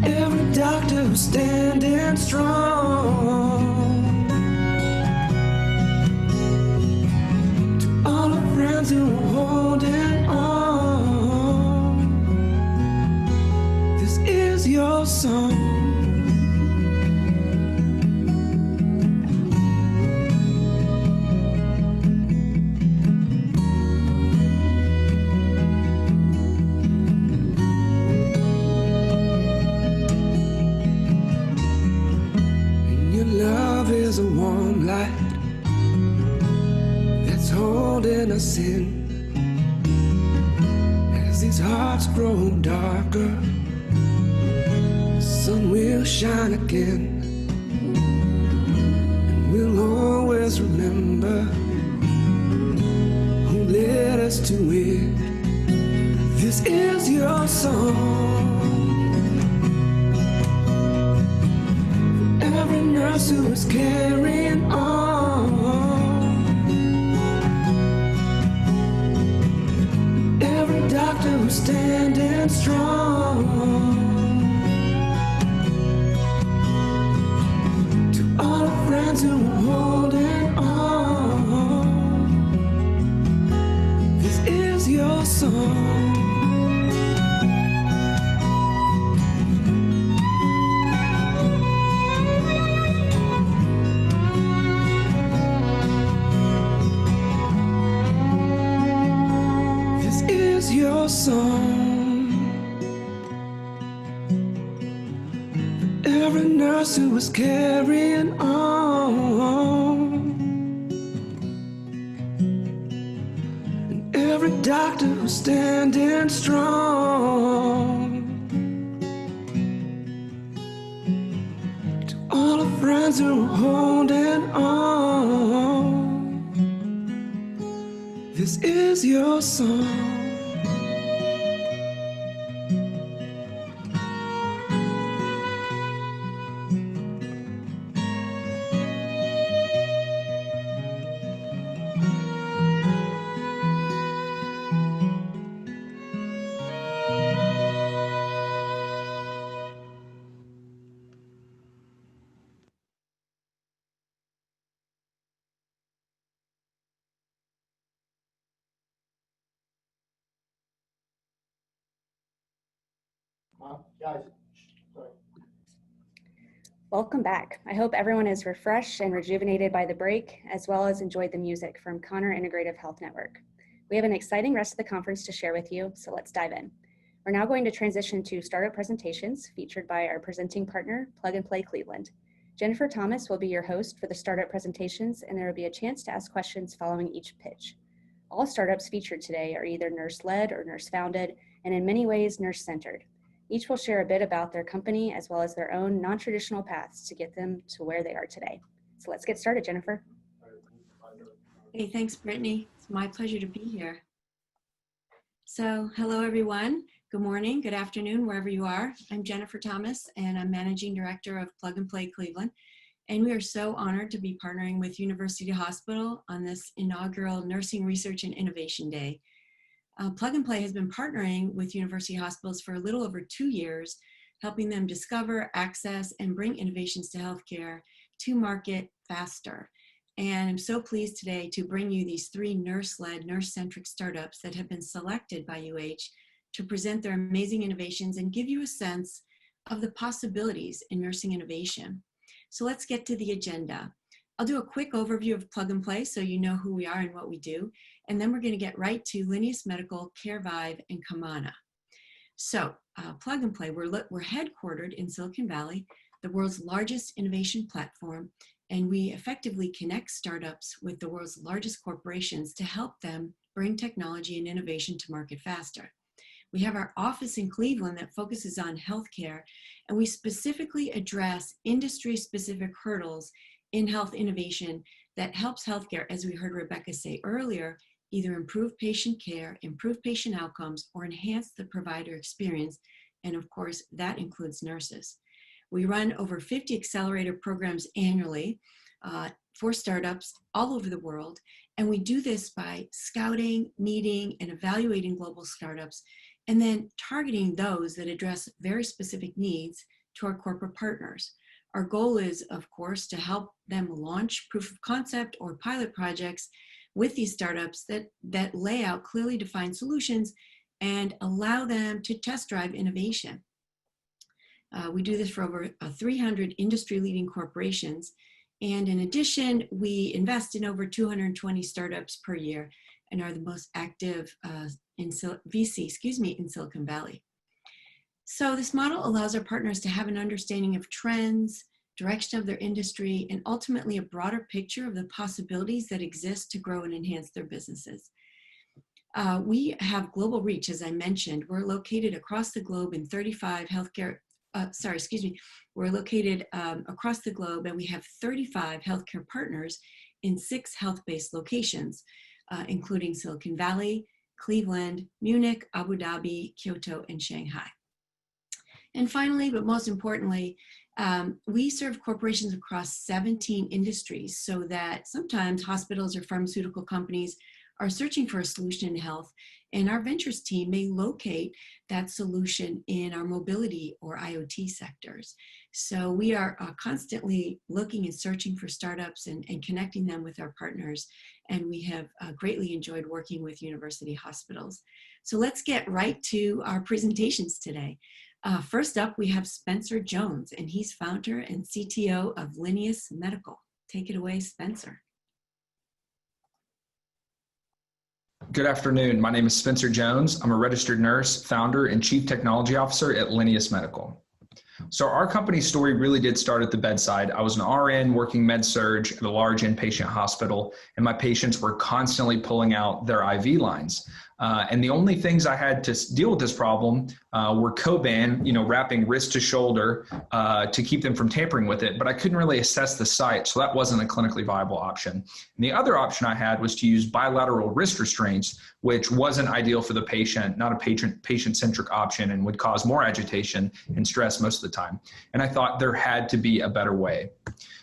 every doctor who's standing strong, to all our friends who are holding on. This is your song. Love is a warm light that's holding us in. As these hearts grow darker, the sun will shine again. And we'll always remember who led us to it. This is your song. Every nurse who is carrying on, every doctor who's standing strong, to all our friends who are holding on. This is your song. Your song. Every nurse who was carrying on, and every doctor who's standing strong, to all the friends who are holding on. This is your song. Guys, sorry. Welcome back. I hope everyone is refreshed and rejuvenated by the break, as well as enjoyed the music from Connor Integrative Health Network. We have an exciting rest of the conference to share with you, so let's dive in. We're now going to transition to startup presentations featured by our presenting partner, Plug and Play Cleveland. Jennifer Thomas will be your host for the startup presentations, and there will be a chance to ask questions following each pitch. All startups featured today are either nurse-led or nurse-founded, and in many ways, nurse-centered. Each will share a bit about their company as well as their own non-traditional paths to get them to where they are today. So let's get started, Jennifer. Hey, thanks, Brittany. It's my pleasure to be here. So hello, everyone. Good morning, good afternoon, wherever you are. I'm Jennifer Thomas, and I'm Managing Director of Plug and Play Cleveland. And we are so honored to be partnering with University Hospital on this inaugural Nursing Research and Innovation Day. Plug and Play has been partnering with university hospitals for a little over 2 years, helping them discover, access, and bring innovations to healthcare to market faster. And I'm so pleased today to bring you these 3 nurse-led, nurse-centric startups that have been selected by UH to present their amazing innovations and give you a sense of the possibilities in nursing innovation. So let's get to the agenda. I'll do a quick overview of Plug and Play so you know who we are and what we do. And then we're going to get right to Linneus Medical, CareVive, and Kamana. So Plug and Play, we're headquartered in Silicon Valley, the world's largest innovation platform, and we effectively connect startups with the world's largest corporations to help them bring technology and innovation to market faster. We have our office in Cleveland that focuses on healthcare, and we specifically address industry-specific hurdles in health innovation that helps healthcare, as we heard Rebecca say earlier, either improve patient care, improve patient outcomes, or enhance the provider experience. And of course, that includes nurses. We run over 50 accelerator programs annually for startups all over the world. And we do this by scouting, meeting, and evaluating global startups, and then targeting those that address very specific needs to our corporate partners. Our goal is, of course, to help them launch proof of concept or pilot projects with these startups that lay out clearly defined solutions and allow them to test drive innovation. We do this for over 300 industry-leading corporations. And in addition, we invest in over 220 startups per year and are the most active VC in Silicon Valley. So this model allows our partners to have an understanding of trends, direction of their industry, and ultimately a broader picture of the possibilities that exist to grow and enhance their businesses. We have global reach, as I mentioned. We're located across the globe in 35 we're located across the globe, and we have 35 healthcare partners in 6 health-based locations, including Silicon Valley, Cleveland, Munich, Abu Dhabi, Kyoto, and Shanghai. And finally, but most importantly, we serve corporations across 17 industries, so that sometimes hospitals or pharmaceutical companies are searching for a solution in health, and our ventures team may locate that solution in our mobility or IoT sectors. So we are constantly looking and searching for startups and connecting them with our partners, and we have greatly enjoyed working with university hospitals. So let's get right to our presentations today. First up, we have Spencer Jones, and he's founder and CTO of Linneus Medical. Take it away, Spencer. Good afternoon. My name is Spencer Jones. I'm a registered nurse, founder, and chief technology officer at Linneus Medical. So our company's story really did start at the bedside. I was an RN working med-surg at a large inpatient hospital, and my patients were constantly pulling out their IV lines. And the only things I had to deal with this problem were Coban, wrapping wrist to shoulder to keep them from tampering with it, but I couldn't really assess the site, so that wasn't a clinically viable option. And the other option I had was to use bilateral wrist restraints, which wasn't ideal for the patient, not a patient-centric option, and would cause more agitation and stress most of the time. And I thought there had to be a better way.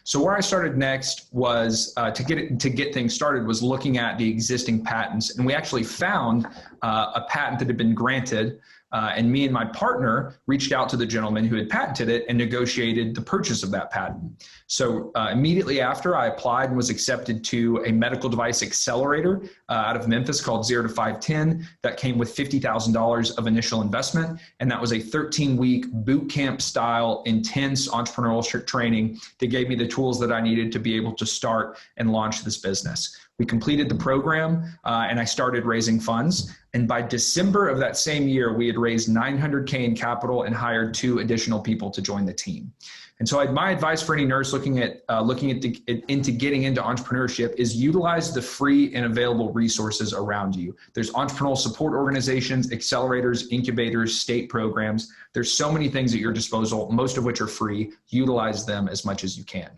So where I started next was to get things started was looking at the existing patents, and we actually found a patent that had been granted And me and my partner reached out to the gentleman who had patented it and negotiated the purchase of that patent. So immediately after, I applied and was accepted to a medical device accelerator out of Memphis called 0 to 510 that came with $50,000 of initial investment. And that was a 13-week boot camp style, intense entrepreneurial training that gave me the tools that I needed to be able to start and launch this business. We completed the program and I started raising funds. And by December of that same year, we had raised $900K in capital and hired 2 additional people to join the team. And so my advice for any nurse looking into getting into entrepreneurship is utilize the free and available resources around you. There's entrepreneurial support organizations, accelerators, incubators, state programs. There's so many things at your disposal, most of which are free. Utilize them as much as you can.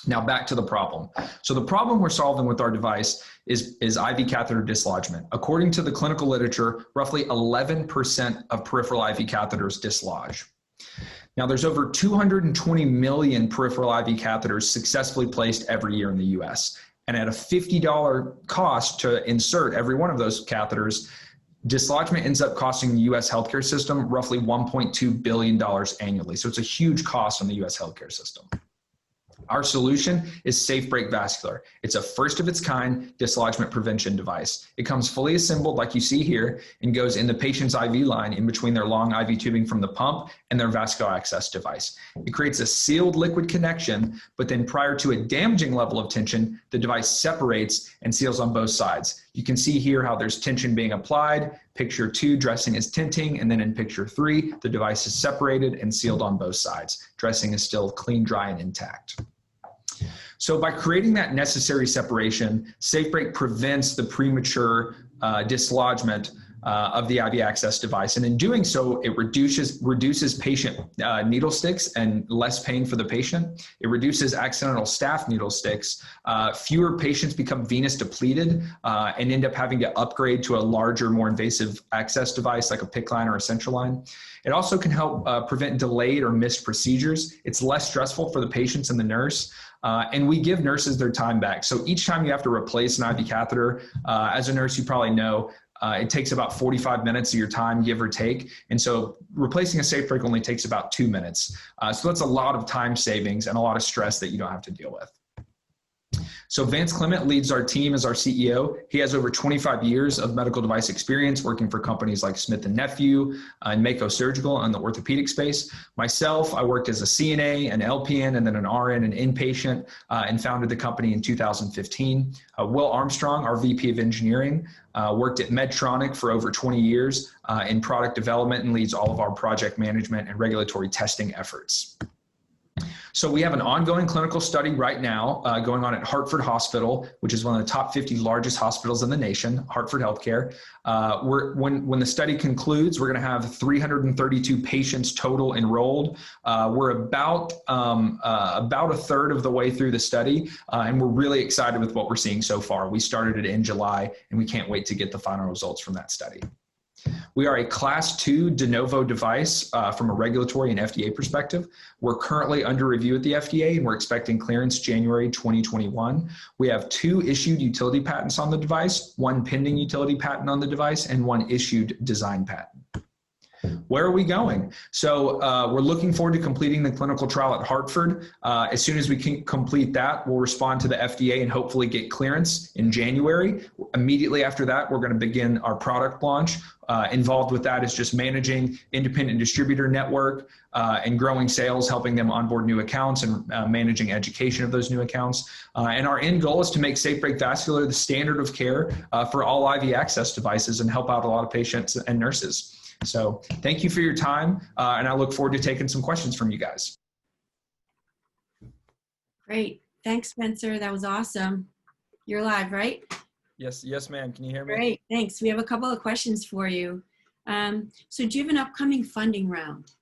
Now back to the problem. So the problem we're solving with our device is IV catheter dislodgement. According to the clinical literature, roughly 11% of peripheral IV catheters dislodge. Now there's over 220 million peripheral IV catheters successfully placed every year in the US. And at a $50 cost to insert every one of those catheters, dislodgement ends up costing the US healthcare system roughly $1.2 billion annually. So it's a huge cost on the US healthcare system. Our solution is SafeBreak Vascular. It's a first of its kind dislodgement prevention device. It comes fully assembled like you see here and goes in the patient's IV line in between their long IV tubing from the pump and their vascular access device. It creates a sealed liquid connection, but then prior to a damaging level of tension, the device separates and seals on both sides. You can see here how there's tension being applied. Picture 2, dressing is tenting, and then in picture 3, the device is separated and sealed on both sides. Dressing is still clean, dry, and intact. So by creating that necessary separation, SafeBreak prevents the premature dislodgement of the IV access device. And in doing so, it reduces patient needle sticks and less pain for the patient. It reduces accidental staph needle sticks. Fewer patients become venous depleted and end up having to upgrade to a larger, more invasive access device like a PICC line or a central line. It also can help prevent delayed or missed procedures. It's less stressful for the patients and the nurse. And we give nurses their time back. So each time you have to replace an IV catheter, as a nurse, you probably know, it takes about 45 minutes of your time, give or take. And so replacing a SafeBreak only takes about 2 minutes. So that's a lot of time savings and a lot of stress that you don't have to deal with. So Vance Clement leads our team as our CEO. He has over 25 years of medical device experience working for companies like Smith & Nephew and Mako Surgical in the orthopedic space. Myself, I worked as a CNA, an LPN, and then an RN and inpatient, and founded the company in 2015. Will Armstrong, our VP of Engineering, worked at Medtronic for over 20 years in product development and leads all of our project management and regulatory testing efforts. So we have an ongoing clinical study right now going on at Hartford Hospital, which is one of the top 50 largest hospitals in the nation, Hartford Healthcare. When the study concludes, we're going to have 332 patients total enrolled. We're about a third of the way through the study, and we're really excited with what we're seeing so far. We started it in July, and we can't wait to get the final results from that study. We are a Class 2 de novo device from a regulatory and FDA perspective. We're currently under review at the FDA, and we're expecting clearance January 2021. We have 2 issued utility patents on the device, 1 pending utility patent on the device, and 1 issued design patent. Where are we going? So we're looking forward to completing the clinical trial at Hartford. As soon as we can complete that, we'll respond to the FDA and hopefully get clearance in January. Immediately after that, we're going to begin our product launch. Involved with that is just managing independent distributor network and growing sales, helping them onboard new accounts and managing education of those new accounts. And our end goal is to make SafeBreak Vascular the standard of care for all IV access devices and help out a lot of patients and nurses. So thank you for your time, and I look forward to taking some questions from you guys. Great. Thanks, Spencer. That was awesome. You're live, right? Yes, ma'am. Can you hear me? Great. Thanks. We have a couple of questions for you. So do you have an upcoming funding round?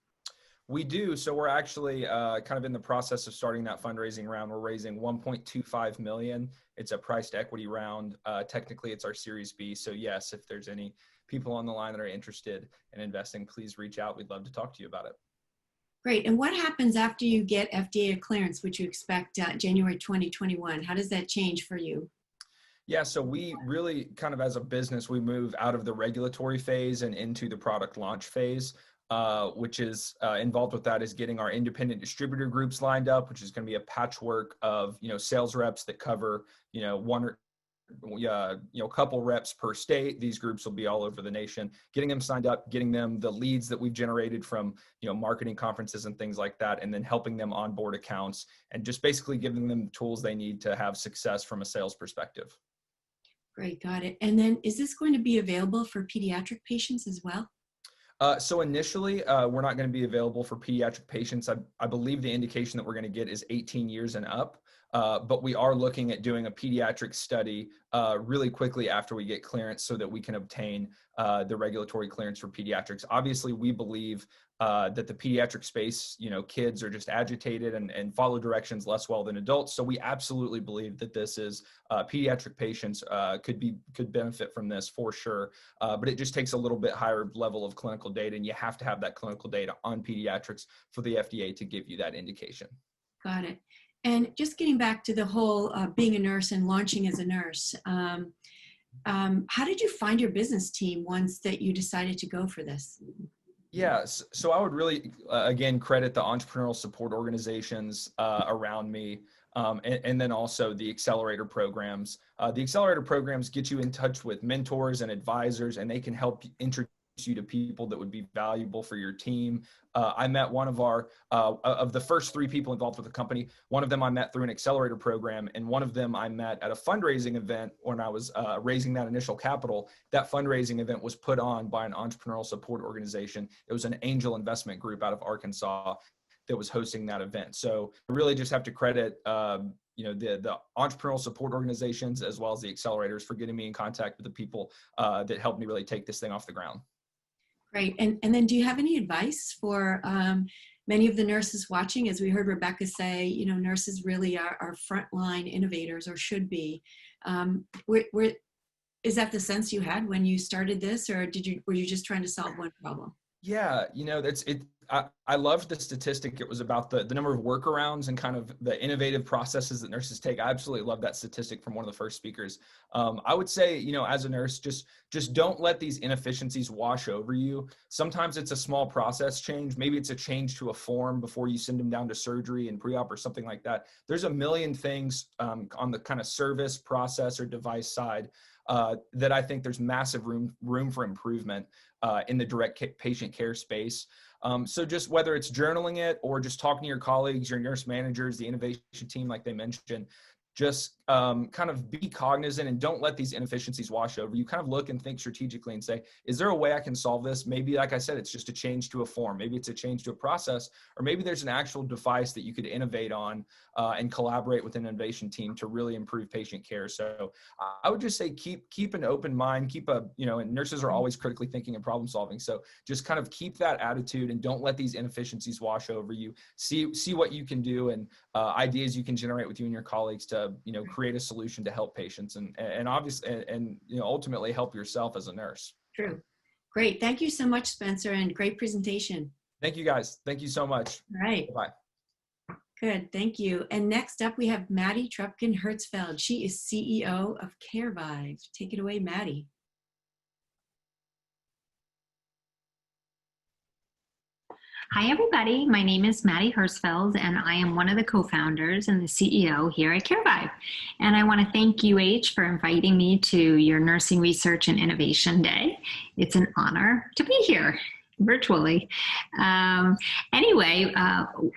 We do. So we're actually kind of in the process of starting that fundraising round. We're raising $1.25 million. It's a priced equity round. Technically, it's our Series B. So yes, if there's any people on the line that are interested in investing, please reach out. We'd love to talk to you about it. Great. And what happens after you get FDA clearance, which you expect January 2021? How does that change for you? Yeah, so we really kind of as a business, we move out of the regulatory phase and into the product launch phase, which is involved with that is getting our independent distributor groups lined up, which is going to be a patchwork of, sales reps that cover, one or a couple reps per state. These groups will be all over the nation, getting them signed up, getting them the leads that we've generated from, marketing conferences and things like that, and then helping them onboard accounts and just basically giving them the tools they need to have success from a sales perspective. Great, got it. And then is this going to be available for pediatric patients as well? So initially, we're not going to be available for pediatric patients. I believe the indication that we're going to get is 18 years and up. But we are looking at doing a pediatric study really quickly after we get clearance so that we can obtain the regulatory clearance for pediatrics. Obviously, we believe that the pediatric space, kids are just agitated and follow directions less well than adults. So we absolutely believe that this is pediatric patients could benefit from this for sure. But it just takes a little bit higher level of clinical data, and you have to have that clinical data on pediatrics for the FDA to give you that indication. Got it. And just getting back to the whole being a nurse and launching as a nurse, how did you find your business team once that you decided to go for this? Yeah, so I would really, again, credit the entrepreneurial support organizations around me, and then also the accelerator programs. The accelerator programs get you in touch with mentors and advisors, and they can help introduce you to people that would be valuable for your team. I met one of of the first 3 people involved with the company. One of them I met through an accelerator program, and one of them I met at a fundraising event when I was raising that initial capital. That fundraising event was put on by an entrepreneurial support organization. It was an angel investment group out of Arkansas that was hosting that event. So I really just have to credit the entrepreneurial support organizations as well as the accelerators for getting me in contact with the people that helped me really take this thing off the ground. Great. And then do you have any advice for many of the nurses watching? As we heard Rebecca say, nurses really are frontline innovators, or should be. Is that the sense you had when you started this, or were you just trying to solve one problem? Yeah, I loved the statistic. It was about the number of workarounds and kind of the innovative processes that nurses take. I absolutely love that statistic from one of the first speakers. I would say, as a nurse, just don't let these inefficiencies wash over you. Sometimes it's a small process change. Maybe it's a change to a form before you send them down to surgery and pre-op or something like that. There's a million things on the kind of service, process, or device side that I think there's massive room for improvement in the direct patient care space. So just whether it's journaling it or just talking to your colleagues, your nurse managers, the innovation team, like they mentioned, just kind of be cognizant and don't let these inefficiencies wash over you. Kind of look and think strategically and say, is there a way I can solve this? Maybe, like I said, it's just a change to a form. Maybe it's a change to a process, or maybe there's an actual device that you could innovate on and collaborate with an innovation team to really improve patient care. So I would just say keep an open mind, and nurses are always critically thinking and problem solving. So just kind of keep that attitude and don't let these inefficiencies wash over you. See what you can do and ideas you can generate with you and your colleagues to create a solution to help patients and obviously and ultimately help yourself as a nurse. True. Great. Thank you so much, Spencer, and great presentation. Thank you, guys. Thank you so much. All right. Bye. Good. Thank you. And next up, we have Maddie Trupkin-Hertzfeld. She is CEO of CareVive. Take it away, Maddie. Hi, everybody. My name is Maddie Hertzfeld, and I am one of the co-founders and the CEO here at CareVive. And I want to thank UH for inviting me to your Nursing Research and Innovation Day. It's an honor to be here virtually. Anyway,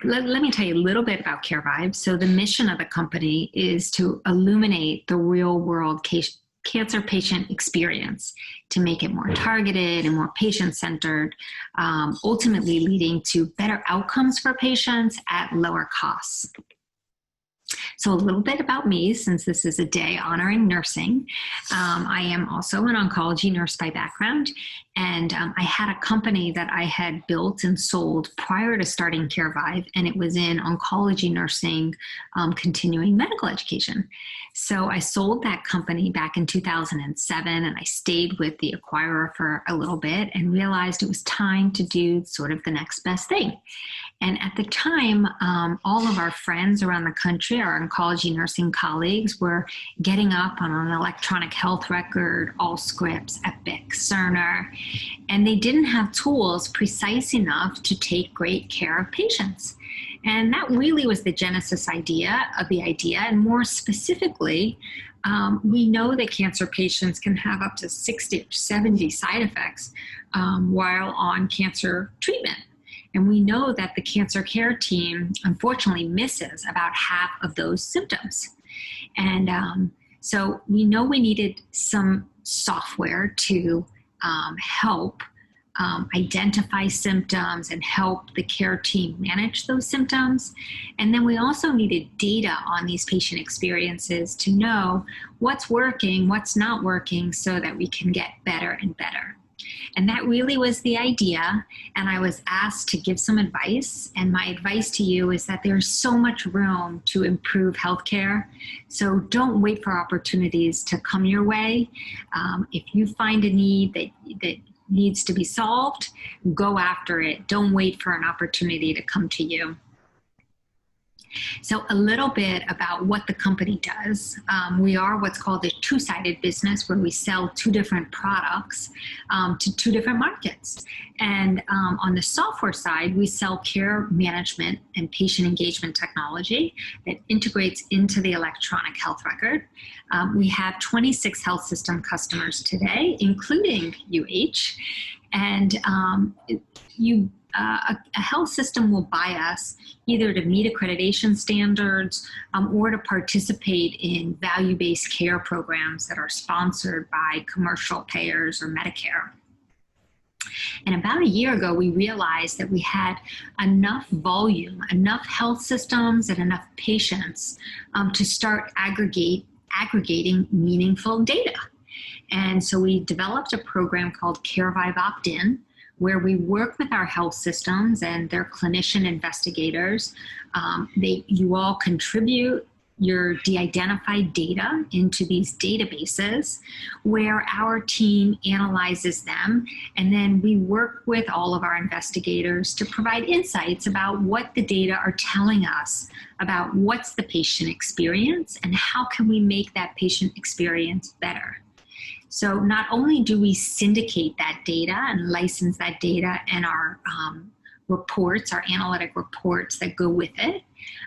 let me tell you a little bit about CareVive. So the mission of the company is to illuminate the real-world cancer patient experience to make it more targeted and more patient-centered, ultimately leading to better outcomes for patients at lower costs. So a little bit about me, since this is a day honoring nursing. I am also an oncology nurse by background, and I had a company that I had built and sold prior to starting CareVive, and it was in oncology nursing, continuing medical education. So I sold that company back in 2007, and I stayed with the acquirer for a little bit and realized it was time to do sort of the next best thing. And at the time, all of our friends around the country, our oncology nursing colleagues were getting up on an electronic health record, Allscripts, Epic, Cerner, and they didn't have tools precise enough to take great care of patients. And that really was the genesis of the idea. And more specifically, we know that cancer patients can have up to 60 or 70 side effects while on cancer treatment. And we know that the cancer care team unfortunately misses about half of those symptoms. And so we know we needed some software to help identify symptoms and help the care team manage those symptoms. And then we also needed data on these patient experiences to know what's working, what's not working, so that we can get better and better. And that really was the idea. And I was asked to give some advice. And my advice to you is that there's so much room to improve healthcare. So don't wait for opportunities to come your way. If you find a need that needs to be solved, go after it. Don't wait for an opportunity to come to you. So a little bit about what the company does. We are what's called a two-sided business, where we sell two different products to two different markets. And on the software side, we sell care management and patient engagement technology that integrates into the electronic health record. We have 26 health system customers today, including UH. And a health system will buy us either to meet accreditation standards or to participate in value-based care programs that are sponsored by commercial payers or Medicare. And about a year ago, we realized that we had enough volume, enough health systems, and enough patients to start aggregating meaningful data. And so we developed a program called CareVive Opt-in, where we work with our health systems and their clinician investigators. You all contribute your de-identified data into these databases, where our team analyzes them, and then we work with all of our investigators to provide insights about what the data are telling us about what's the patient experience and how can we make that patient experience better. So not only do we syndicate that data and license that data and our reports, our analytic reports that go with it,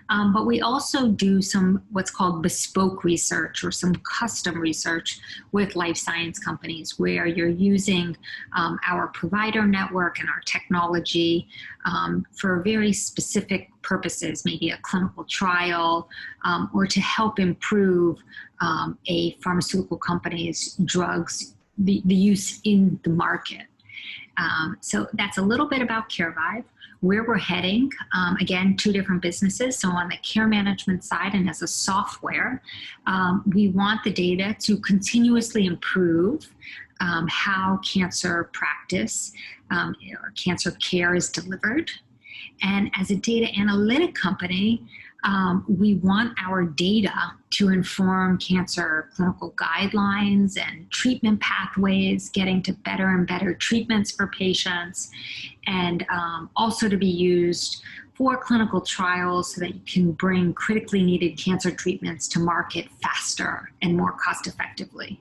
but we also do some what's called bespoke research or some custom research with life science companies, where you're using our provider network and our technology for very specific purposes, maybe a clinical trial, or to help improve a pharmaceutical company's drugs, the use in the market. So that's a little bit about CareVive, where we're heading. Again, two different businesses. So on the care management side and as a software, we want the data to continuously improve how cancer practice or cancer care is delivered. And as a data analytic company, we want our data to inform cancer clinical guidelines and treatment pathways, getting to better and better treatments for patients, and also to be used for clinical trials so that you can bring critically needed cancer treatments to market faster and more cost effectively.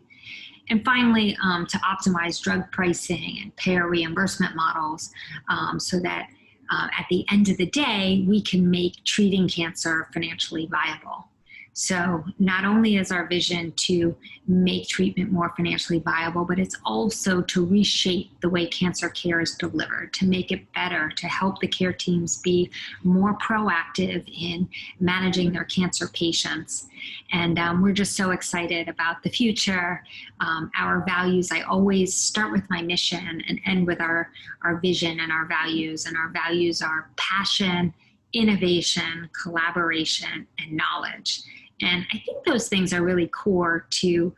And finally, to optimize drug pricing and payer reimbursement models so that at the end of the day, we can make treating cancer financially viable. So not only is our vision to make treatment more financially viable, but it's also to reshape the way cancer care is delivered, to make it better, to help the care teams be more proactive in managing their cancer patients. And we're just so excited about the future. Our values, I always start with my mission and end with our vision and our values. And our values are passion, innovation, collaboration, and knowledge. And I think those things are really core to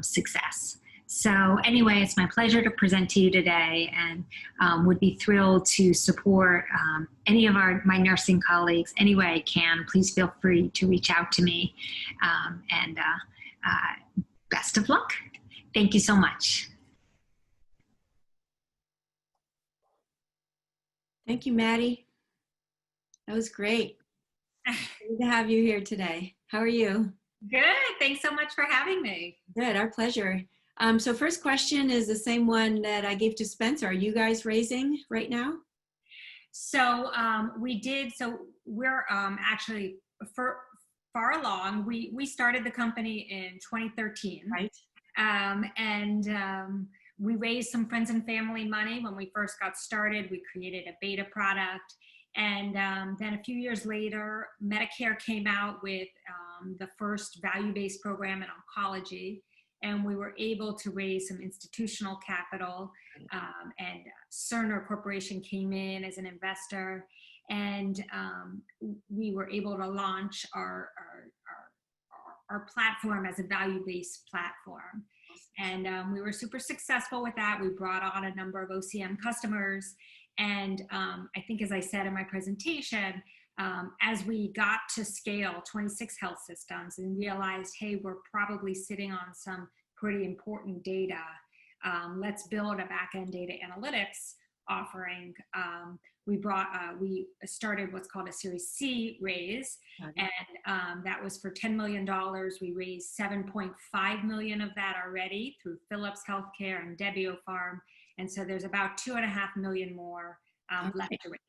success. So anyway, it's my pleasure to present to you today, and would be thrilled to support any of my nursing colleagues any way I can. Please feel free to reach out to me, and best of luck. Thank you so much. Thank you, Maddie. That was great. Good to have you here today. How are you? Good. Thanks so much for having me. Good. Our pleasure. So first question is the same one that I gave to Spencer. Are you guys raising right now? So we did. So we're actually far along. We started the company in 2013. Right. We raised some friends and family money when we first got started. We created a beta product. And then a few years later, Medicare came out with the first value-based program in oncology. And we were able to raise some institutional capital. And Cerner Corporation came in as an investor. And we were able to launch our platform as a value-based platform. And we were super successful with that. We brought on a number of OCM customers. And I think, as I said in my presentation, as we got to scale 26 health systems and realized, hey, we're probably sitting on some pretty important data. Let's build a back-end data analytics offering. We started what's called a Series C raise, and that was for $10 million. We raised $7.5 million of that already through Philips Healthcare and Debbio Farm. And so there's about $2.5 million more left to raise.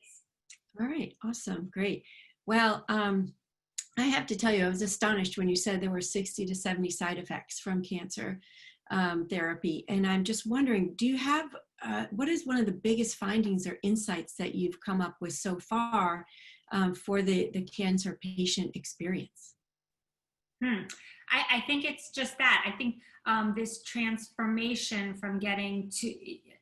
All right, awesome, great. Well, I have to tell you, I was astonished when you said there were 60 to 70 side effects from cancer therapy. And I'm just wondering, do you have, what is one of the biggest findings or insights that you've come up with so far for the cancer patient experience? I think it's just that. I think this transformation from getting to,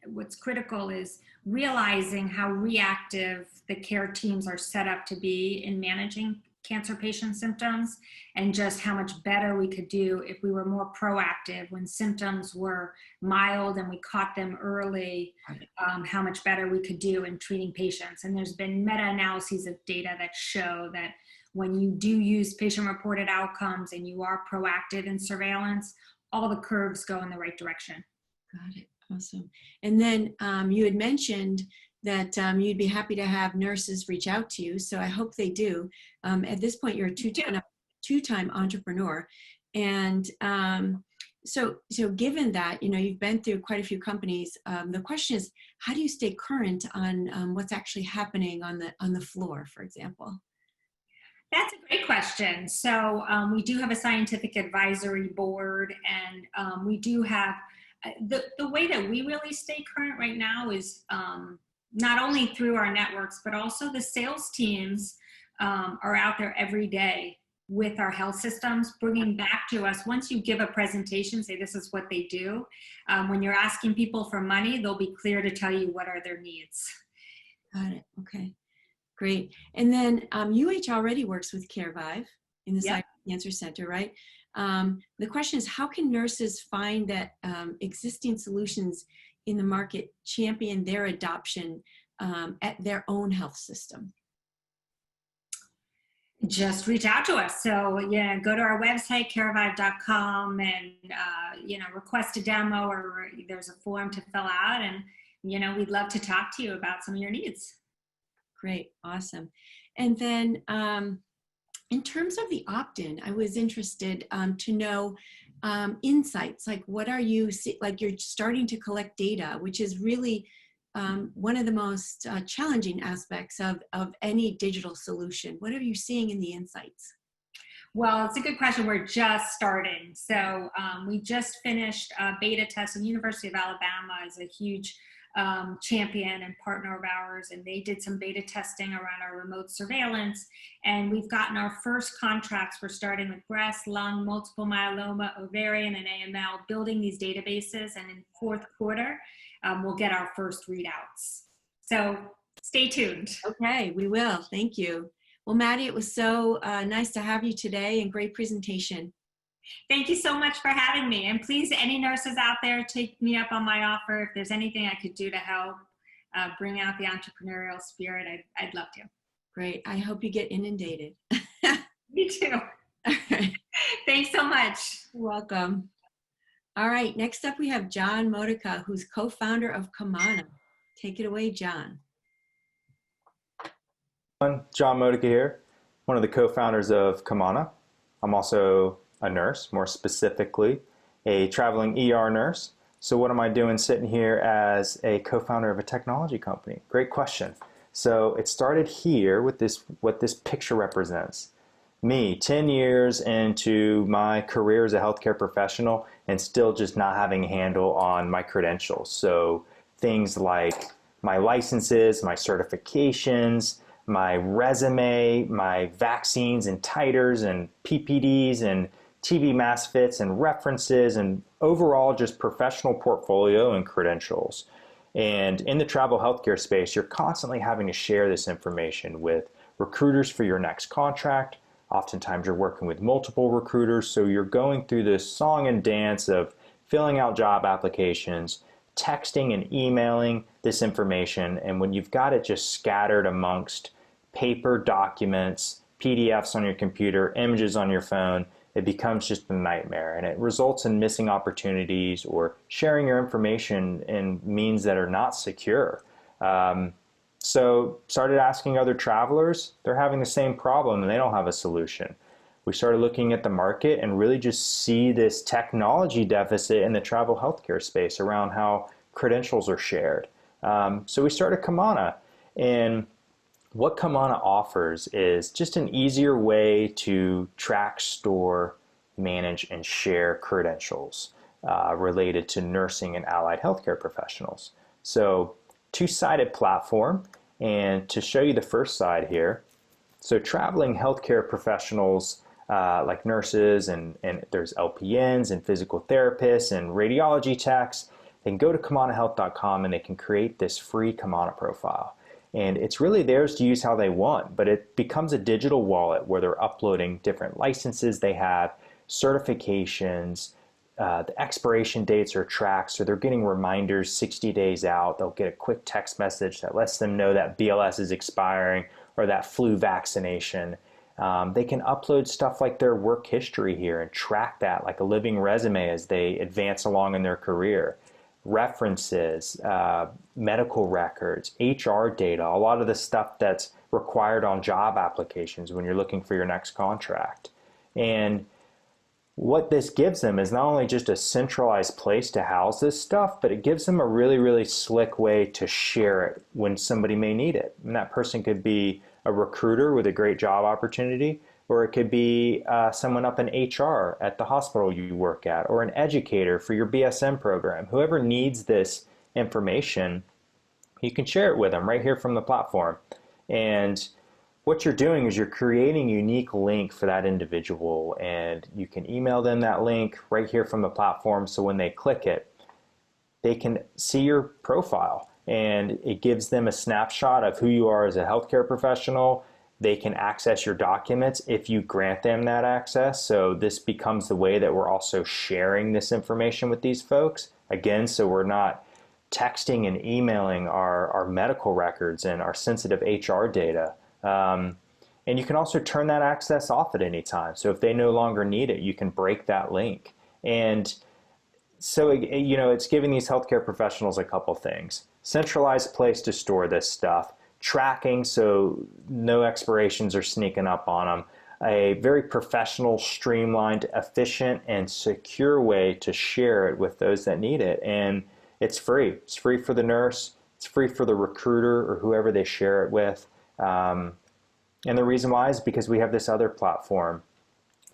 what's critical is realizing how reactive the care teams are set up to be in managing cancer patient symptoms, and just how much better we could do if we were more proactive when symptoms were mild and we caught them early, how much better we could do in treating patients. And there's been meta-analyses of data that show that when you do use patient-reported outcomes and you are proactive in surveillance, all the curves go in the right direction. Got it, awesome. And then you had mentioned that you'd be happy to have nurses reach out to you, so I hope they do. At this point, you're a two-time entrepreneur. And so given that, you've been through quite a few companies, the question is, how do you stay current on what's actually happening on the floor, for example? That's a great question. So we do have a scientific advisory board, and we do have, the way that we really stay current right now is not only through our networks, but also the sales teams are out there every day with our health systems, bringing back to us, once you give a presentation, say this is what they do, when you're asking people for money, they'll be clear to tell you what are their needs. Got it, okay. Great. And then UH already works with CareVive in the Cyber Cancer Center, right? The question is, how can nurses find that existing solutions in the market champion their adoption at their own health system? Just reach out to us. So yeah, go to our website, carevive.com, and request a demo, or there's a form to fill out, and we'd love to talk to you about some of your needs. Great, awesome. And then in terms of the opt-in, I was interested to know insights, like what are you, like you're starting to collect data, which is really one of the most challenging aspects of any digital solution. What are you seeing in the insights? Well, it's a good question. We're just starting. So we just finished a beta test, and University of Alabama is a huge champion and partner of ours, and they did some beta testing around our remote surveillance, and we've gotten our first contracts. We're starting with breast, lung, multiple myeloma, ovarian, and AML, building these databases, and in fourth quarter, we'll get our first readouts. So stay tuned. Okay, we will. Thank you. Well, Maddie, it was so nice to have you today, and great presentation. Thank you so much for having me. And please, any nurses out there, take me up on my offer. If there's anything I could do to help bring out the entrepreneurial spirit, I'd love to. Great. I hope you get inundated. Me too. Thanks so much. You're welcome. All right. Next up, we have John Modica, who's co-founder of Kamana. Take it away, John. John Modica here, one of the co-founders of Kamana. I'm also a nurse, more specifically, a traveling ER nurse. So what am I doing sitting here as a co-founder of a technology company? Great question. So it started here with this, what this picture represents. Me, 10 years into my career as a healthcare professional and still just not having a handle on my credentials. So things like my licenses, my certifications, my resume, my vaccines and titers and PPDs and TB mass fits and references and overall just professional portfolio and credentials. And in the travel healthcare space, you're constantly having to share this information with recruiters for your next contract. Oftentimes you're working with multiple recruiters, so you're going through this song and dance of filling out job applications, texting and emailing this information, and when you've got it just scattered amongst paper documents, PDFs on your computer, images on your phone, it becomes just a nightmare, and it results in missing opportunities or sharing your information in means that are not secure. So started asking other travelers, they're having the same problem and they don't have a solution. We started looking at the market and really just see this technology deficit in the travel healthcare space around how credentials are shared. So we started Kamana, and what Kamana offers is just an easier way to track, store, manage, and share credentials related to nursing and allied healthcare professionals. So two-sided platform, and to show you the first side here, so traveling healthcare professionals like nurses and there's LPNs and physical therapists and radiology techs, they can go to kamanahealth.com and they can create this free Kamana profile. And it's really theirs to use how they want, but it becomes a digital wallet where they're uploading different licenses they have, certifications, the expiration dates are tracked, so they're getting reminders 60 days out. They'll get a quick text message that lets them know that BLS is expiring or that flu vaccination. They can upload stuff like their work history here and track that like a living resume as they advance along in their career. References, medical records, HR data, a lot of the stuff that's required on job applications when you're looking for your next contract. And what this gives them is not only just a centralized place to house this stuff, but it gives them a really, really slick way to share it when somebody may need it. And that person could be a recruiter with a great job opportunity, or it could be someone up in HR at the hospital you work at, or an educator for your BSM program. Whoever needs this information, you can share it with them right here from the platform. And what you're doing is you're creating a unique link for that individual, and you can email them that link right here from the platform, so when they click it, they can see your profile, and it gives them a snapshot of who you are as a healthcare professional. They can access your documents if you grant them that access. So this becomes the way that we're also sharing this information with these folks. Again, so we're not texting and emailing our medical records and our sensitive HR data. And you can also turn that access off at any time. So if they no longer need it, you can break that link. And so, you know, it's giving these healthcare professionals a couple things. Centralized place to store this stuff. Tracking, so no expirations are sneaking up on them. A very professional, streamlined, efficient, and secure way to share it with those that need it. And it's free. It's free for the nurse. It's free for the recruiter or whoever they share it with. And the reason why is because we have this other platform,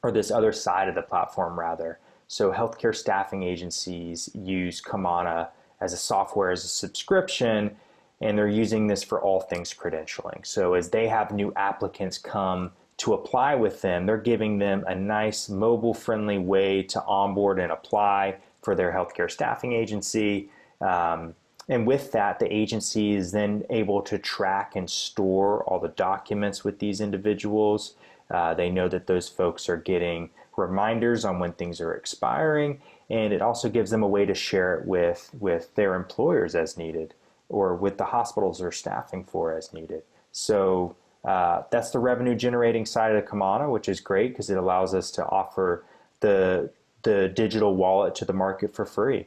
or this other side of the platform rather. So healthcare staffing agencies use Kamana as a software, as a subscription, and they're using this for all things credentialing. So as they have new applicants come to apply with them, they're giving them a nice mobile-friendly way to onboard and apply for their healthcare staffing agency. And with that, the agency is then able to track and store all the documents with these individuals. They know that those folks are getting reminders on when things are expiring, and it also gives them a way to share it with their employers as needed, or with the hospitals they're staffing for as needed. So that's the revenue generating side of the Kamana, which is great because it allows us to offer the digital wallet to the market for free.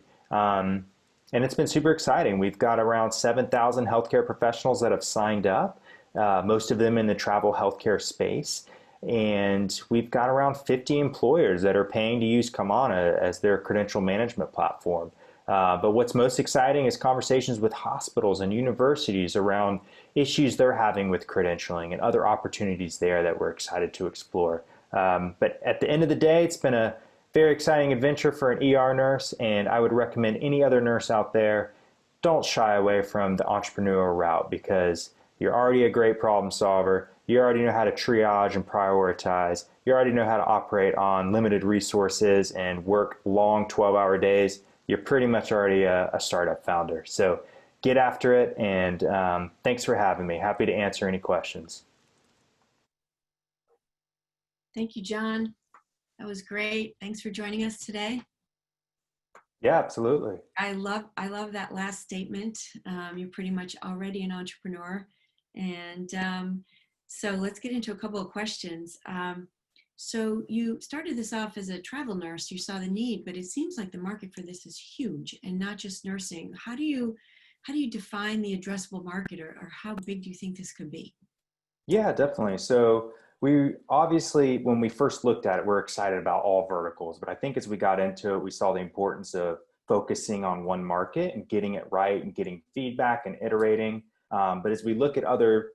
And it's been super exciting. We've got around 7,000 healthcare professionals that have signed up, most of them in the travel healthcare space. And we've got around 50 employers that are paying to use Kamana as their credential management platform. But what's most exciting is conversations with hospitals and universities around issues they're having with credentialing and other opportunities there that we're excited to explore. But at the end of the day, it's been a very exciting adventure for an ER nurse, and I would recommend any other nurse out there, don't shy away from the entrepreneurial route, because you're already a great problem solver. You already know how to triage and prioritize. You already know how to operate on limited resources and work long 12-hour days. You're pretty much already a startup founder. So get after it, and thanks for having me. Happy to answer any questions. Thank you, John. That was great. Thanks for joining us today. Yeah, absolutely. I love that last statement. You're pretty much already an entrepreneur. And so let's get into a couple of questions. So you started this off as a travel nurse. You saw the need, but it seems like the market for this is huge, and not just nursing. How do you define the addressable market, or how big do you think this could be? Yeah, definitely. So we obviously, when we first looked at it, we're excited about all verticals, but I think as we got into it, we saw the importance of focusing on one market and getting it right and getting feedback and iterating. But as we look at other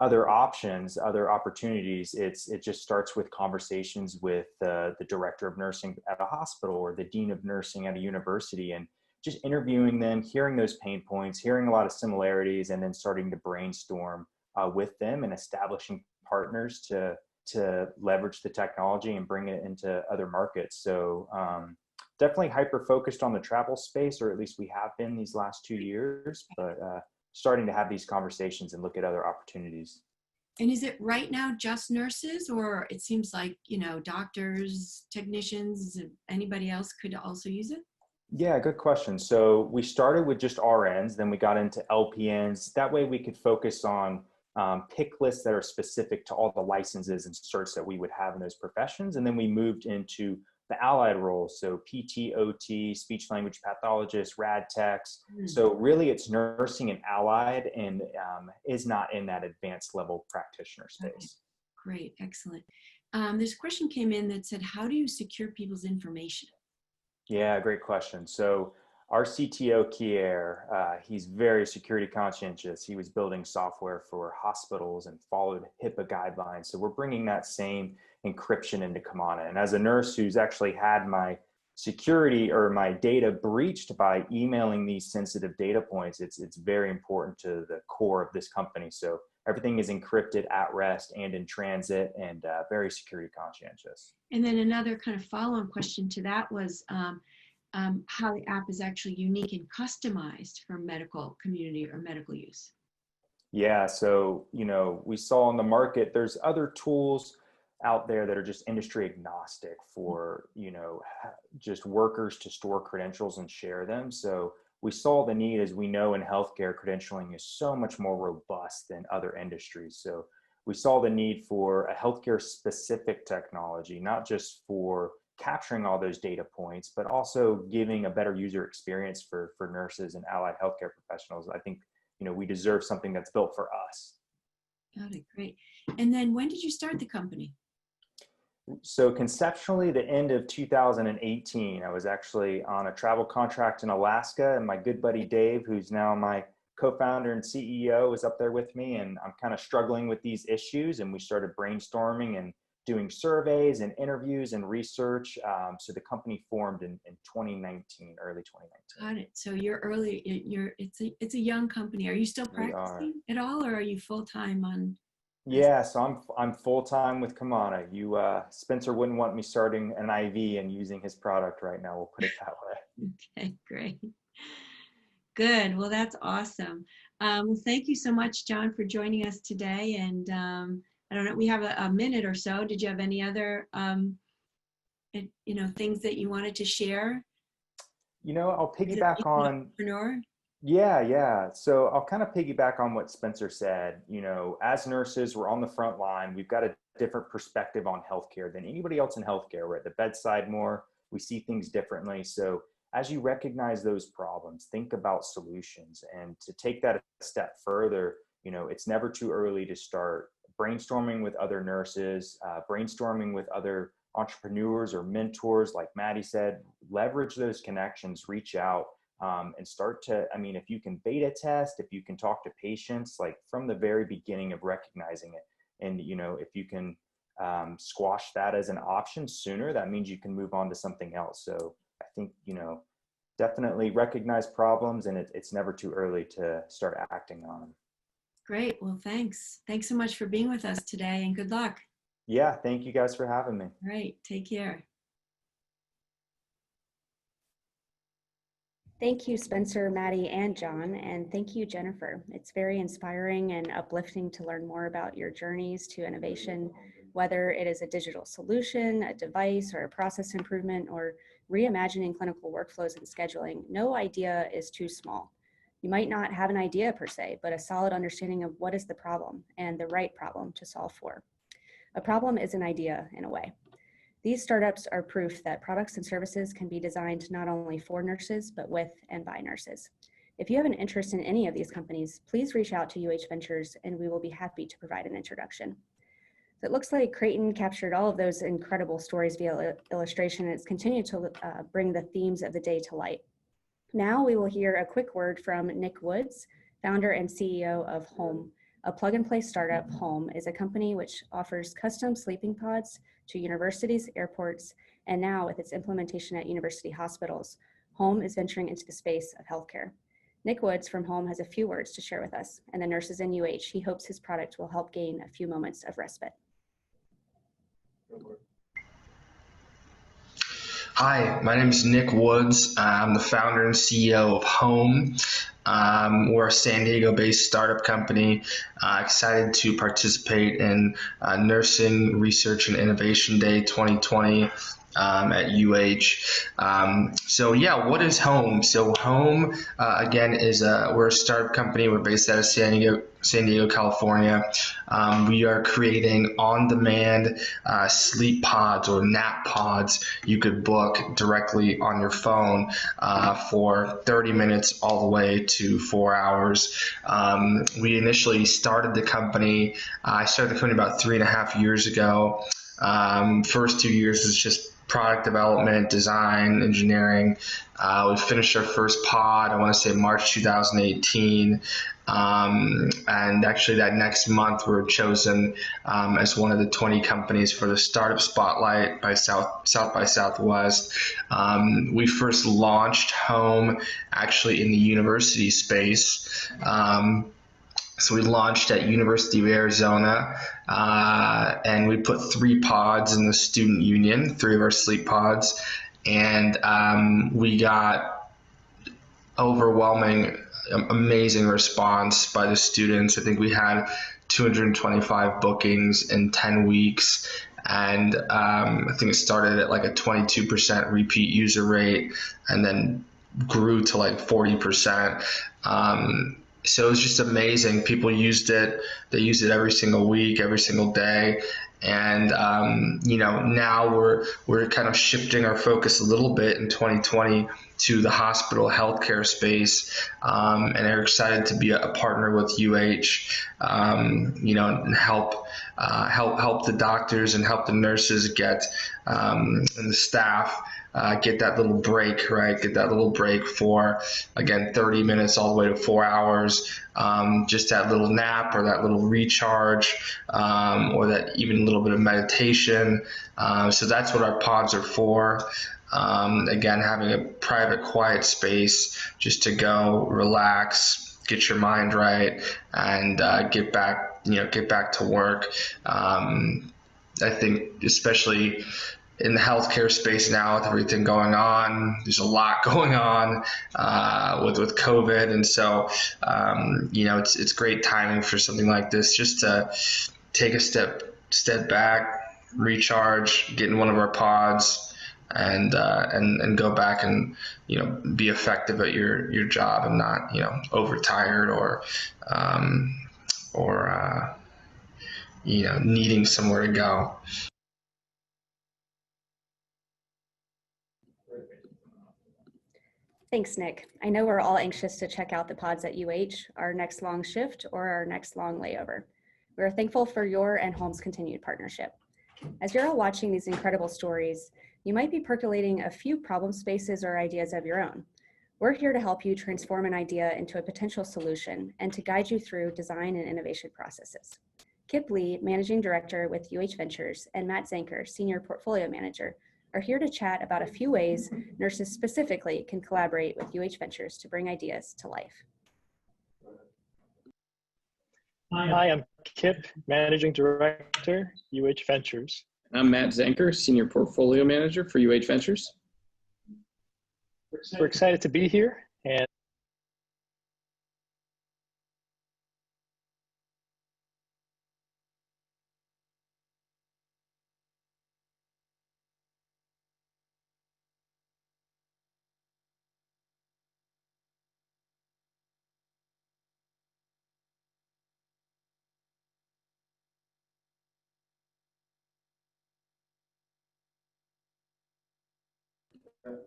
options, other opportunities, it just starts with conversations with the director of nursing at a hospital or the dean of nursing at a university, and just interviewing them, hearing those pain points, hearing a lot of similarities, and then starting to brainstorm with them and establishing partners to leverage the technology and bring it into other markets. So definitely hyper-focused on the travel space, or at least we have been these last 2 years, but starting to have these conversations and look at other opportunities. And is it right now just nurses, or it seems like, doctors, technicians, anybody else could also use it? Yeah, good question. So we started with just RNs, then we got into LPNs. That way we could focus on pick lists that are specific to all the licenses and certs that we would have in those professions. And then we moved into the allied roles, so PT, OT, speech language pathologists, rad techs. So really it's nursing and allied, and is not in that advanced level practitioner space. Okay. Great, excellent. This question came in that said, how do you secure people's information? Yeah, great question. So our CTO, Kier, he's very security conscientious. He was building software for hospitals and followed HIPAA guidelines. So we're bringing that same encryption into Kamana. And as a nurse who's actually had my security or my data breached by emailing these sensitive data points, it's very important to the core of this company. So everything is encrypted at rest and in transit, and very security conscientious. And then another kind of follow-on question to that was how the app is actually unique and customized for medical community or medical use. Yeah, so, we saw in the market, there's other tools out there that are just industry agnostic for, just workers to store credentials and share them. So we saw the need, as we know in healthcare, credentialing is so much more robust than other industries. So we saw the need for a healthcare specific technology, not just for capturing all those data points, but also giving a better user experience for nurses and allied healthcare professionals. I think, we deserve something that's built for us. Got it, great. And then when did you start the company? So conceptually, the end of 2018, I was actually on a travel contract in Alaska, and my good buddy Dave, who's now my co-founder and CEO, is up there with me, and I'm kind of struggling with these issues, and we started brainstorming and doing surveys and interviews and research. So the company formed in 2019, early 2019. Got it. So you're early. It's a young company. Are you still practicing at all, or are you full time on? Yeah, so I'm full time with Kamana. Spencer wouldn't want me starting an IV and using his product right now. We'll put it that way. Okay, great. Good. Well, that's awesome. Well, thank you so much, John, for joining us today. And I don't know, we have a minute or so. Did you have any other, things that you wanted to share? I'll piggyback on. Entrepreneur? Yeah. So I'll kind of piggyback on what Spencer said. As nurses, we're on the front line. We've got a different perspective on healthcare than anybody else in healthcare. We're at the bedside more. We see things differently. So as you recognize those problems, think about solutions. And to take that a step further, it's never too early to start brainstorming with other nurses, brainstorming with other entrepreneurs or mentors, like Maddie said, leverage those connections, reach out, and start to, I mean, if you can beta test, if you can talk to patients, like from the very beginning of recognizing it, and, you know, if you can squash that as an option sooner, that means you can move on to something else. So I think, you know, definitely recognize problems, and it's never too early to start acting on them. Great. Well, thanks. Thanks so much for being with us today, and good luck. Yeah, thank you guys for having me. All right. Take care. Thank you, Spencer, Maddie, and John, and thank you, Jennifer. It's very inspiring and uplifting to learn more about your journeys to innovation, whether it is a digital solution, a device, or a process improvement, or reimagining clinical workflows and scheduling. No idea is too small. You might not have an idea per se, but a solid understanding of what is the problem and the right problem to solve for. A problem is an idea in a way. These startups are proof that products and services can be designed not only for nurses, but with and by nurses. If you have an interest in any of these companies, please reach out to UH Ventures and we will be happy to provide an introduction. So it looks like Creighton captured all of those incredible stories via illustration, and it's continued to bring the themes of the day to light. Now we will hear a quick word from Nick Woods, founder and CEO of Home. A plug-and-play startup. Home is a company which offers custom sleeping pods to universities, airports, and now with its implementation at university hospitals, Home is venturing into the space of healthcare. Nick Woods from Home has a few words to share with us, and the nurses in UH. He hopes his product will help gain a few moments of respite. Hi, my name is Nick Woods. I'm the founder and CEO of Home. We're a San Diego-based startup company, excited to participate in Nursing Research and Innovation Day 2020 at UH. So yeah, what is Home? So Home, again, we're a startup company. We're based out of San Diego, California. We are creating on-demand sleep pods or nap pods you could book directly on your phone for 30 minutes all the way to 4 hours. We initially started the company, I started the company about 3.5 years ago. First 2 years was just product development, design, engineering. We finished our first pod, I want to say March 2018. And actually that next month we were chosen as one of the 20 companies for the Startup Spotlight by South by Southwest. We first launched Home actually in the university space. So we launched at University of Arizona, and we put 3 pods in the student union, 3 of our sleep pods, and we got overwhelming, amazing response by the students. I think we had 225 bookings in 10 weeks, and I think it started at like a 22% repeat user rate and then grew to like 40%. So it was just amazing. People used it. They used it every single week, every single day. And, you know, now we're kind of shifting our focus a little bit in 2020 to the hospital healthcare space, and are excited to be a partner with UH, you know, and help the doctors and help the nurses get, and the staff, get that little break, right? Get that little break for, again, 30 minutes all the way to 4 hours, just that little nap or that little recharge, or that even little bit of meditation. So that's what our pods are for. Again, having a private, quiet space just to go relax, get your mind right, and get back to work. I think especially in the healthcare space now with everything going on, there's a lot going on with COVID, and so you know, it's great timing for something like this, just to take a step back, recharge, get in one of our pods, and go back and, you know, be effective at your job and not, you know, overtired or you know, needing somewhere to go. Thanks, Nick. I know we're all anxious to check out the pods at UH, our next long shift or our next long layover. We are thankful for your and Home's continued partnership. As you're all watching these incredible stories, you might be percolating a few problem spaces or ideas of your own. We're here to help you transform an idea into a potential solution and to guide you through design and innovation processes. Kip Lee, Managing Director with UH Ventures, and Matt Zenker, Senior Portfolio Manager, are here to chat about a few ways nurses specifically can collaborate with UH Ventures to bring ideas to life. Hi, I'm Kip, Managing Director, UH Ventures. I'm Matt Zenker, Senior Portfolio Manager for UH Ventures. We're excited to be here, and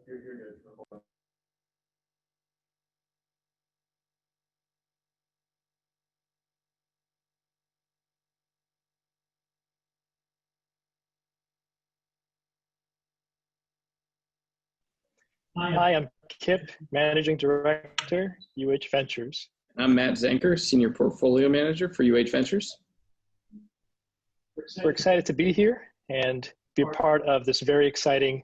You're good. hi, I'm Kip, Managing Director, UH Ventures. I'm Matt Zenker, Senior Portfolio Manager for UH Ventures. We're excited to be here and be a part of this very exciting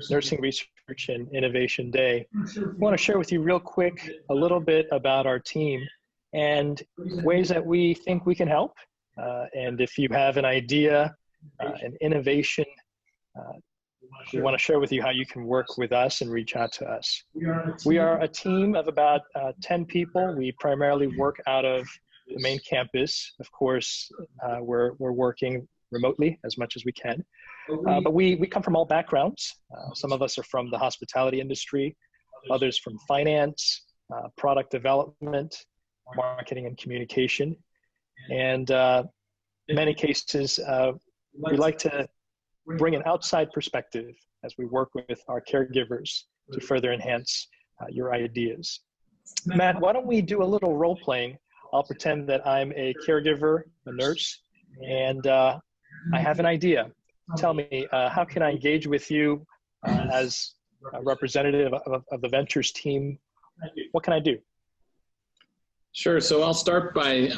Nursing Research and Innovation Day. I want to share with you real quick a little bit about our team and ways that we think we can help. And if you have an idea, an innovation, we want to share with you how you can work with us and reach out to us. We are a team of about 10 people. We primarily work out of the main campus. Of course, we're working remotely as much as we can. But we come from all backgrounds. Some of us are from the hospitality industry, others from finance, product development, marketing and communication. And in many cases, we like to bring an outside perspective as we work with our caregivers to further enhance your ideas. Matt, why don't we do a little role playing? I'll pretend that I'm a caregiver, a nurse, and I have an idea. Tell me, how can I engage with you as a representative of the Ventures team? What can I do? Sure. So I'll start by,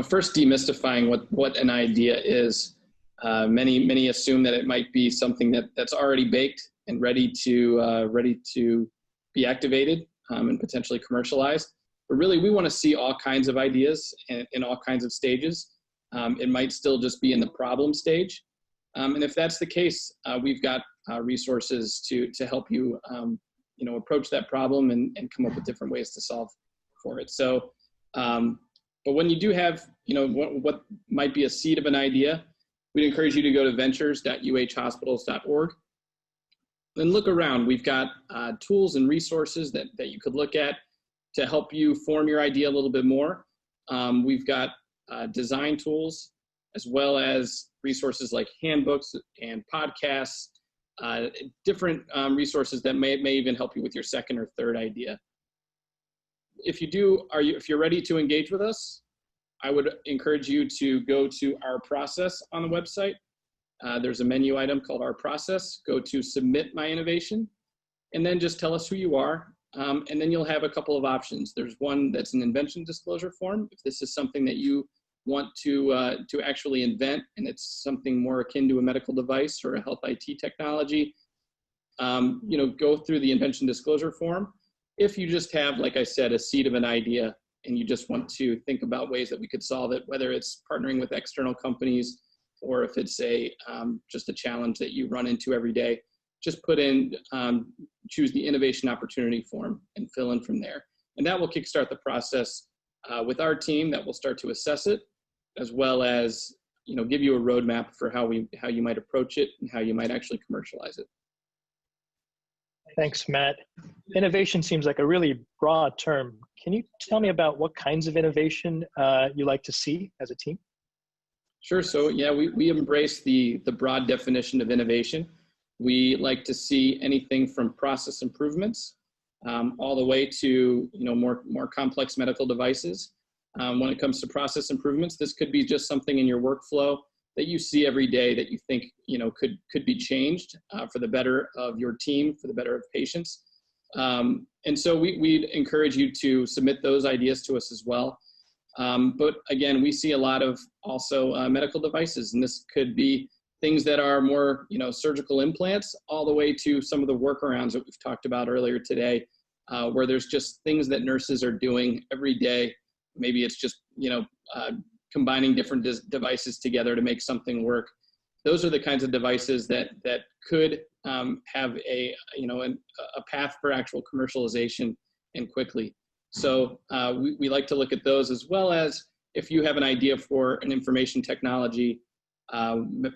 first demystifying what an idea is. Many assume that it might be something that's already baked and ready to be activated and potentially commercialized. But really, we want to see all kinds of ideas in all kinds of stages. It might still just be in the problem stage. And if that's the case, we've got resources to help you, approach that problem and come up with different ways to solve for it. So, but when you do have, what might be a seed of an idea, we'd encourage you to go to ventures.uhhospitals.org and look around. We've got tools and resources that you could look at to help you form your idea a little bit more. We've got design tools, as well as resources like handbooks and podcasts, different resources that may even help you with your second or third idea. If you're ready to engage with us, I would encourage you to go to Our Process on the website. There's a menu item called Our Process. Go to Submit My Innovation, and then just tell us who you are. And then you'll have a couple of options. There's one that's an invention disclosure form. If this is something that you want to actually invent, and it's something more akin to a medical device or a health IT technology, go through the invention disclosure form. If you just have, like I said, a seed of an idea and you just want to think about ways that we could solve it, whether it's partnering with external companies or if it's just a challenge that you run into every day, just put in, choose the innovation opportunity form and fill in from there. And that will kickstart the process with our team that will start to assess it, as well as give you a roadmap for how you might approach it and how you might actually commercialize it. Thanks, Matt. Innovation seems like a really broad term. Can you tell me about what kinds of innovation you like to see as a team? Sure. So yeah, we embrace the broad definition of innovation. We like to see anything from process improvements all the way to more complex medical devices. when it comes to process improvements. This could be just something in your workflow that you see every day that you think, could be changed for the better of your team, for the better of patients. And so we'd encourage you to submit those ideas to us as well. But again, we see a lot of also medical devices, and this could be things that are more, surgical implants, all the way to some of the workarounds that we've talked about earlier today, where there's just things that nurses are doing every day. Maybe it's just, combining different devices together to make something work. Those are the kinds of devices that could have a path for actual commercialization and quickly. So we like to look at those, as well as if you have an idea for an information technology,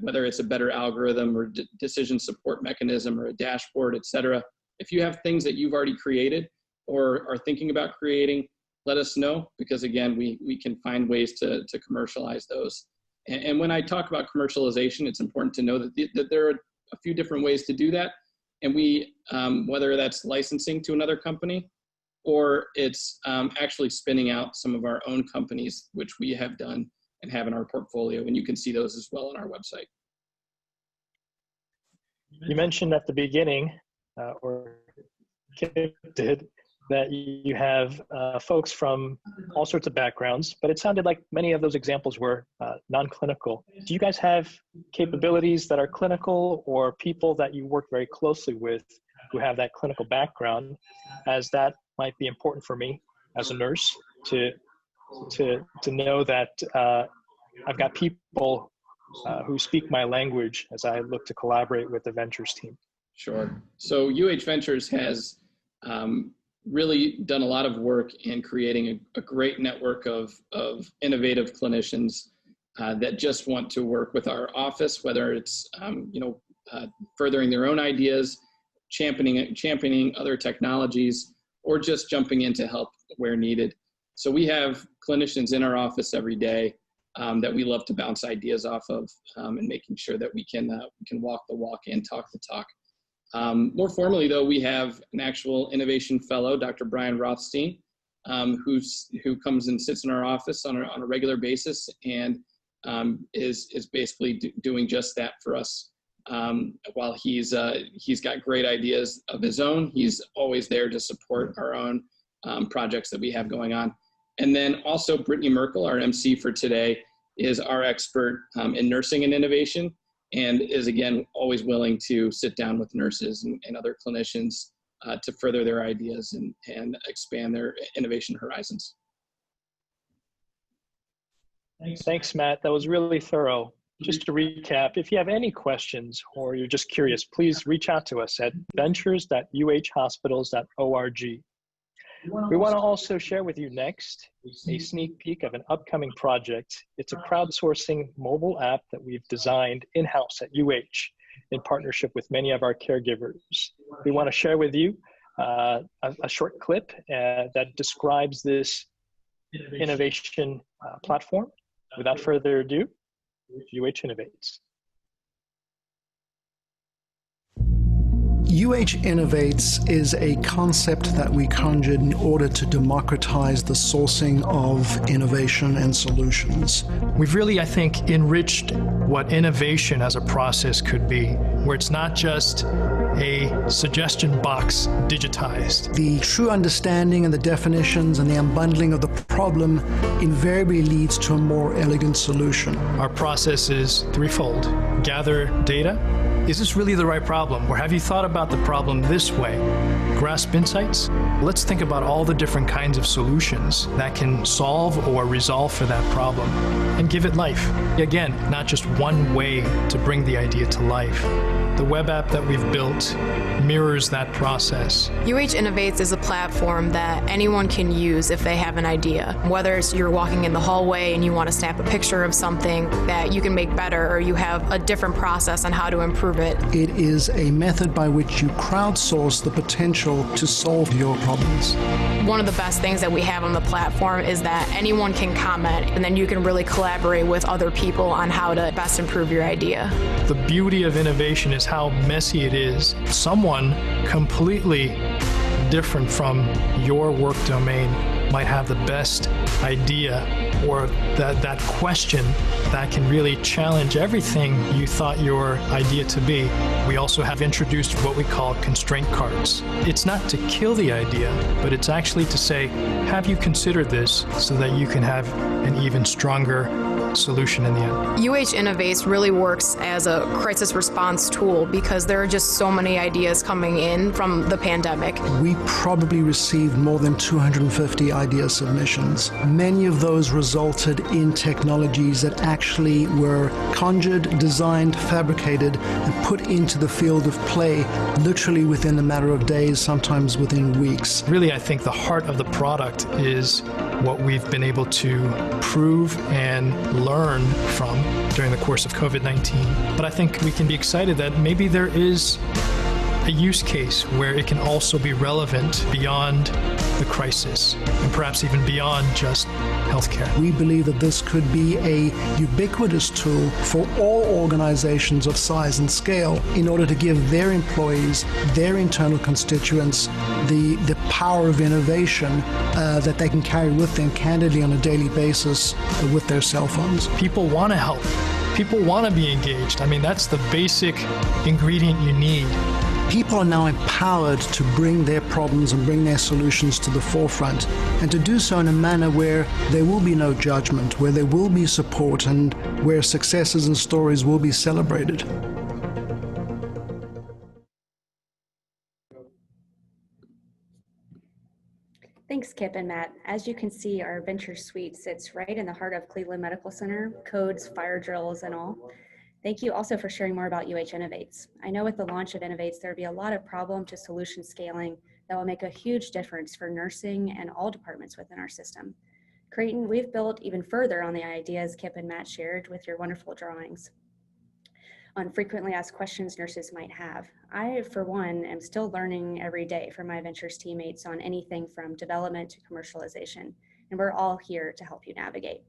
whether it's a better algorithm or decision support mechanism or a dashboard, et cetera. If you have things that you've already created or are thinking about creating, let us know, because again, we can find ways to commercialize those. And when I talk about commercialization, it's important to know that there are a few different ways to do that. And we, whether that's licensing to another company, or it's actually spinning out some of our own companies, which we have done and have in our portfolio. And you can see those as well on our website. You mentioned at the beginning, or Kip did, that you have folks from all sorts of backgrounds, but it sounded like many of those examples were non-clinical. Do you guys have capabilities that are clinical, or people that you work very closely with who have that clinical background, as that might be important for me as a nurse to know that I've got people who speak my language as I look to collaborate with the Ventures team? Sure. So Ventures has really done a lot of work in creating a great network of innovative clinicians that just want to work with our office, whether it's furthering their own ideas, championing other technologies, or just jumping in to help where needed. So we have clinicians in our office every day that we love to bounce ideas off of, and making sure that we can walk the walk and talk the talk. More formally, though, we have an actual innovation fellow, Dr. Brian Rothstein, who comes and sits in our office on a regular basis and is basically doing just that for us. While he's got great ideas of his own, he's always there to support our own projects that we have going on. And then also Brittany Merkle, our MC for today, is our expert in nursing and innovation, and is, again, always willing to sit down with nurses and other clinicians to further their ideas and expand their innovation horizons. Thanks, Matt. That was really thorough. Just to recap, if you have any questions or you're just curious, please reach out to us at ventures.uhhospitals.org. We want to also share with you next a sneak peek of an upcoming project. It's a crowdsourcing mobile app that we've designed in-house at UH in partnership with many of our caregivers. We want to share with you a short clip that describes this innovation platform. Without further ado, UH Innovates. UH Innovates is a concept that we conjured in order to democratize the sourcing of innovation and solutions. We've really, I think, enriched what innovation as a process could be, where it's not just a suggestion box digitized. The true understanding and the definitions and the unbundling of the problem invariably leads to a more elegant solution. Our process is threefold. Gather data. Is this really the right problem? Or have you thought about the problem this way? Grasp insights? Let's think about all the different kinds of solutions that can solve or resolve for that problem and give it life. Again, not just one way to bring the idea to life. The web app that we've built mirrors that process. UH Innovates is a platform that anyone can use if they have an idea. Whether it's you're walking in the hallway and you want to snap a picture of something that you can make better, or you have a different process on how to improve it. It is a method by which you crowdsource the potential to solve your problems. One of the best things that we have on the platform is that anyone can comment, and then you can really collaborate with other people on how to best improve your idea. The beauty of innovation is how messy it is. Someone completely different from your work domain might have the best idea or that question that can really challenge everything you thought your idea to be. We also have introduced what we call constraint cards. It's not to kill the idea, but it's actually to say, have you considered this so that you can have an even stronger solution in the end. UH Innovates really works as a crisis response tool because there are just so many ideas coming in from the pandemic. We probably received more than 250 idea submissions. Many of those resulted in technologies that actually were conjured, designed, fabricated, and put into the field of play literally within a matter of days, sometimes within weeks. Really, I think the heart of the product is what we've been able to prove and learn from during the course of COVID-19. But I think we can be excited that maybe there is a use case where it can also be relevant beyond the crisis and perhaps even beyond just healthcare. We believe that this could be a ubiquitous tool for all organizations of size and scale in order to give their employees, their internal constituents, the power of innovation that they can carry with them candidly on a daily basis with their cell phones. People want to help. People want to be engaged. I mean, that's the basic ingredient you need. People are now empowered to bring their problems and bring their solutions to the forefront, and to do so in a manner where there will be no judgment, where there will be support, and where successes and stories will be celebrated. Thanks, Kip and Matt. As you can see, our Venture Suite sits right in the heart of Cleveland Medical Center, codes, fire drills, and all. Thank you also for sharing more about UH Innovates. I know with the launch of Innovates, there'll be a lot of problem to solution scaling that will make a huge difference for nursing and all departments within our system. Creighton, we've built even further on the ideas Kip and Matt shared with your wonderful drawings on frequently asked questions nurses might have. I, for one, am still learning every day from my Ventures teammates on anything from development to commercialization, and we're all here to help you navigate.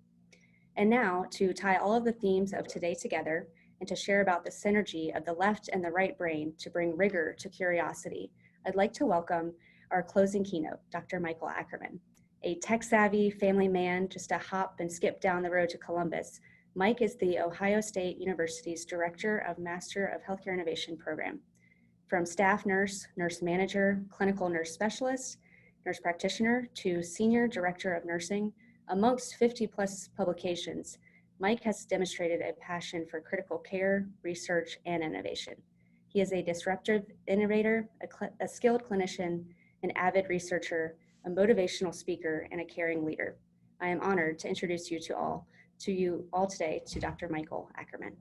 And now, to tie all of the themes of today together, and to share about the synergy of the left and the right brain to bring rigor to curiosity, I'd like to welcome our closing keynote, Dr. Michael Ackerman. A tech-savvy family man, just a hop and skip down the road to Columbus, Mike is the Ohio State University's Director of Master of Healthcare Innovation Program. From staff nurse, nurse manager, clinical nurse specialist, nurse practitioner, to Senior Director of Nursing, amongst 50 plus publications, Mike has demonstrated a passion for critical care, research, and innovation. He is a disruptive innovator, a skilled clinician, an avid researcher, a motivational speaker, and a caring leader. I am honored to introduce you all today to Dr. Michael Ackerman.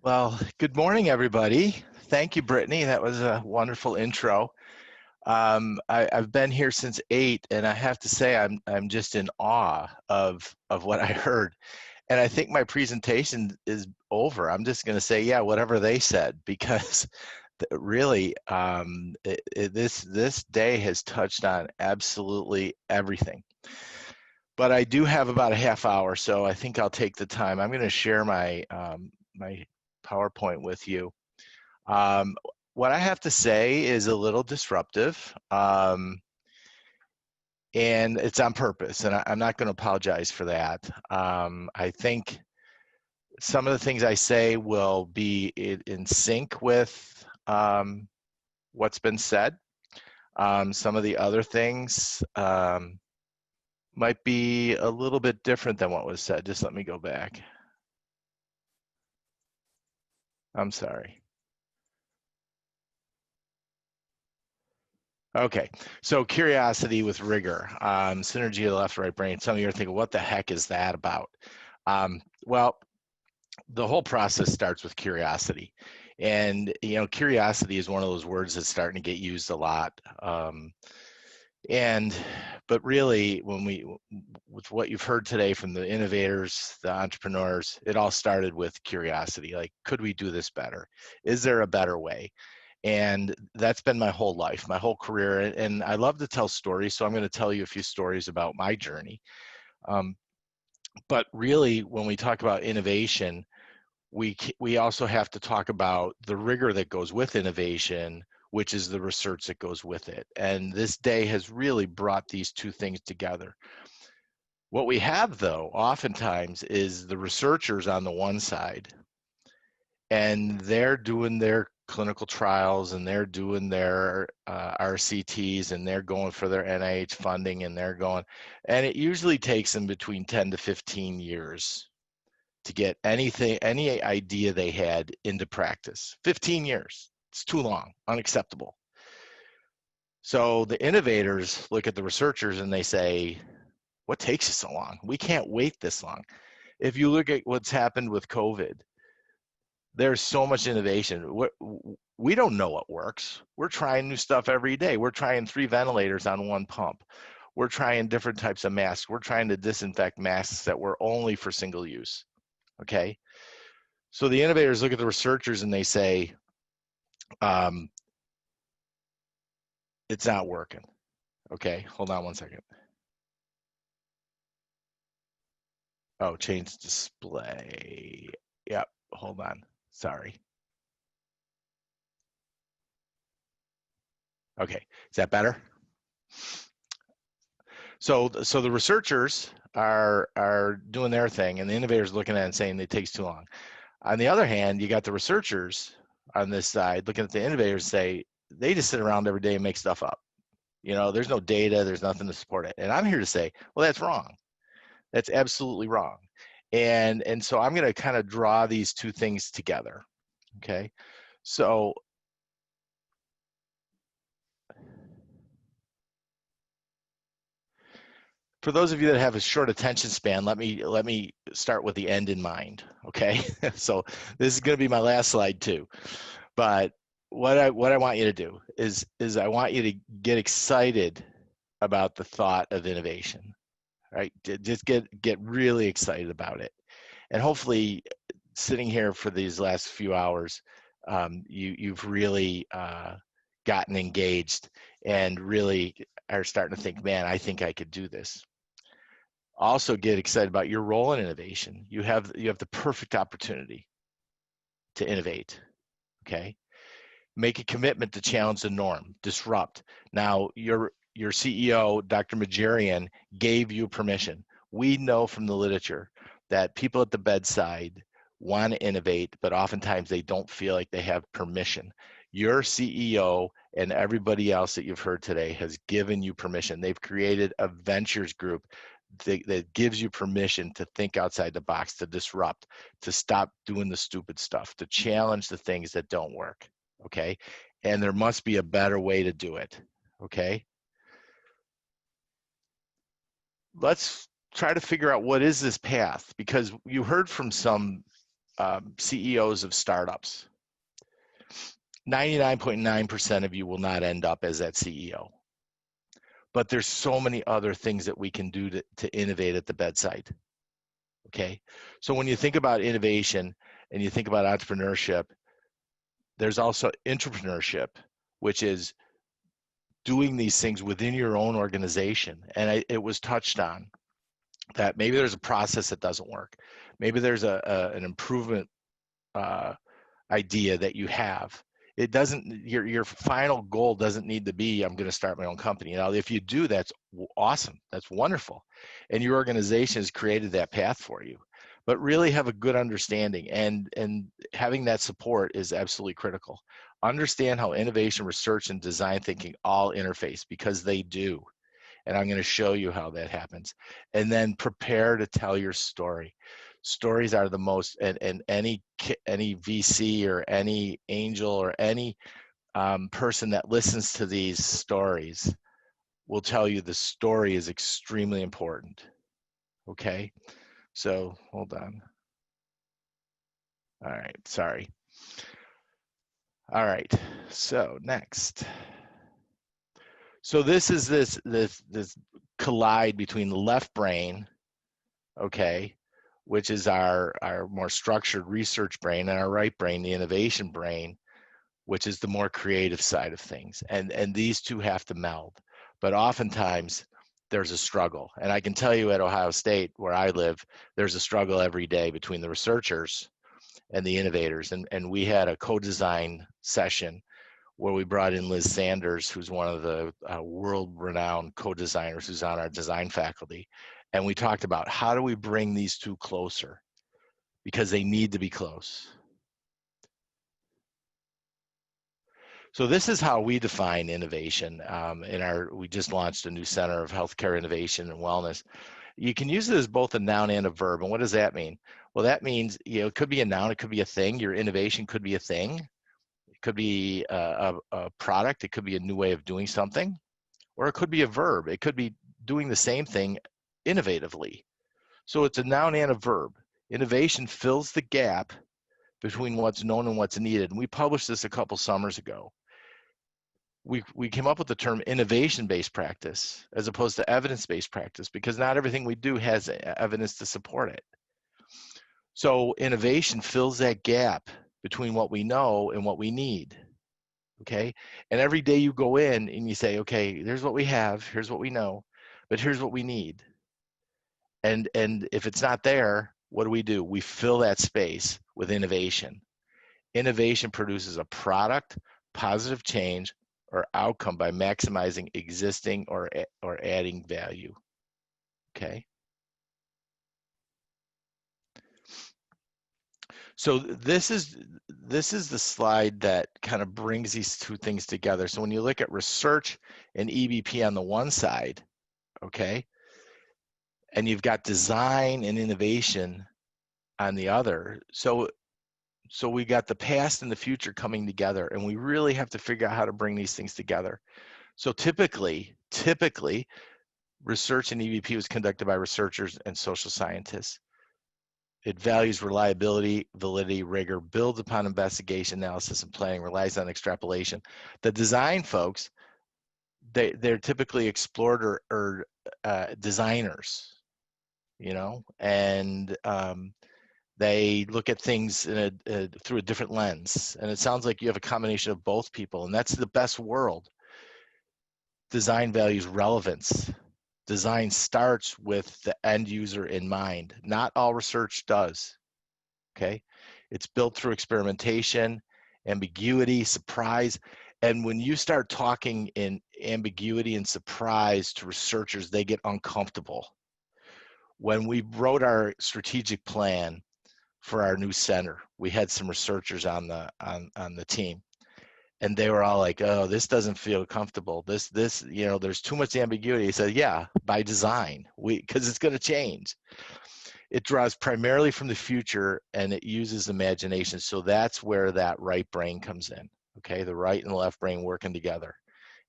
Well, good morning, everybody. Thank you, Brittany. That was a wonderful intro. I've been here since 8, and I have to say I'm just in awe of what I heard. And I think my presentation is over. I'm just going to say, yeah, whatever they said, because really this day has touched on absolutely everything. But I do have about a half hour, so I think I'll take the time. I'm going to share my my PowerPoint with you. What I have to say is a little disruptive, and it's on purpose, and I'm not going to apologize for that. I think some of the things I say will be in sync with what's been said. Some of the other things might be a little bit different than what was said. Just let me go back. I'm sorry. Okay, so curiosity with rigor, synergy of the left-right brain. Some of you are thinking, what the heck is that about? Well, the whole process starts with curiosity. And, you know, curiosity is one of those words that's starting to get used a lot. But really, with what you've heard today from the innovators, the entrepreneurs, it all started with curiosity. Like, could we do this better? Is there a better way? And that's been my whole life, my whole career. And I love to tell stories, so I'm going to tell you a few stories about my journey. But really, when we talk about innovation, we also have to talk about the rigor that goes with innovation, which is the research that goes with it. And this day has really brought these two things together. What we have, though, oftentimes is the researchers on the one side, and they're doing their clinical trials, and they're doing their RCTs, and they're going for their NIH funding, and they're going, and it usually takes them between 10 to 15 years to get anything, any idea they had into practice. 15 years, it's too long, unacceptable. So the innovators look at the researchers and they say, what takes you so long? We can't wait this long. If you look at what's happened with COVID, there's so much innovation. We don't know what works. We're trying new stuff every day. We're trying 3 ventilators on 1 pump. We're trying different types of masks. We're trying to disinfect masks that were only for single use. Okay, so the innovators look at the researchers and they say, it's not working. Okay, hold on 1 second. Oh, change display. Yep, hold on. Sorry. Okay, is that better? So the researchers are doing their thing, and the innovators looking at it and saying it takes too long. On the other hand, you got the researchers on this side looking at the innovators and say they just sit around every day and make stuff up. You know, there's no data, there's nothing to support it. And I'm here to say, well, that's wrong. That's absolutely wrong. And so I'm going to kind of draw these two things together. Okay, so for those of you that have a short attention span, let me start with the end in mind. Okay, so this is going to be my last slide too. But what I want you to do is I want you to get excited about the thought of innovation. Right? Just get really excited about it, and hopefully, sitting here for these last few hours, you've really gotten engaged and really are starting to think, man, I think I could do this. Also, get excited about your role in innovation. You have the perfect opportunity to innovate. Okay, make a commitment to challenge the norm, disrupt. Now, your CEO, Dr. Megerian, gave you permission. We know from the literature that people at the bedside want to innovate, but oftentimes they don't feel like they have permission. Your CEO and everybody else that you've heard today has given you permission. They've created a ventures group that gives you permission to think outside the box, to disrupt, to stop doing the stupid stuff, to challenge the things that don't work. Okay, and there must be a better way to do it. Okay, let's try to figure out what is this path, because you heard from some CEOs of startups. 99.9% of you will not end up as that CEO. But there's so many other things that we can do to innovate at the bedside. Okay, so when you think about innovation and you think about entrepreneurship, there's also entrepreneurship, which is doing these things within your own organization. And it was touched on that maybe there's a process that doesn't work. Maybe there's an improvement idea that you have. It doesn't, your final goal doesn't need to be, I'm going to start my own company. Now, if you do, that's awesome. That's wonderful. And your organization has created that path for you. But really have a good understanding, and having that support is absolutely critical. Understand how innovation, research, and design thinking all interface, because they do. And I'm going to show you how that happens. And then prepare to tell your story. Stories are the most, and any VC or any angel or any person that listens to these stories will tell you the story is extremely important. Okay, so hold on. All right, sorry. All right, so next. So this is this collide between the left brain, okay, which is our more structured research brain, and our right brain, the innovation brain, which is the more creative side of things. And these two have to meld. But oftentimes there's a struggle. And I can tell you at Ohio State, where I live, there's a struggle every day between the researchers and the innovators. And we had a co-design session where we brought in Liz Sanders, who's one of the world-renowned co-designers who's on our design faculty. And we talked about how do we bring these two closer, because they need to be close. So this is how we define innovation. We just launched a new Center of Healthcare Innovation and Wellness. You can use it as both a noun and a verb. And what does that mean? Well, that means, it could be a noun, it could be a thing. Your innovation could be a thing. It could be a product. It could be a new way of doing something. Or it could be a verb. It could be doing the same thing innovatively. So it's a noun and a verb. Innovation fills the gap between what's known and what's needed. And we published this a couple summers ago. We came up with the term innovation-based practice as opposed to evidence-based practice, because not everything we do has evidence to support it. So innovation fills that gap between what we know and what we need, okay? And every day you go in and you say, okay, here's what we have, here's what we know, but here's what we need. And if it's not there, what do? We fill that space with innovation. Innovation produces a product, positive change, or outcome by maximizing existing or adding value, okay? So this is the slide that kind of brings these two things together. So when you look at research and EBP on the one side, okay, and you've got design and innovation on the other. So we got the past and the future coming together, and we really have to figure out how to bring these things together. So typically, research and EBP was conducted by researchers and social scientists. It values reliability, validity, rigor, builds upon investigation, analysis, and planning, relies on extrapolation. The design folks, they're typically explored or designers, and they look at things through a different lens. And it sounds like you have a combination of both people, and that's the best world. Design values relevance. Design starts with the end user in mind. Not all research does, okay? It's built through experimentation, ambiguity, surprise. And when you start talking in ambiguity and surprise to researchers, they get uncomfortable. When we wrote our strategic plan for our new center, we had some researchers on the team. And they were all like, oh, this doesn't feel comfortable. This, there's too much ambiguity. He said, yeah, by design, because it's going to change. It draws primarily from the future, and it uses imagination. So that's where that right brain comes in, okay? The right and the left brain working together.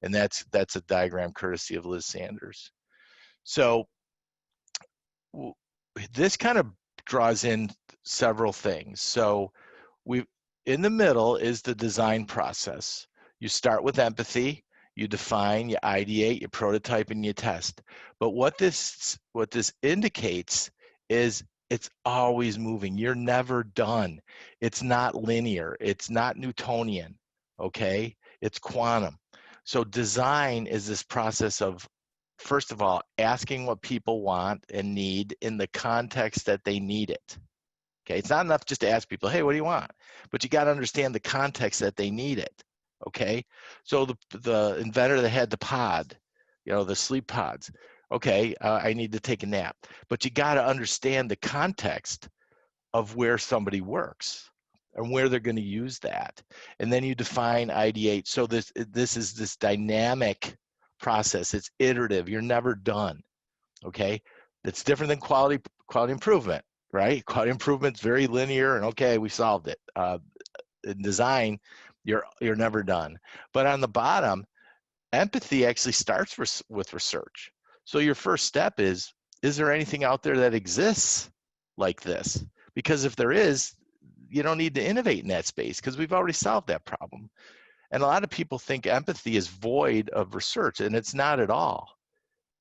And that's a diagram courtesy of Liz Sanders. So this kind of draws in several things. So in the middle is the design process. You start with empathy, you define, you ideate, you prototype, and you test. But what this indicates is it's always moving. You're never done. It's not linear. It's not Newtonian, okay? It's quantum. So design is this process of, first of all, asking what people want and need in the context that they need it. Okay, it's not enough just to ask people, hey, what do you want? But you got to understand the context that they need it, okay? So the inventor that had the pod, the sleep pods, okay, I need to take a nap. But you got to understand the context of where somebody works and where they're going to use that. And then you define, ideate. So this is this dynamic process. It's iterative. You're never done, okay? It's different than quality improvement. Right? Quality improvement's very linear, and okay, we solved it. In design, you're never done. But on the bottom, empathy actually starts with research. So your first step is there anything out there that exists like this? Because if there is, you don't need to innovate in that space because we've already solved that problem. And a lot of people think empathy is void of research, and it's not at all.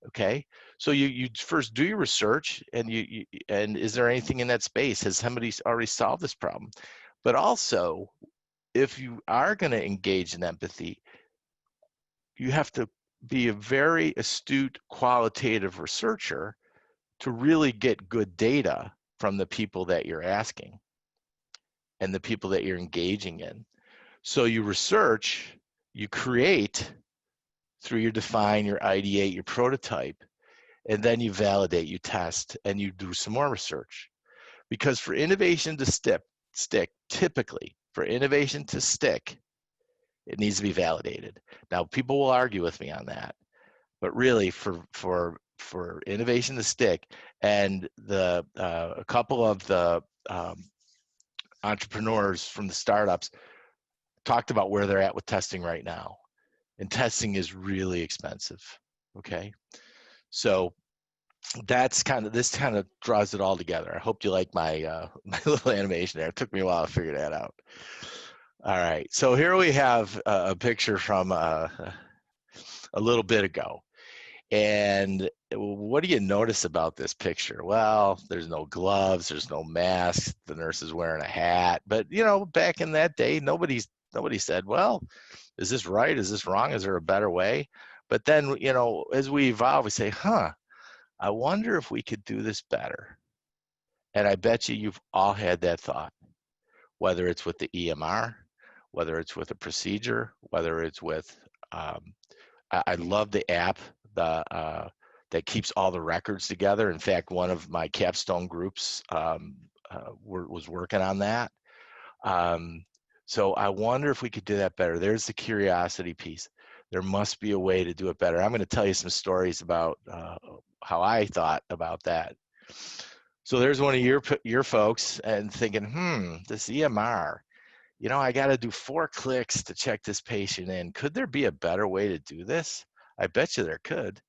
Okay, so you first do your research, and and is there anything in that space? Has somebody already solved this problem? But also, if you are going to engage in empathy, you have to be a very astute qualitative researcher to really get good data from the people that you're asking and the people that you're engaging in. So you research, you create through your define, your ideate, your prototype, and then you validate, you test, and you do some more research. Because for innovation to stick, typically, for innovation to stick, it needs to be validated. Now, people will argue with me on that, but really, for innovation to stick, and a couple of the entrepreneurs from the startups talked about where they're at with testing right now, and testing is really expensive. Okay, so that's this kind of draws it all together. I hope you like my my little animation there. It took me a while to figure that out. All right, so here we have a picture from a little bit ago. And what do you notice about this picture? Well, there's no gloves, there's no masks, the nurse is wearing a hat. But, you know, back in that day, nobody said, well, is this right? Is this wrong? Is there a better way? But then, you know, as we evolve, we say, I wonder if we could do this better. And I bet you've all had that thought, whether it's with the EMR, whether it's with a procedure, whether it's with, I love the app that keeps all the records together. In fact, one of my capstone groups was working on that. So I wonder if we could do that better. There's the curiosity piece. There must be a way to do it better. I'm going to tell you some stories about how I thought about that. So there's one of your folks and thinking, this EMR, you know, I got to do 4 clicks to check this patient in. Could there be a better way to do this? I bet you there could.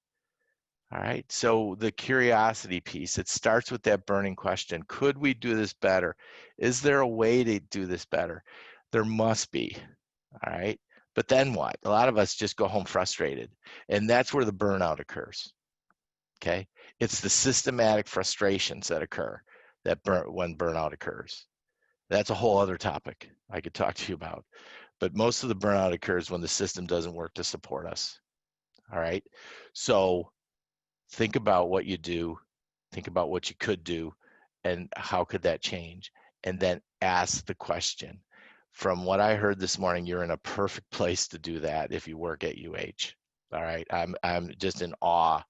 All right, so the curiosity piece, it starts with that burning question. Could we do this better? Is there a way to do this better? There must be, all right? But then what? A lot of us just go home frustrated, and that's where the burnout occurs, okay? It's the systematic frustrations that occur when burnout occurs. That's a whole other topic I could talk to you about. But most of the burnout occurs when the system doesn't work to support us, all right? So think about what you do, think about what you could do, and how could that change? And then ask the question. From what I heard this morning, you're in a perfect place to do that if you work at UH. All right, I'm just in awe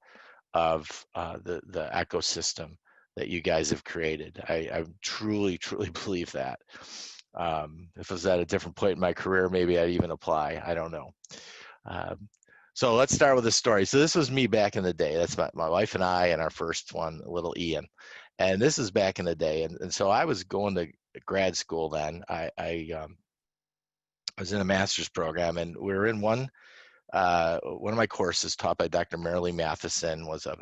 of the ecosystem that you guys have created. I truly believe that. If I was at a different point in my career, maybe I'd even apply. I don't know. So let's start with a story. So this was me back in the day. That's my wife and I and our first one, little Ian. And this is back in the day. And so I was going to grad school then. I was in a master's program, and we were in one of my courses taught by Dr. Marian Matheson was a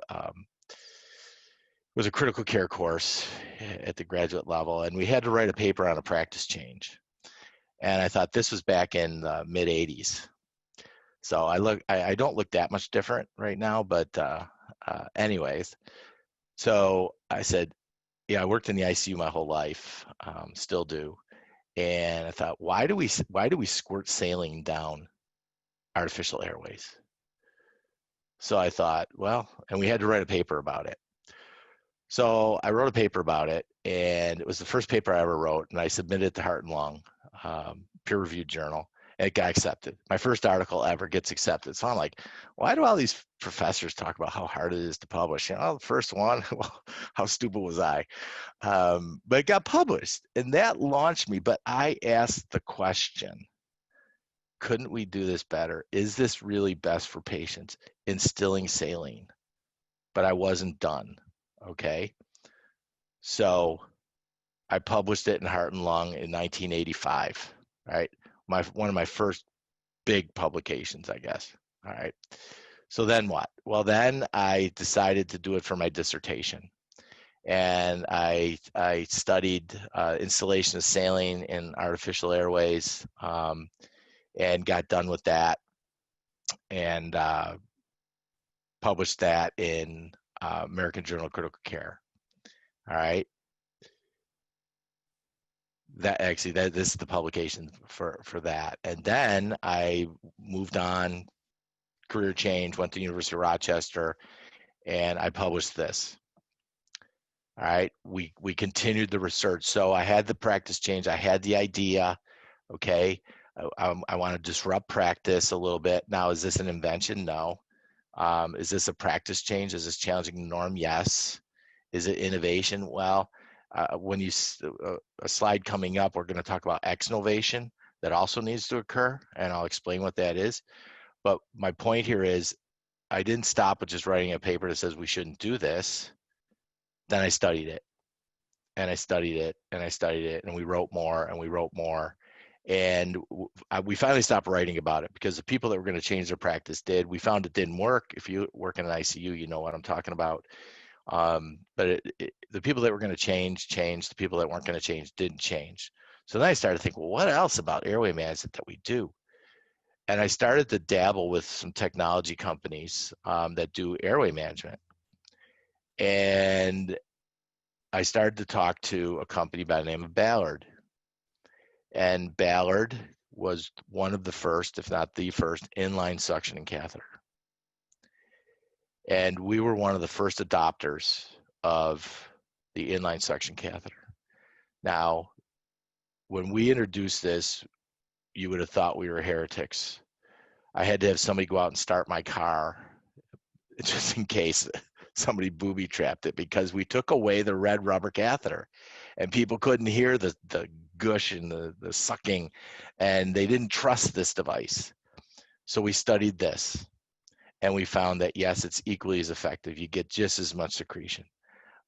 critical care course at the graduate level. And we had to write a paper on a practice change. And I thought this was back in the mid 80s. So I don't look that much different right now, but anyways, so I said, yeah, I worked in the ICU my whole life, still do. And I thought, why do we squirt saline down artificial airways? So I thought, well, and we had to write a paper about it. So I wrote a paper about it, and it was the first paper I ever wrote, and I submitted it to Heart and Lung, peer-reviewed journal. It got accepted. My first article ever gets accepted. So I'm like, why do all these professors talk about how hard it is to publish? You know, the first one, well, how stupid was I? But it got published, and that launched me. But I asked the question, couldn't we do this better? Is this really best for patients? Instilling saline. But I wasn't done, okay? So I published it in Heart and Lung in 1985, right? One of my first big publications, I guess. All right. So then what? Well, then I decided to do it for my dissertation. And I studied installation of saline in artificial airways and got done with that and published that in American Journal of Critical Care. All right. This is the publication for that. And then I moved on, career change, went to the University of Rochester, and I published this. All right, we continued the research. So I had the practice change, I had the idea, okay. I want to disrupt practice a little bit. Now, is this an invention? No. Is this a practice change? Is this challenging the norm? Yes. Is it innovation? Well, when you a slide coming up, we're going to talk about exnovation that also needs to occur, and I'll explain what that is. But my point here is, I didn't stop with just writing a paper that says we shouldn't do this. Then I studied it, and I studied it, and I studied it, and we wrote more, and we wrote more. And we finally stopped writing about it because the people that were going to change their practice did. We found it didn't work. If you work in an ICU, you know what I'm talking about. But the people that were going to change, changed. The people that weren't going to change didn't change. So then I started to think, well, what else about airway management that we do? And I started to dabble with some technology companies that do airway management. And I started to talk to a company by the name of Ballard. And Ballard was one of the first, if not the first, inline suctioning catheter. And we were one of the first adopters of the inline suction catheter. Now, when we introduced this, you would have thought we were heretics. I had to have somebody go out and start my car just in case somebody booby trapped it, because we took away the red rubber catheter and people couldn't hear the gush and the sucking, and they didn't trust this device. So we studied this, and we found that yes, it's equally as effective. You get just as much secretion,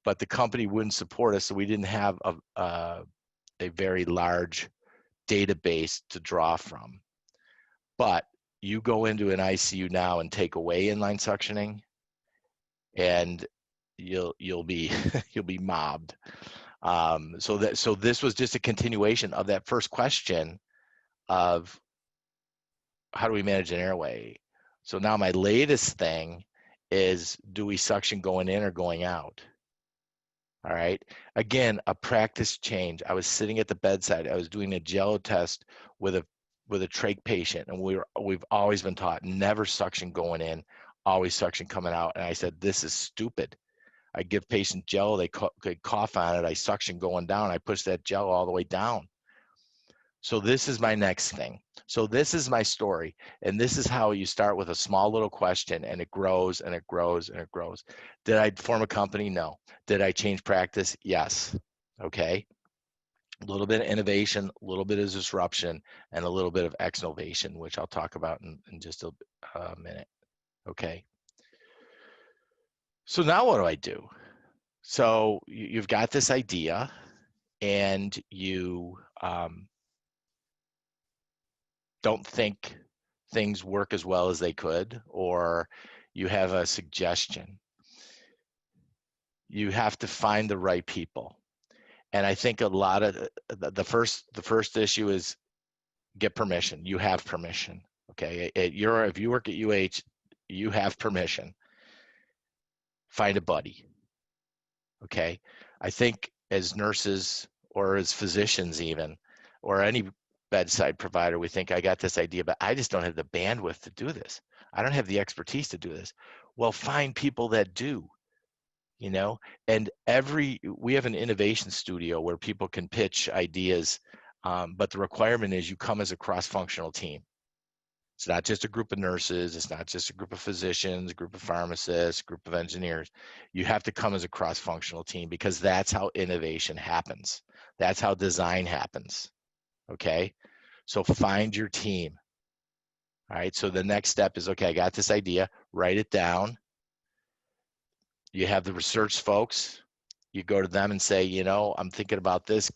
but the company wouldn't support us, so we didn't have a very large database to draw from. But you go into an ICU now and take away inline suctioning, and you'll be you'll be mobbed. So this was just a continuation of that first question of how do we manage an airway. So now my latest thing is, do we suction going in or going out? All right. Again, a practice change. I was sitting at the bedside. I was doing a jello test with a trach patient, and we've always been taught never suction going in, always suction coming out. And I said, this is stupid. I give patients jello, they cough on it, I suction going down, I push that jello all the way down. So this is my next thing. So this is my story, and this is how you start with a small little question, and it grows and it grows and it grows. Did I form a company? No. Did I change practice? Yes. Okay. A little bit of innovation, a little bit of disruption, and a little bit of exnovation, which I'll talk about in just a minute. Okay. So now what do I do? So you've got this idea, and you don't think things work as well as they could, or you have a suggestion. You have to find the right people. And I think a lot of the first issue is get permission. You have permission. Okay. If you work at UH, you have permission. Find a buddy. Okay. I think as nurses or as physicians even, or any bedside provider, we think I got this idea, but I just don't have the bandwidth to do this. I don't have the expertise to do this. Well, find people that do, you know, and we have an innovation studio where people can pitch ideas, but the requirement is you come as a cross-functional team. It's not just a group of nurses. It's not just a group of physicians, a group of pharmacists, a group of engineers. You have to come as a cross-functional team, because that's how innovation happens. That's how design happens. Okay. So find your team. All right. So the next step is, okay, I got this idea, write it down. You have the research folks. You go to them and say, you know, I'm thinking about this.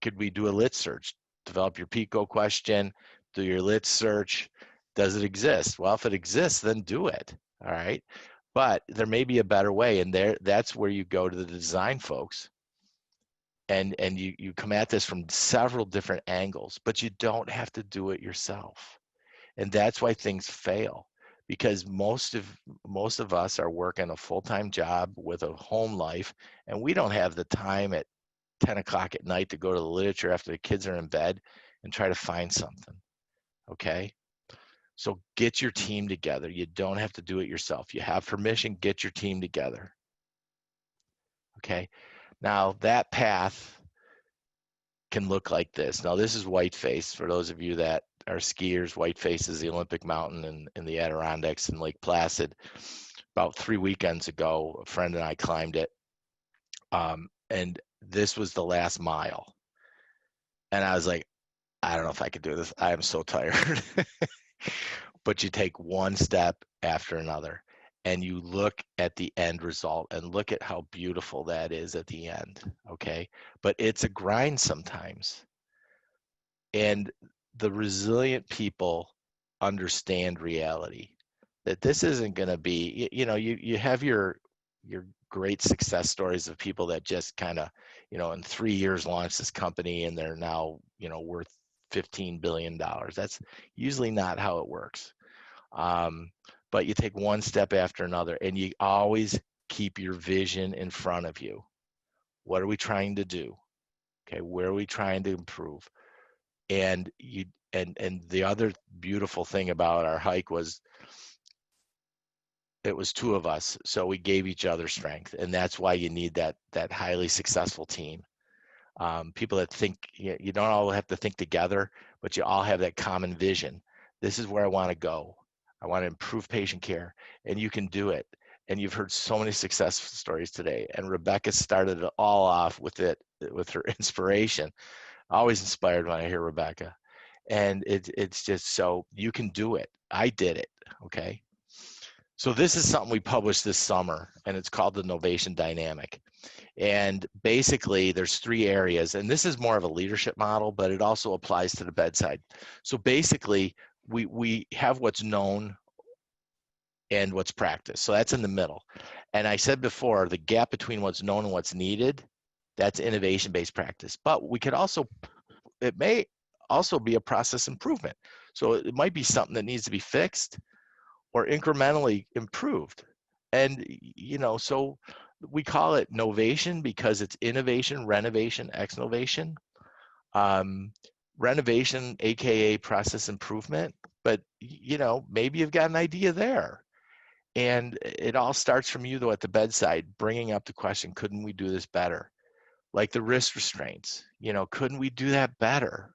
Could we do a lit search? Develop your PICO question. Do your lit search. Does it exist? Well, if it exists, then do it. All right. But there may be a better way. And that's where you go to the design folks. And you come at this from several different angles, but you don't have to do it yourself. And that's why things fail, because most of us are working a full-time job with a home life, and we don't have the time at 10 o'clock at night to go to the literature after the kids are in bed and try to find something. Okay. So get your team together. You don't have to do it yourself. You have permission, get your team together. Okay. Now that path can look like this. Now this is whiteface for those of you that our skiers, White Faces, the Olympic Mountain and the Adirondacks and Lake Placid. About 3 weekends ago, a friend and I climbed it. And this was the last mile. And I was like, I don't know if I could do this. I am so tired. But you take one step after another and you look at the end result and look at how beautiful that is at the end. Okay. But it's a grind sometimes. And the resilient people understand reality, that this isn't going to be, you have your great success stories of people that just kind of, in 3 years launched this company and they're now, worth $15 billion. That's usually not how it works. But you take one step after another and you always keep your vision in front of you. What are we trying to do? Okay. Where are we trying to improve? And the other beautiful thing about our hike was it was two of us. So we gave each other strength. And that's why you need that highly successful team. People that think, you don't all have to think together, but you all have that common vision. This is where I want to go. I want to improve patient care, and you can do it. And you've heard so many success stories today. And Rebecca started it all off with her inspiration. Always inspired when I hear Rebecca. And it's just, so you can do it. I did it. Okay. So this is something we published this summer, and it's called the Novation Dynamic. And basically there's 3 areas, and this is more of a leadership model, but it also applies to the bedside. So basically we have what's known and what's practiced. So that's in the middle. And I said before, the gap between what's known and what's needed, that's innovation-based practice. But it may also be a process improvement. So it might be something that needs to be fixed or incrementally improved. And, so we call it novation because it's innovation, renovation, ex-novation. Renovation, AKA process improvement, but maybe you've got an idea there. And it all starts from you though at the bedside, bringing up the question, couldn't we do this better? Like the wrist restraints, couldn't we do that better?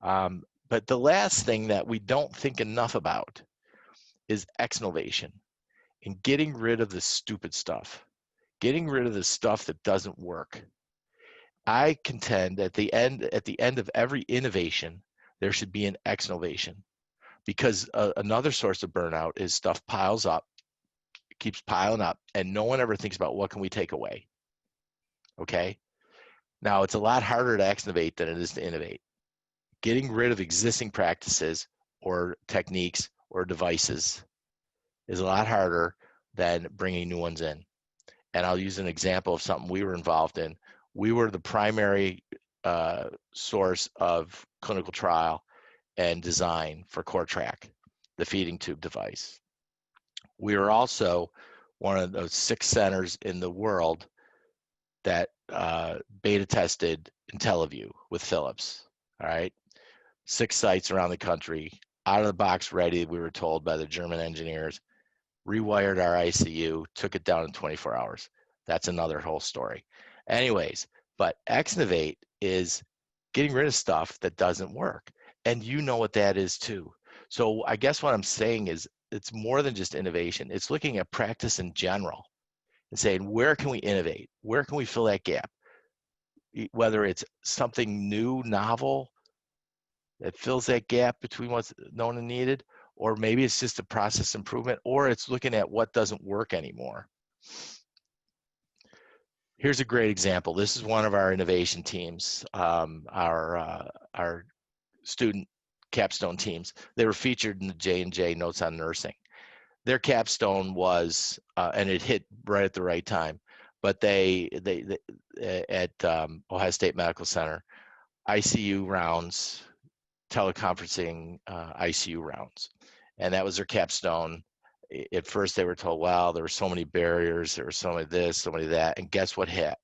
But the last thing that we don't think enough about is ex-novation and getting rid of the stupid stuff, getting rid of the stuff that doesn't work. I contend at the end of every innovation, there should be an ex-novation, because another source of burnout is stuff piles up, keeps piling up, and no one ever thinks about what can we take away. Okay. Now it's a lot harder to ex-novate than it is to innovate. Getting rid of existing practices or techniques or devices is a lot harder than bringing new ones in. And I'll use an example of something we were involved in. We were the primary source of clinical trial and design for CoreTrack, the feeding tube device. We were also one of those 6 centers in the world that beta tested IntelliView with Philips. All right, 6 sites around the country, out of the box ready, we were told by the German engineers, rewired our ICU, took it down in 24 hours. That's another whole story. Anyways, but ex-novate is getting rid of stuff that doesn't work. And you know what that is too. So I guess what I'm saying is it's more than just innovation. It's looking at practice in general and saying, where can we innovate? Where can we fill that gap? Whether it's something new, novel, that fills that gap between what's known and needed, or maybe it's just a process improvement, or it's looking at what doesn't work anymore. Here's a great example. This is one of our innovation teams, our student capstone teams. They were featured in the J&J Notes on Nursing. Their capstone was, and it hit right at the right time, but they at Ohio State Medical Center, ICU rounds, teleconferencing ICU rounds. And that was their capstone. At first they were told, well, there were so many barriers, there was so many this, so many that, and guess what hit?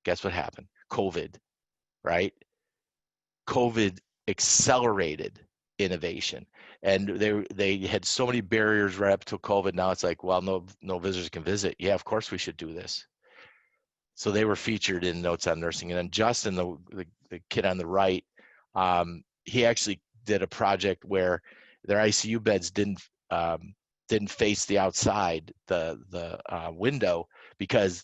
Guess what happened? COVID, right? COVID accelerated innovation. And they had so many barriers right up to COVID. Now it's like, well, no visitors can visit. Yeah, of course we should do this. So they were featured in Notes on Nursing. And then Justin, the kid on the right, he actually did a project where their ICU beds didn't face the outside, the window, because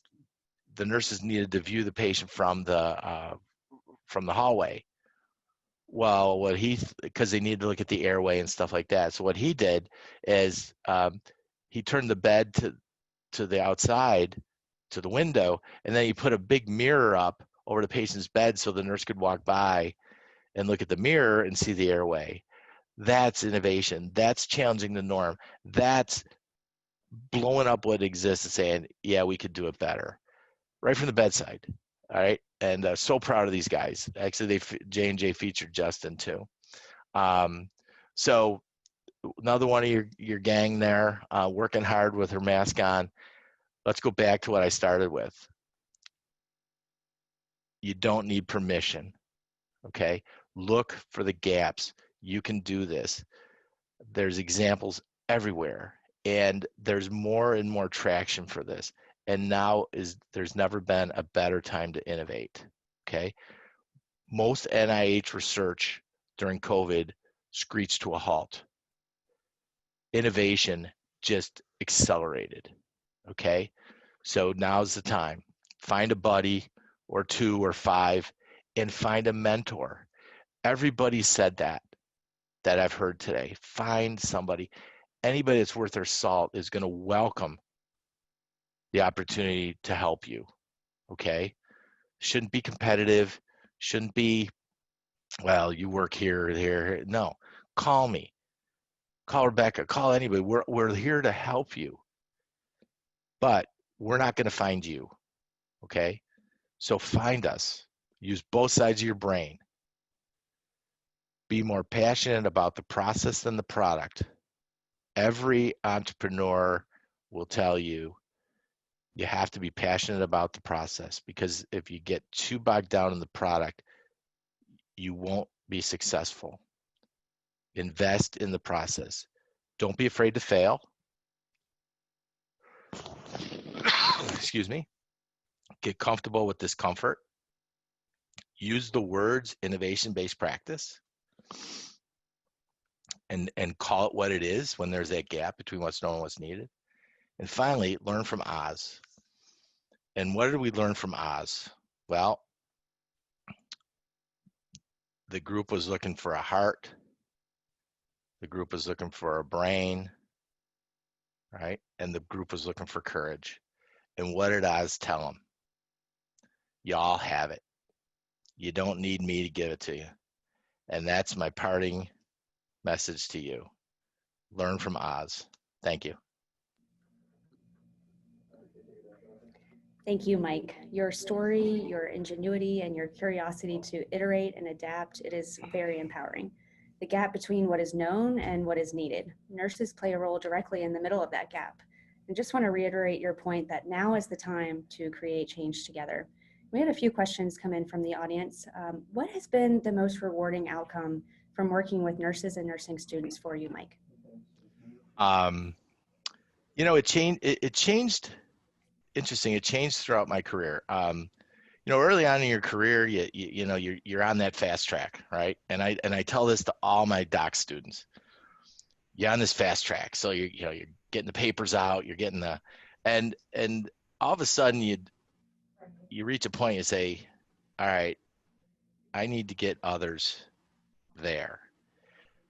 the nurses needed to view the patient from the hallway. Well, because they needed to look at the airway and stuff like that. So what he did is he turned the bed to the outside, to the window, and then he put a big mirror up over the patient's bed so the nurse could walk by and look at the mirror and see the airway. That's innovation. That's challenging the norm. That's blowing up what exists and saying, yeah, we could do it better. Right from the bedside. All right. And so proud of these guys. Actually, J&J featured Justin too. So another one of your gang there, working hard with her mask on. Let's go back to what I started with. You don't need permission. Okay. Look for the gaps. You can do this. There's examples everywhere, and there's more and more traction for this. And now there's never been a better time to innovate. Okay. Most NIH research during COVID screeched to a halt. Innovation just accelerated. Okay. So now's the time. Find a buddy or 2 or 5 and find a mentor. Everybody said that I've heard today. Find somebody. Anybody that's worth their salt is going to welcome the opportunity to help you. Okay. Shouldn't be competitive. Shouldn't be, well, you work here or there. No. Call me. Call Rebecca. Call anybody. We're here to help you. But we're not going to find you. Okay. So find us. Use both sides of your brain. Be more passionate about the process than the product. Every entrepreneur will tell you you have to be passionate about the process, because if you get too bogged down in the product, you won't be successful. Invest in the process. Don't be afraid to fail. Excuse me. Get comfortable with discomfort. Use the words innovation-based practice and call it what it is when there's that gap between what's known and what's needed. And finally, learn from Oz. And what did we learn from Oz? Well, the group was looking for a heart. The group was looking for a brain, right? And the group was looking for courage. And what did Oz tell them? You all have it. You don't need me to give it to you. And that's my parting message to you. Learn from Oz. Thank you. Thank you, Mike. Your story, your ingenuity, and your curiosity to iterate and adapt, it is very empowering. The gap between what is known and what is needed. Nurses play a role directly in the middle of that gap. And just want to reiterate your point that now is the time to create change together. We had a few questions come in from the audience. What has been the most rewarding outcome from working with nurses and nursing students for you, Mike? You know, it changed. Interesting. It changed throughout my career. You know, early on in your career, you know, you're on that fast track, right? And I tell this to all my doc students. You're on this fast track, so you're getting the papers out, you're getting the, and all of a sudden you reach a point, you say, all right, I need to get others there.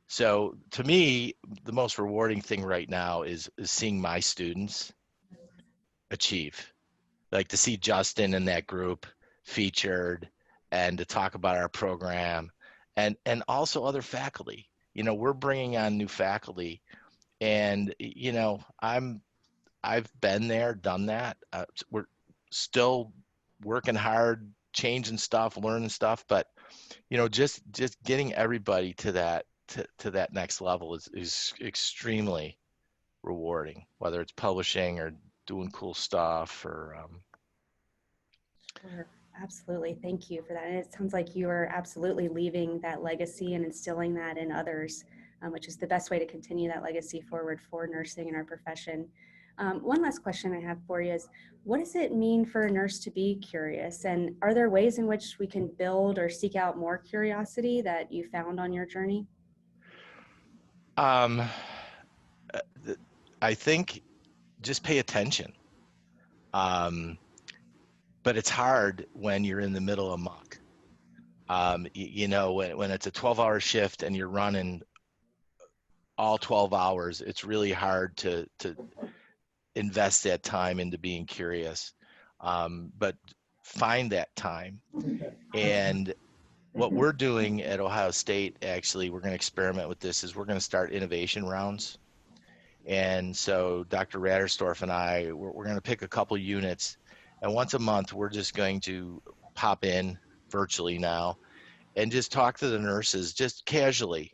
So to me, the most rewarding thing right now is seeing my students achieve. Like to see Justin in that group featured and to talk about our program and also other faculty. You know, we're bringing on new faculty and, you know, I've been there, done that. We're still working hard, changing stuff, learning stuff, but, you know, just getting everybody to that next level is extremely rewarding, whether it's publishing or doing cool stuff or Sure. Absolutely. Thank you for that. And it sounds like you are absolutely leaving that legacy and instilling that in others, which is the best way to continue that legacy forward for nursing in our profession. One last question I have for you is, what does it mean for a nurse to be curious? And are there ways in which we can build or seek out more curiosity that you found on your journey? I think just pay attention. But it's hard when you're in the middle of muck. You know, when it's a 12-hour shift and you're running all 12 hours, it's really hard to invest that time into being curious. But find that time. And what we're doing at Ohio State, actually, we're going to experiment with this, is we're going to start innovation rounds. And so Dr. Rattersdorf and I, we're going to pick a couple units, and once a month, we're just going to pop in virtually now and just talk to the nurses just casually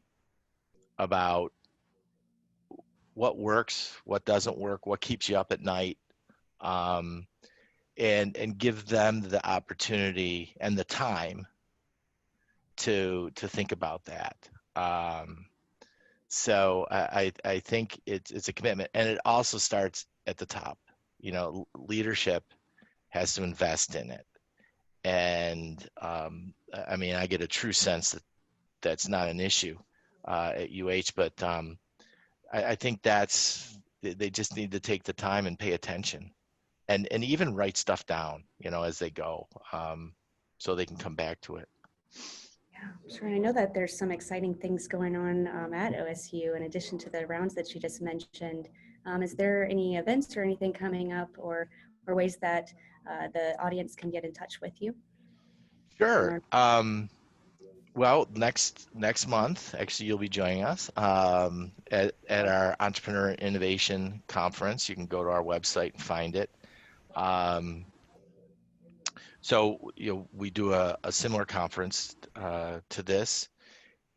about what works, what doesn't work, what keeps you up at night, and give them the opportunity and the time to think about that. So I think it's a commitment, and it also starts at the top. You know, leadership has to invest in it, and I mean, I get a true sense that that's not an issue at UH, but I think they just need to take the time and pay attention, and even write stuff down, you know, as they go, so they can come back to it. Yeah, sure. I know that there's some exciting things going on at OSU in addition to the rounds that you just mentioned. Is there any events or anything coming up, or ways that the audience can get in touch with you? Sure. Well, next month, actually, you'll be joining us at our Entrepreneur Innovation Conference. You can go to our website and find it. So, you know, we do a similar conference to this.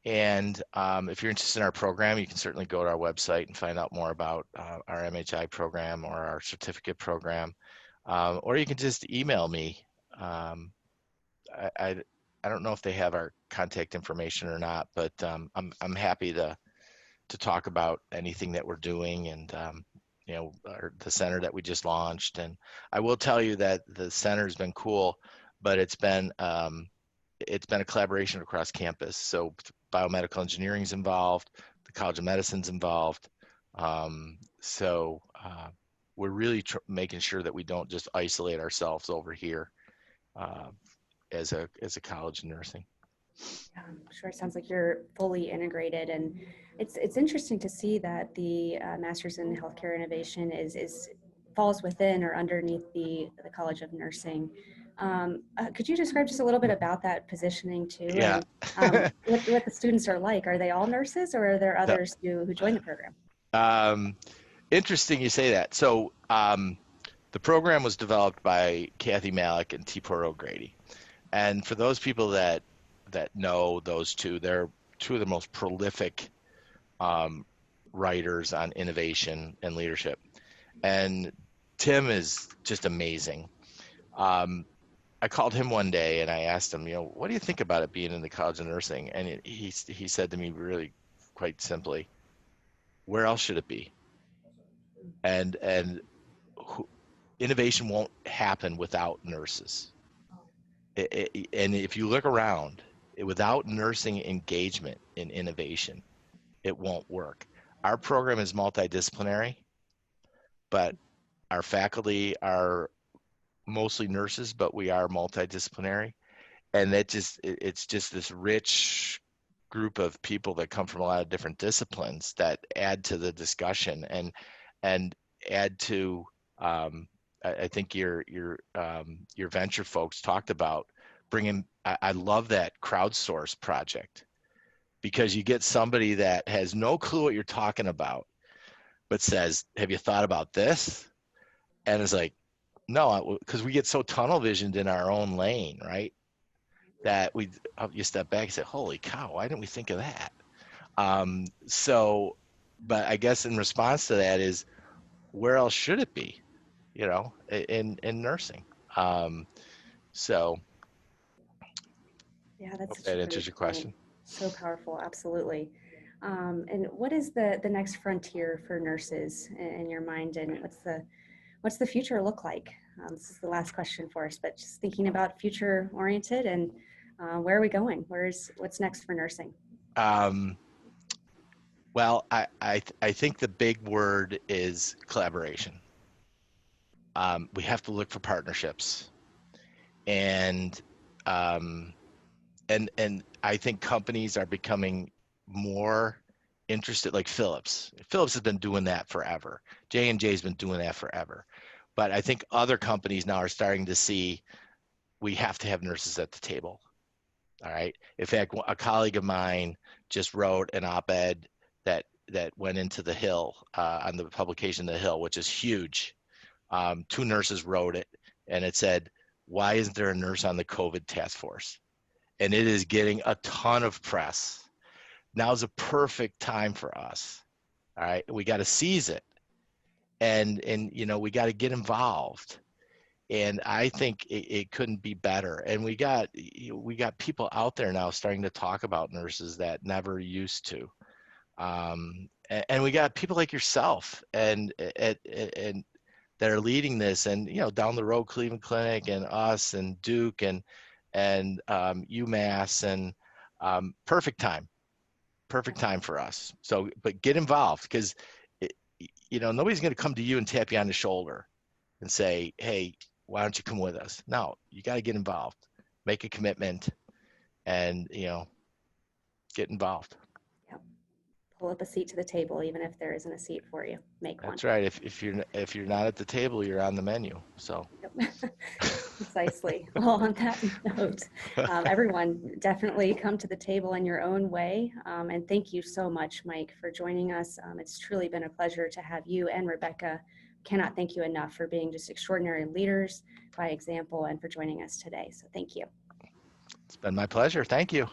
And if you're interested in our program, you can certainly go to our website and find out more about our MHI program or our certificate program. Or you can just email me. I don't know if they have our contact information or not, but I'm happy to talk about anything that we're doing, and you know, the center that we just launched. And I will tell you that the center has been cool, but it's been a collaboration across campus. So biomedical engineering is involved, the College of Medicine's involved. So we're really making sure that we don't just isolate ourselves over here as a college of nursing. I'm sure it sounds like you're fully integrated, and it's interesting to see that the Masters in Healthcare Innovation falls within or underneath the College of Nursing. Could you describe just a little bit about that positioning too? Yeah. And what the students are like? Are they all nurses, or are there others who join the program? Interesting you say that. So the program was developed by Kathy Malik and Tipor O'Grady. And for those people that know those two, they're two of the most prolific writers on innovation and leadership. And Tim is just amazing. I called him one day and I asked him, you know, what do you think about it being in the College of Nursing? And he said to me really quite simply, where else should it be? And innovation won't happen without nurses. And if you look around, without nursing engagement in innovation, it won't work. Our program is multidisciplinary, but our faculty are mostly nurses, but we are multidisciplinary. And it's just this rich group of people that come from a lot of different disciplines that add to the discussion and add to, I think your venture folks talked about bringing. I love that crowdsource project, because you get somebody that has no clue what you're talking about, but says, "Have you thought about this?" And it's like, no, because we get so tunnel visioned in our own lane, right? That you step back and say, "Holy cow! Why didn't we think of that?" But I guess in response to that is, where else should it be? You know, in nursing. Yeah, that's hope that answers your question. So powerful, absolutely. And what is the next frontier for nurses in your mind, and what's the future look like? This is the last question for us, but just thinking about future oriented, and where are we going? What's next for nursing? Well, I think the big word is collaboration. We have to look for partnerships, and I think companies are becoming more interested, like Philips. Philips has been doing that forever. J&J's been doing that forever. But I think other companies now are starting to see we have to have nurses at the table. All right. In fact, a colleague of mine just wrote an op-ed that went into The Hill, on the publication The Hill, which is huge. 2 nurses wrote it, and it said, "Why isn't there a nurse on the COVID task force?" And it is getting a ton of press. Now's a perfect time for us. All right. We got to seize it. And we got to get involved. And I think it couldn't be better. And we got people out there now starting to talk about nurses that never used to. And we got people like yourself and that are leading this, and down the road, Cleveland Clinic and us and Duke and UMass, and perfect time for us. So, but get involved, because nobody's going to come to you and tap you on the shoulder and say, "Hey, why don't you come with us?" No, you got to get involved, make a commitment, and get involved. Yep. Pull up a seat to the table, even if there isn't a seat for you. Make one. That's right. If you're not at the table, you're on the menu. So. Yep. Precisely. Well, on that note, everyone definitely come to the table in your own way. And thank you so much, Mike, for joining us. It's truly been a pleasure to have you and Rebecca. Cannot thank you enough for being just extraordinary leaders by example and for joining us today. So thank you. It's been my pleasure. Thank you.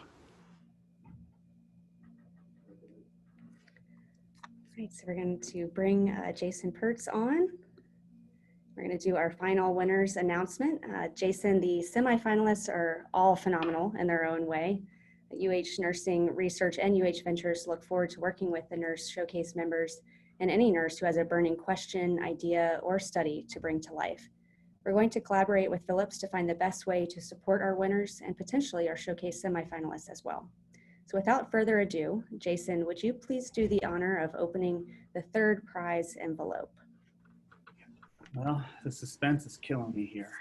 All right, so we're going to bring Jason Pirtz on. We're going to do our final winners announcement. Jason, the semifinalists are all phenomenal in their own way. UH Nursing Research and UH Ventures look forward to working with the Nurse Showcase members and any nurse who has a burning question, idea, or study to bring to life. We're going to collaborate with Philips to find the best way to support our winners and potentially our Showcase semifinalists as well. So without further ado, Jason, would you please do the honor of opening the 3rd prize envelope? Well, the suspense is killing me here.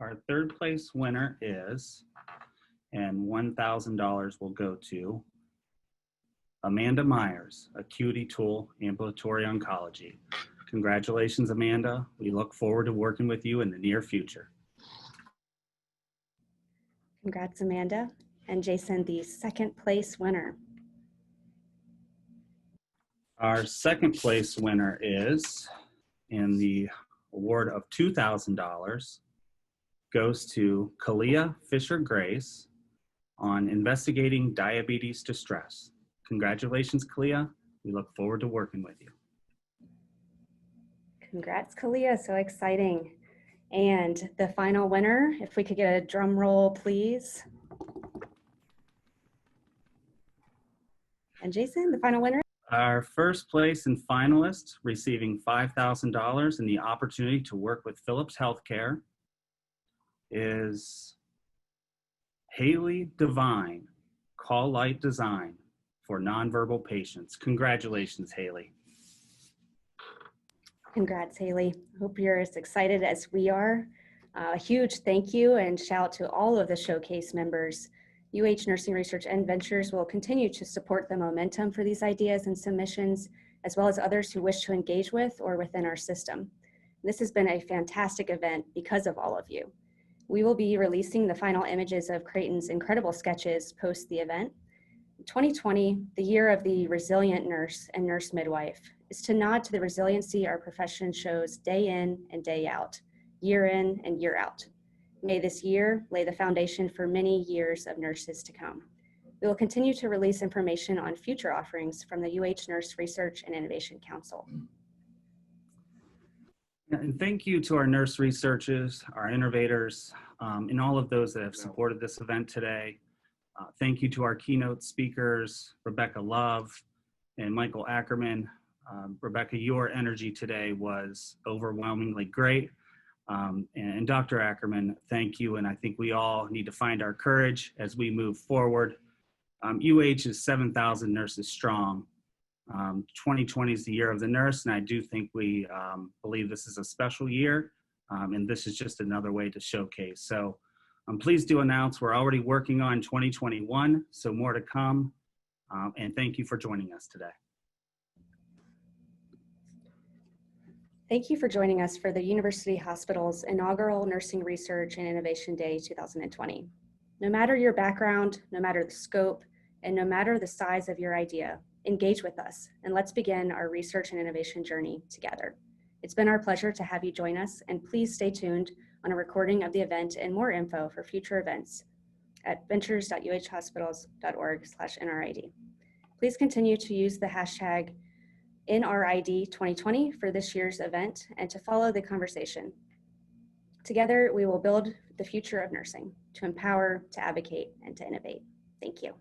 Our 3rd place winner is, and $1,000 will go to, Amanda Myers, Acuity Tool Ambulatory Oncology. Congratulations, Amanda. We look forward to working with you in the near future. Congrats, Amanda. And Jason, the 2nd place winner. Our 2nd place winner is, and the award of $2,000 goes to Kalia Fisher-Grace on investigating diabetes distress. Congratulations, Kalia. We look forward to working with you. Congrats, Kalia. So exciting. And the final winner, if we could get a drum roll, please. And Jason, the final winner? Our 1st place and finalist receiving $5,000 and the opportunity to work with Philips Healthcare is Haley Devine, Call Light Design for nonverbal patients. Congratulations, Haley. Congrats, Haley. Hope you're as excited as we are. A huge thank you and shout to all of the Showcase members. UH Nursing Research and Ventures will continue to support the momentum for these ideas and submissions, as well as others who wish to engage with or within our system. This has been a fantastic event because of all of you. We will be releasing the final images of Creighton's incredible sketches post the event. 2020, the year of the resilient nurse and nurse midwife, is to nod to the resiliency our profession shows day in and day out, year in and year out. May this year lay the foundation for many years of nurses to come. We will continue to release information on future offerings from the UH Nurse Research and Innovation Council. And thank you to our nurse researchers, our innovators, and all of those that have supported this event today. Thank you to our keynote speakers, Rebecca Love and Michael Ackerman. Rebecca, your energy today was overwhelmingly great. And Dr. Ackerman, thank you. And I think we all need to find our courage as we move forward UH is 7,000 nurses strong. 2020 is the year of the nurse, and I do think we believe this is a special year, and this is just another way to showcase. So I'm pleased to announce we're already working on 2021, so more to come, and thank you for joining us today. Thank you for joining us for the University Hospital's inaugural Nursing Research and Innovation Day 2020. No matter your background, no matter the scope, and no matter the size of your idea, engage with us and let's begin our research and innovation journey together. It's been our pleasure to have you join us, and please stay tuned on a recording of the event and more info for future events at ventures.uhhospitals.org/NRID. Please continue to use the hashtag NRID 2020 for this year's event and to follow the conversation. Together, we will build the future of nursing to empower, to advocate, and to innovate. Thank you.